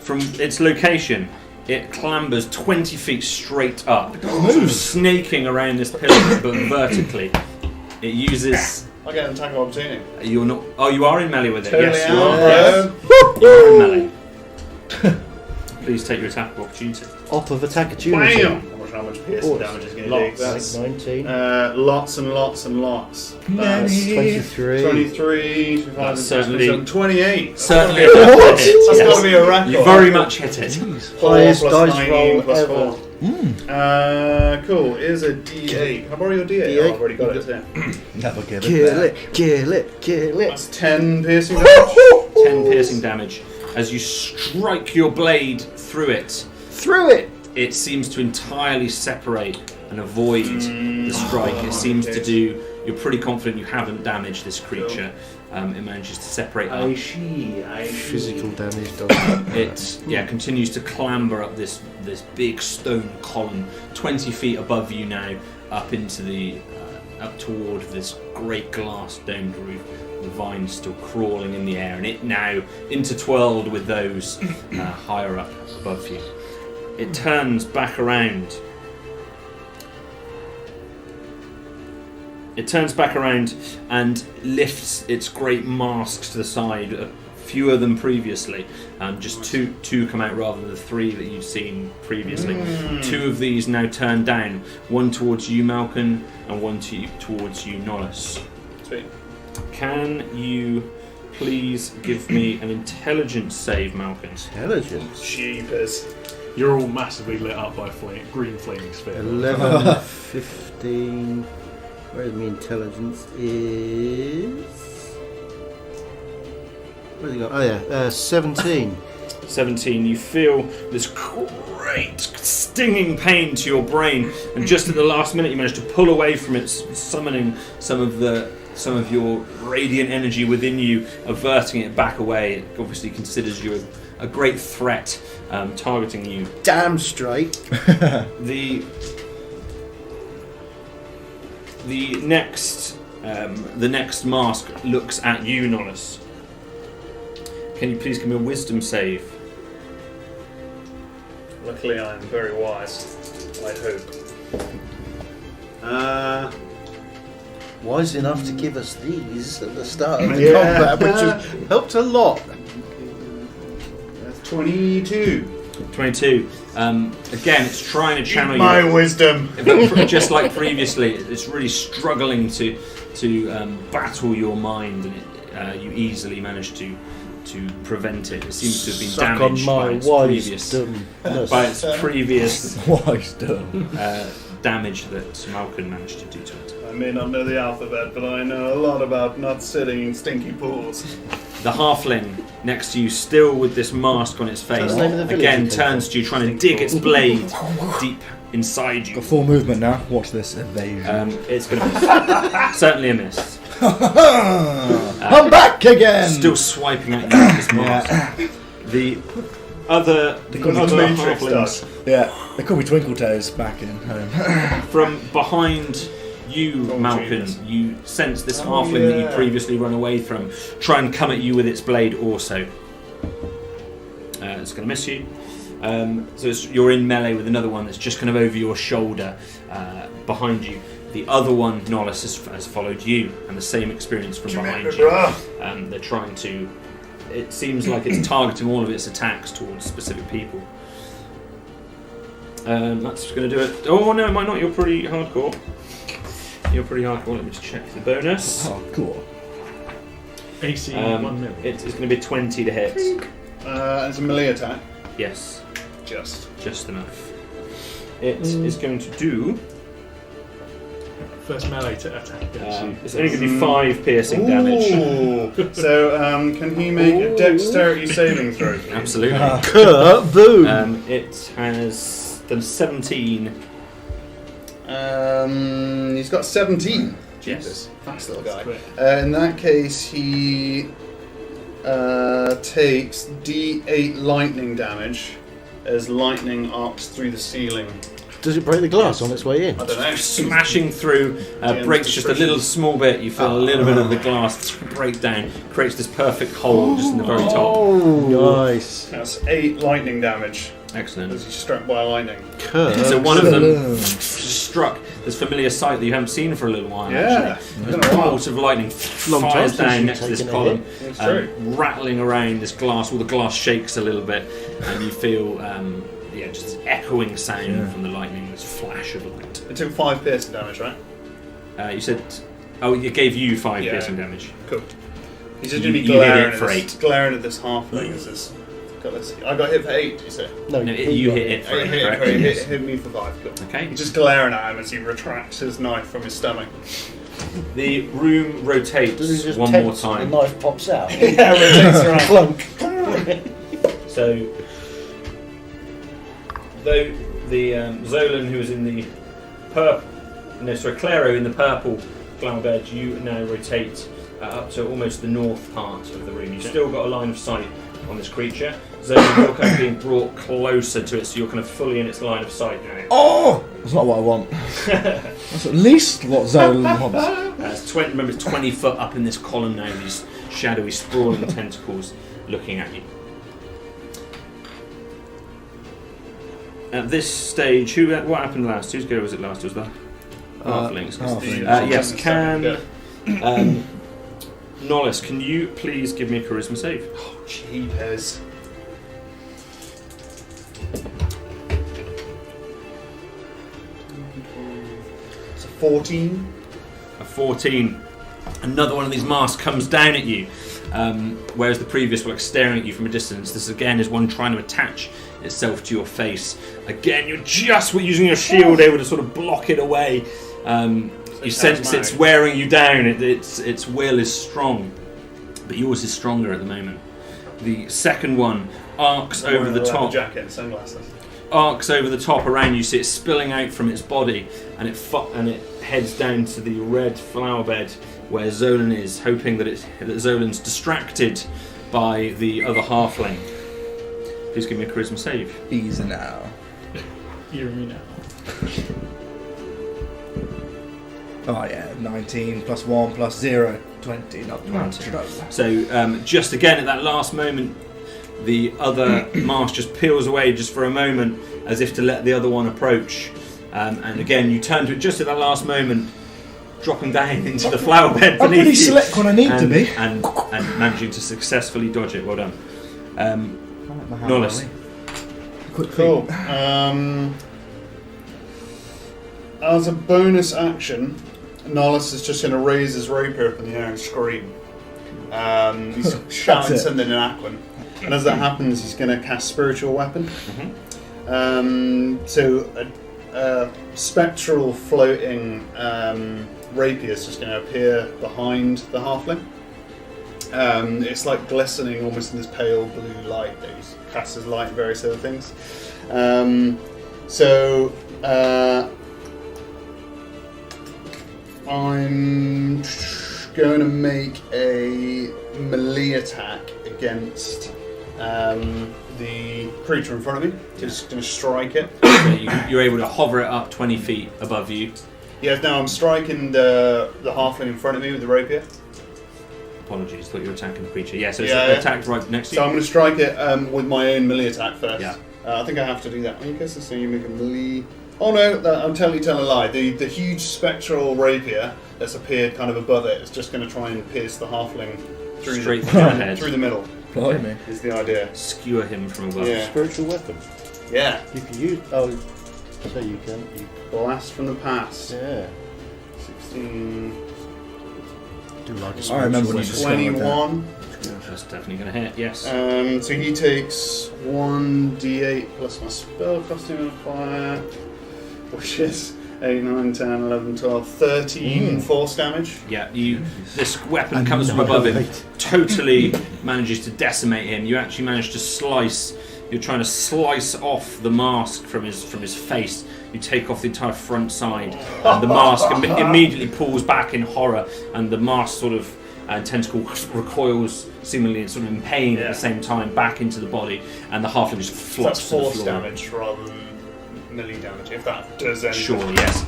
from its location. It clambers 20 feet straight up, sort of snaking around this pillar, but vertically. It uses. I get an attack of opportunity. You're not. Oh, you are in melee with it. Totally Yes, am, you are. bro. You are in melee. please take your attack of opportunity. Op of attack opportunity. Bam! How much piercing damage is going to Lots. do? That's 19. lots and lots and lots. That's 23. 23. That's certainly 28. certainly That's enough to hit. That's Yes. got to be a record. You very much hit it. Highest Plus dice 9 roll plus ever. 4. Cool. Here's a D8. How about your D8? D8. Oh, I've already got it there. Never give it Kill back. it, kill it, kill it. That's 10 piercing damage. 10 piercing damage. As you strike your blade through it, Through it! it seems to entirely separate and avoid the strike. It seems to do. You're pretty confident you haven't damaged this creature. It manages to separate up. Physical damage done. It continues to clamber up this big stone column, 20 feet above you now, up into the up toward this great glass domed roof. The vines still crawling in the air, and it now intertwirled with those higher up above you. It turns back around. It turns back around and lifts its great masks to the side. Fewer than previously. Just two come out rather than the 3 that you've seen previously. 2 of these now turn down. One towards you, Malcolm, and one towards you, Nollis. Sweet. Can you please give me an intelligence save, Malcolm? Intelligence. Jeepers. You're all massively lit up by green flaming sphere. 11, 15. Where's my intelligence? Is. Where's it gone? Oh yeah, 17. 17. You feel this great stinging pain to your brain, and just at the last minute you manage to pull away from it, summoning some of your radiant energy within you, averting it back away. It obviously considers you a great threat, targeting you. Damn straight. The next mask looks at you, Nollis. Can you please give me a wisdom save? Luckily, I am very wise. I hope. Wise enough to give us these at the start of the combat, which has helped a lot. That's 22. 22. Again, it's trying to channel My you. wisdom. Just like previously, it's really struggling to battle your mind, and you easily manage to prevent it. It seems to have been Suck damaged on by my its previous Wisdom. damage that Malcolm managed to do to it. I may not know the alphabet, but I know a lot about not sitting in stinky pools. The halfling next to you, still with this mask on its face, That's the name of the village again you came turns to you, trying to dig its blade deep inside you. Got full movement now. Watch this evasion. It's going to certainly a miss. I'm back again. Still swiping at you with this mask. The other Matrix halflings Yeah, they call me Twinkle Toes back in home. from behind you, Malcolm, Jesus. you sense this halfling that you previously run away from try and come at you with its blade also. It's going to miss you. So you're in melee with another one that's just kind of over your shoulder behind you. The other one, Nollis, has followed you, and the same experience from behind you. They're trying to... It seems like it's targeting all of its attacks towards specific people. That's going to do it. Oh no, it might not. You're pretty hardcore. Let me just check the bonus. Oh, cool. AC 1 million. It's going to be 20 to hit. It's a melee attack. Yes, Just enough. It is going to do... First melee to attack. it's only going to be 5 piercing damage. Ooh. So, can he make a dexterity saving throw? Absolutely. Boom. It has done 17. He's got 17. Yes. Jesus, fast little guy. Quick. In that case, he takes D8 lightning damage as lightning arcs through the ceiling. Does it break the glass on its way in? I don't know. Smashing through, breaks just a little small bit. You feel a little bit of the glass break down, creates this perfect hole just in the very top. Oh, nice. That's 8 lightning damage Excellent. as he's struck by lightning. Curse. So one of them struck this familiar sight that you haven't seen for a little while. Yeah. Actually, a bolt of lightning Long time fires since down you've next to this taken a column, It's true. rattling around this glass. All the glass shakes a little bit, and you feel just this echoing sound from the lightning. This flash of light. It took 5 piercing damage, right? You said, it gave you 5 Yeah. piercing damage. Cool. He's just You- going to be you hit glaring it at for this, 8. glaring at this halfling as this. I got hit for 8, you say? No, No, he you got hit it for I 8, hit, correct? hit, Yes. hit me for 5. Cool. Okay. He's just glaring at him as he retracts his knife from his stomach. The room rotates Does he just one more tense and time. The knife pops out. Yeah, rotates around. Clunk. So, though the Zolan who was in the Claro in the purple flower bed, you now rotate up to almost the north part of the room. You've still got a line of sight on this creature. Zolan, you're kind of being brought closer to it, so you're kind of fully in its line of sight now. Oh! That's not what I want. That's at least what Zolan wants. Remember, it's 20 foot up in this column now, these shadowy, sprawling tentacles looking at you. At this stage, what happened last? Whose go was it last? Was that halflings? halflings. Yes, Nollis, can you please give me a charisma save? Oh, jeepers. It's a 14. A 14. Another one of these masks comes down at you, whereas the previous were like staring at you from a distance. This again is one trying to attach itself to your face. Again, you're just using your shield able to sort of block it away. You sense it's wearing you down. Its will is strong, but yours is stronger at the moment. The second one arcs over the top. Jacket and sunglasses. Arcs over the top around you, see it spilling out from its body, and it heads down to the red flower bed where Zolan is, hoping that Zolan's distracted by the other halfling. Please give me a charisma save. Easy now. Hear me now. Oh yeah, 19 plus 1 plus 0, 20, not 20. So just again at that last moment, the other mask just peels away just for a moment, as if to let the other one approach. And again, you turn to it just at that last moment, dropping down into the flower bed beneath I'm pretty you, slick when I need to be. and managing to successfully dodge it. Well done, Nollis. Quick Cool. As a bonus action, Nollis is just going to raise his rapier up in the air and scream. He's shouting it. something in Aquan. And as that happens, he's going to cast Spiritual Weapon. So a spectral floating rapier is just going to appear behind the halfling. It's like glistening almost in this pale blue light that he casts as light and various other things. I'm going to make a melee attack against the creature in front of me. Just going to strike it. You're able to hover it up 20 feet above you. Yes, now I'm striking the halfling in front of me with the rapier. Apologies, thought you were attacking the creature. Yeah, so it's Yeah. attacked right next to So you. I'm going to strike it with my own melee attack first. Yeah. I think I have to do that. I guess so. You make a melee. Oh no, I'm telling a lie. The huge spectral rapier that's appeared kind of above it is just going to try and pierce the halfling through Straight through the head. through the middle. Blimey. Is the idea? Skewer him from above. Yeah. Spiritual weapon. Yeah. You can use. Oh, so you can. Blast from the past. Yeah. 16. Do like a I remember when you spiritual discovered that. 21. That's definitely going to hit, yes. So he takes 1d8 plus my spell costume and fire, which is 8, 9, 10, 11, 12, 13 force damage. Yeah, this weapon comes from above him, totally manages to decimate him. You actually manage to you're trying to slice off the mask from his face. You take off the entire front side, and the mask immediately pulls back in horror, and the mask sort of tentacle recoils seemingly sort of in pain at the same time back into the body, and the halfling just So flops that's to the force floor. damage rather than melee damage, if that does anything. Sure, yes.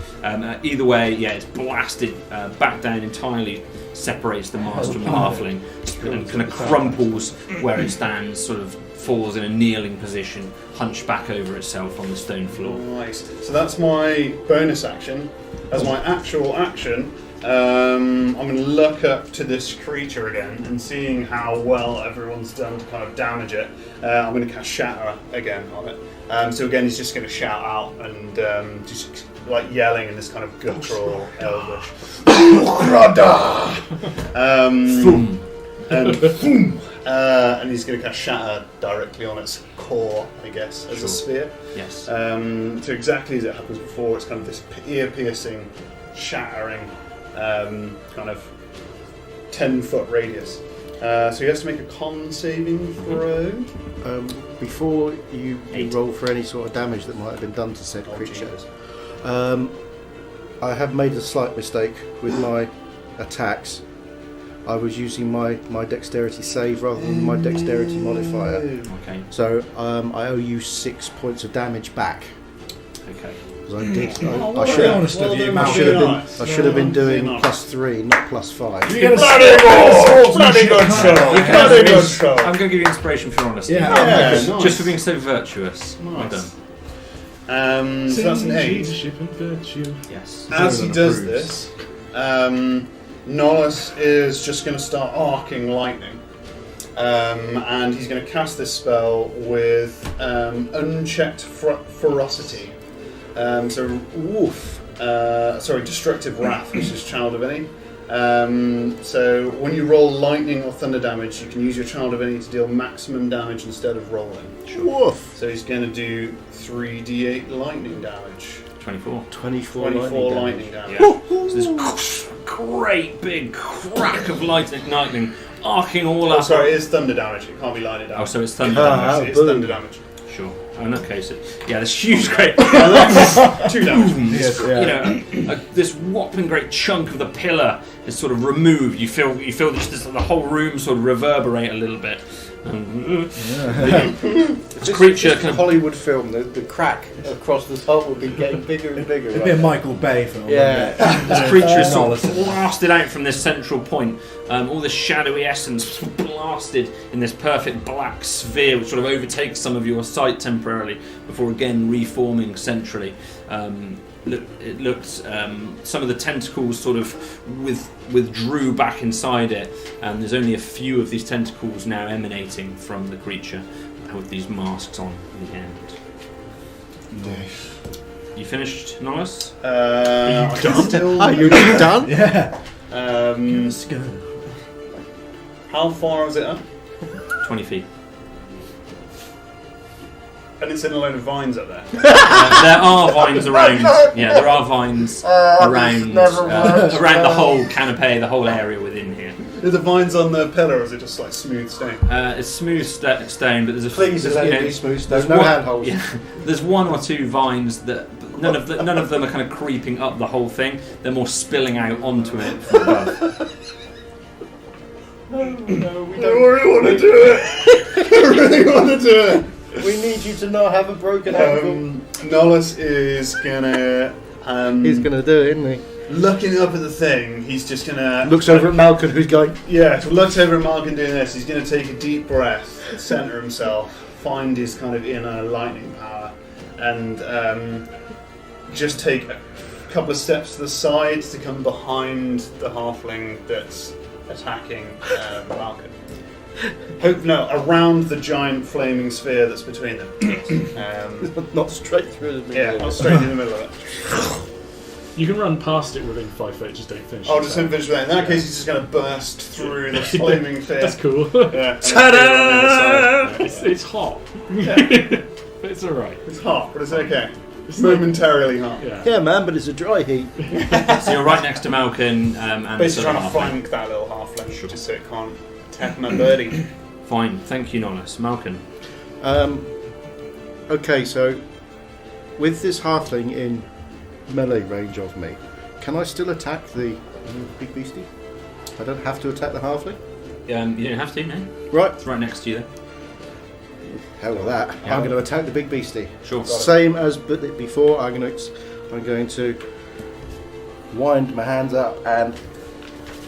Either way, yeah, it's blasted back down entirely, separates the mask from the halfling, and kind of crumples where it stands, sort of falls in a kneeling position, hunched back over itself on the stone floor. Nice. So that's my bonus action. As my actual action, I'm going to look up to this creature again, and seeing how well everyone's done to kind of damage it, I'm going to cast Shatter again on it. So again, he's just going to shout out and just like yelling in this kind of guttural Elvish. And he's going to cast Shatter directly on its core, I guess, as a sphere. Yes. So exactly as it happens before, it's kind of this ear-piercing, shattering, kind of 10-foot radius. So he has to make a con saving throw. Before you 8. roll for any sort of damage that might have been done to said creature, Jesus. I have made a slight mistake with my attacks. I was using my dexterity save rather than my dexterity modifier. Okay. So I owe you 6 points of damage back. Okay. Because I did. Oh, I very should honest of you, Mal. I should have been doing +3, not +5. You're gonna Bloody good show! Bloody good show! I'm going to give you inspiration for your honesty. Yeah. Nice. Just for being so virtuous. Well Nice. done. So that's an 8. Leadership and virtue. Yes. As he Everyone does approves. this, Nolus is just going to start arcing lightning. And he's going to cast this spell with unchecked ferocity. Destructive Wrath, which is Child Divinity. So when you roll lightning or thunder damage, you can use your Child Divinity to deal maximum damage instead of rolling. Woof! So he's going to do 3d8 lightning damage. 24. 24 lightning damage. Yeah. So this great big crack of lightning arcing all up. Sorry, it is thunder damage. It can't be lightning damage. Oh, so it's thunder damage. It's thunder damage. Sure. Oh, in that case, yeah, this huge, great, 2 damage. you know, this whopping great chunk of the pillar is sort of removed. You feel the whole room sort of reverberate a little bit. This creature It's a kind of Hollywood film. The crack across the top will be getting bigger and bigger. It'd be a Michael Bay film. Yeah. this creature is sort of Analysis. blasted out from this central point. All this shadowy essence blasted in this perfect black sphere, which sort of overtakes some of your sight temporarily before again reforming centrally. It looked some of the tentacles sort of withdrew back inside it, and there's only a few of these tentacles now emanating from the creature with these masks on the end. You finished, Nolus? Are you done? Yeah. Let's go. How far is it up? 20 feet. And it's in a load of vines up there. There are vines around. Yeah, there are vines around the whole canopy, the whole area within here. Are the vines on the pillar, or is it just like smooth stone? It's smooth stone, but there's a Please there's, let you it know, be smooth. there's There's no one- handholds. Yeah, there's 1 or 2 vines that none of them are kind of creeping up the whole thing. They're more spilling out onto it from above. No, we I don't. really want to do it! I really want to do it! We need you to not have a broken ankle. Nolus is gonna. He's gonna do it, isn't he? Looking up at the thing, he's just gonna. Looks over at Malcolm, who's going. Yeah, looks over at Malcolm doing this. He's gonna take a deep breath, center himself, find his kind of inner lightning power, and just take a couple of steps to the side to come behind the halfling that's attacking Malcolm. Around the giant flaming sphere that's between them. Not straight through the middle. Yeah, not straight in the middle of it. You can run past it within 5 feet, just don't finish. I'll just finish with that. In that case, he's just going to burst through the flaming sphere. That's cool. Yeah, Ta-da! It's hot. Yeah. But it's alright. It's hot, but it's okay. It's momentarily hot. Yeah. Yeah, man, but it's a dry heat. So you're right next to Malcolm and Basically the trying to halfling. flank that little halfling just so it can't attack my birdie. Fine, thank you, Nolus. Malcolm. Okay, so with this halfling in melee range of me, can I still attack the big beastie? I don't have to attack the halfling? You don't have to, no. Right. It's right next to you there. Hell with that. Yeah. I'm going to attack the big beastie. Sure. Same as before. I'm going to wind my hands up and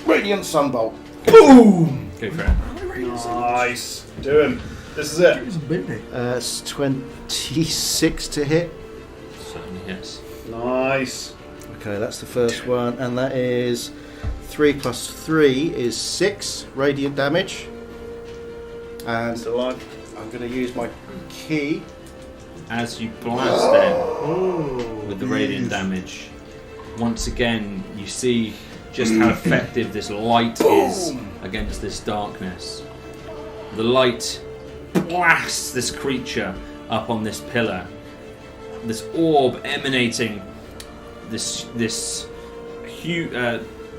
Radiant Sunbolt. Boom! Go for it. Nice. Do him. This is it. It's a booty. It's 26 to hit. Certainly hits. Nice. Okay, that's the first one, and that is 3 plus 3 is 6 radiant damage. And It's alive. I'm going to use my key. As you blast them with the radiant damage, once again you see just how effective this light is against this darkness. The light blasts this creature up on this pillar. This orb emanating this huge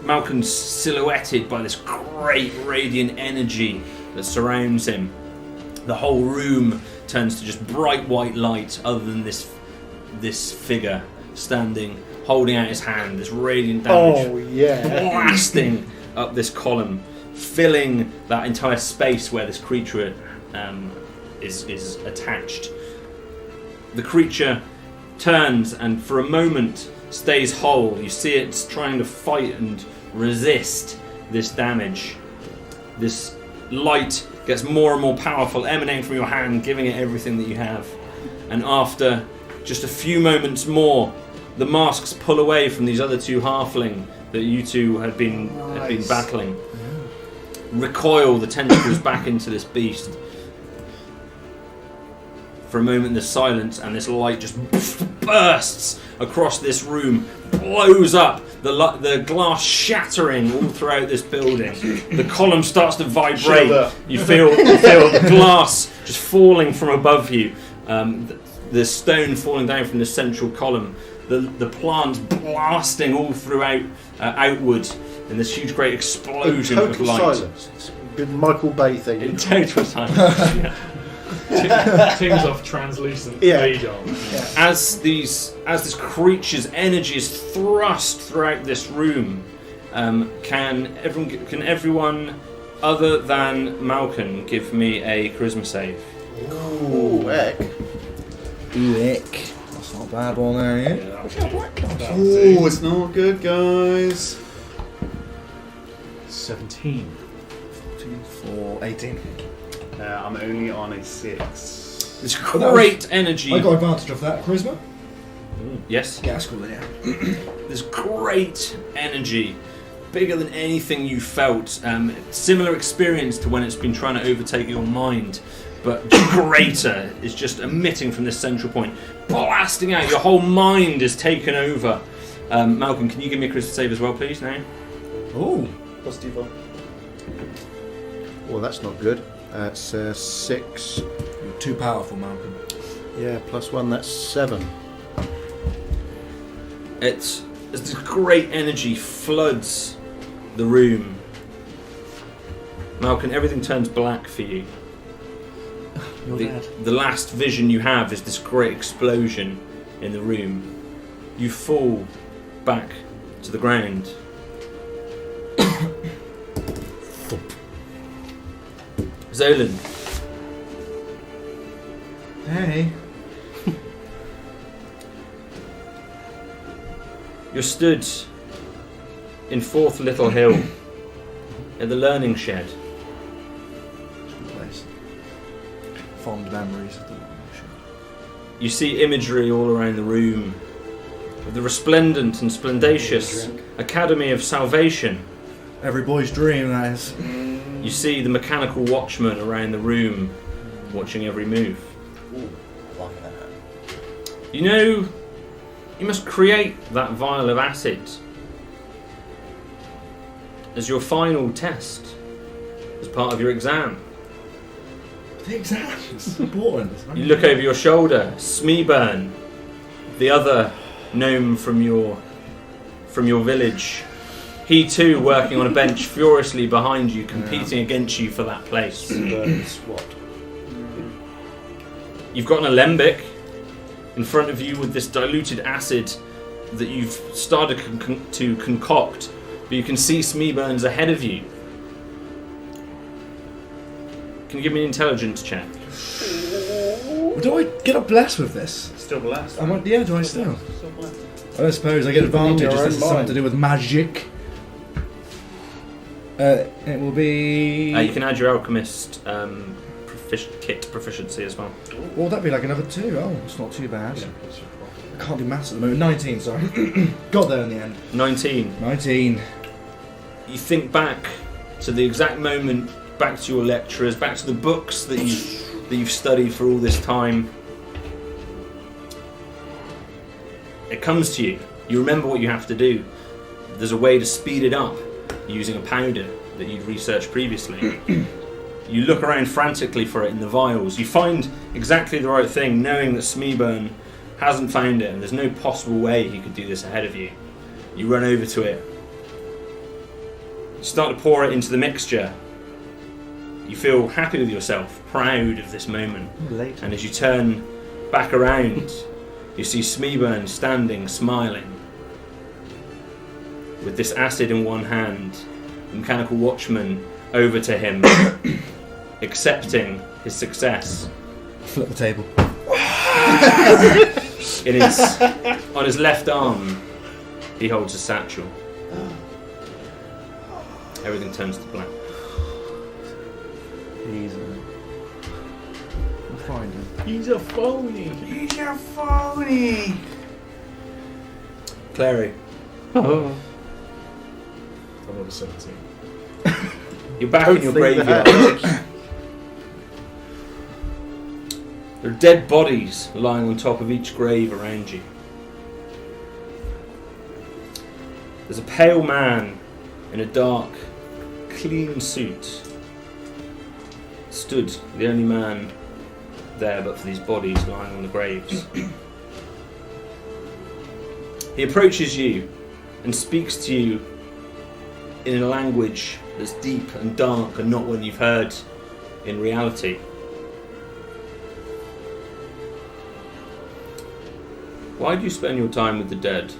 Malcolm's silhouetted by this great radiant energy that surrounds him. The whole room turns to just bright white light, other than this figure standing, holding out his hand. This radiant damage blasting up this column, filling that entire space where this creature is attached. The creature turns and for a moment stays whole. You see it's trying to fight and resist this damage. This light gets more and more powerful, emanating from your hand, giving it everything that you have. And after just a few moments more, the masks pull away from these other two halfling that you two had been battling. Recoil the tentacles back into this beast. For a moment there's silence, and this light just bursts across this room, blows up, the glass shattering all throughout this building. The column starts to vibrate. You feel the glass just falling from above you. The stone falling down from the central column. The plants blasting all throughout outward in this huge, great explosion in of total light. silence. It's a good Michael Bay thing. In total silence. Yeah. Things off translucent Yeah. radar. As this creature's energy is thrust throughout this room, can everyone other than Malcolm give me a charisma save? Ooh, heck. Ick. That's not a bad one there, yeah? Oh, it's not good, guys. 17. 14, 18. I'm only on a 6. This great energy. I got advantage of that. Charisma? Yes. Yeah, that's cool, yeah. This great energy, bigger than anything you felt. Similar experience to when it's been trying to overtake your mind, but greater, is just emitting from this central point, blasting out. Your whole mind is taken over. Malcolm, can you give me a charisma save as well, please? Now. Ooh. Plus D4. Well, that's not good. That's 6. You're too powerful, Malcolm. Yeah, plus 1, that's 7. As this great energy floods the room, Malcolm, everything turns black for you. You're dead. The last vision you have is this great explosion in the room. You fall back to the ground. Zolan, Hey. you're stood in Fourth Little Hill at the Learning Shed. Good place. Fond memories of the You see imagery all around the room of the resplendent and splendacious Academy of Salvation. Every boy's dream, that is. You see the mechanical watchman around the room, watching every move. You know, you must create that vial of acid as your final test, as part of your exam. The exam is important. You look over your shoulder, Smeeburn, the other gnome from your village. He too working on a bench furiously behind you, competing against you for that place. What? You've got an alembic in front of you with this diluted acid that you've started to concoct, but you can see Smeeburn's ahead of you. Can you give me an intelligence check? Do I get a bless with this? Still blessed. Yeah, do I still? Still blessed. I don't suppose I get advantage your if own this is something mind. to do with magic. It will be... You can add your alchemist kit proficiency as well. Well, that'd be like another 2. Oh, it's not too bad. Yeah, that's your problem. I can't do maths at the moment. 19, sorry. Got there in the end. 19. 19. You think back to the exact moment, back to your lecturers, back to the books that you've studied for all this time. It comes to you. You remember what you have to do. There's a way to speed it up using a powder that you'd researched previously. You look around frantically for it in the vials. You find exactly the right thing, knowing that Smeeburn hasn't found it and there's no possible way he could do this ahead of you. You run over to it. You start to pour it into the mixture. You feel happy with yourself, proud of this moment. Late. And as you turn back around, you see Smeeburn standing, smiling, with this acid in one hand, the mechanical watchman over to him, accepting his success. Flip the table. On his left arm, he holds a satchel. Everything turns to black. He's We'll find him. He's a phony. He's a phony. Clary, I'm over 17. you're back in your think graveyard. There are dead bodies lying on top of each grave around you. There's a pale man in a dark, clean suit. Stood, the only man there but for these bodies lying on the graves. He approaches you and speaks to you in a language that's deep and dark and not one you've heard in reality. Why do you spend your time with the dead?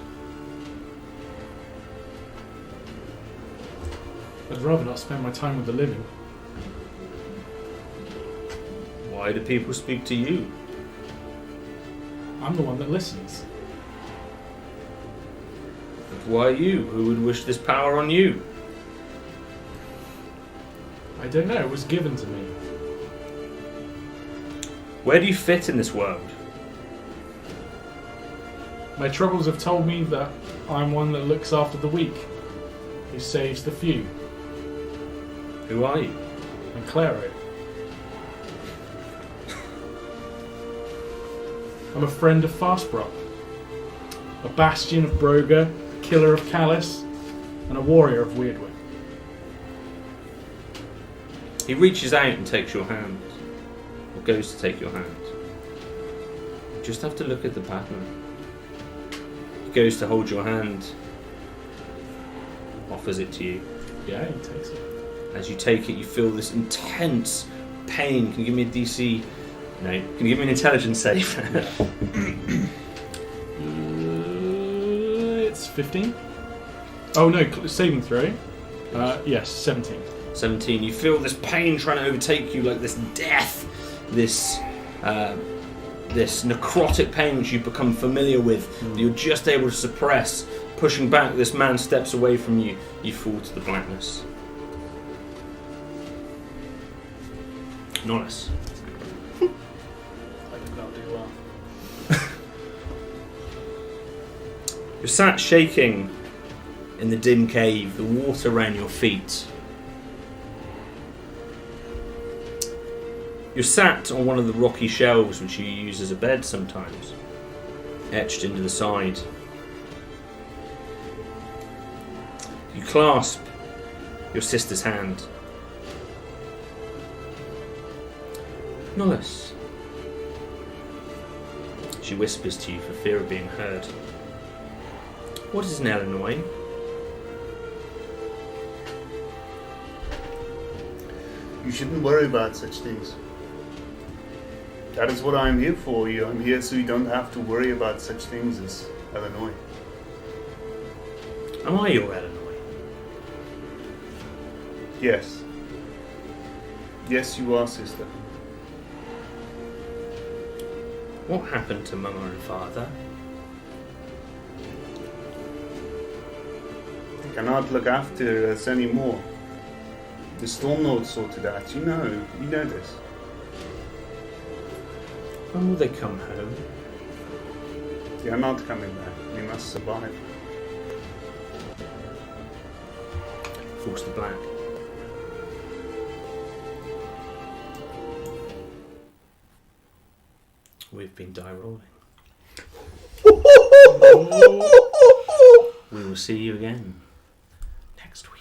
I'd rather not spend my time with the living. Why do people speak to you? I'm the one that listens. But why you? Who would wish this power on you? I don't know, it was given to me. Where do you fit in this world? My troubles have told me that I'm one that looks after the weak, who saves the few. Who are you? I'm Claro. I'm a friend of Fastbrock, a bastion of Broga, a killer of Callus, and a warrior of Weirdwood. He reaches out and takes your hand, or goes to take your hand. You just have to look at the pattern. He goes to hold your hand, offers it to you. Yeah, he takes it. As you take it, you feel this intense pain. Can you give me a DC? No. Can you give me an intelligence save? It's 15. Oh no, saving throw. Yes, 17. 17. You feel this pain trying to overtake you, like this death, this necrotic pain which you've become familiar with. That you're just able to suppress. Pushing back, this man steps away from you. You fall to the blackness. Nice. I did not do well. You're sat shaking in the dim cave, the water around your feet. You're sat on one of the rocky shelves which you use as a bed sometimes, etched into the side. You clasp your sister's hand. Nollis. She whispers to you for fear of being heard. What is an Illinois? You shouldn't worry about such things. That is what I'm here for. I'm here so you don't have to worry about such things as Illinois. Am I your Illinois? Yes. Yes, you are, sister. What happened to Mama and Father? They cannot look after us anymore. The Storm Lord sorted out. You know this. When will they come home? They are not coming back. We must survive. Force the black. We've been die rolling. We will see you again next week.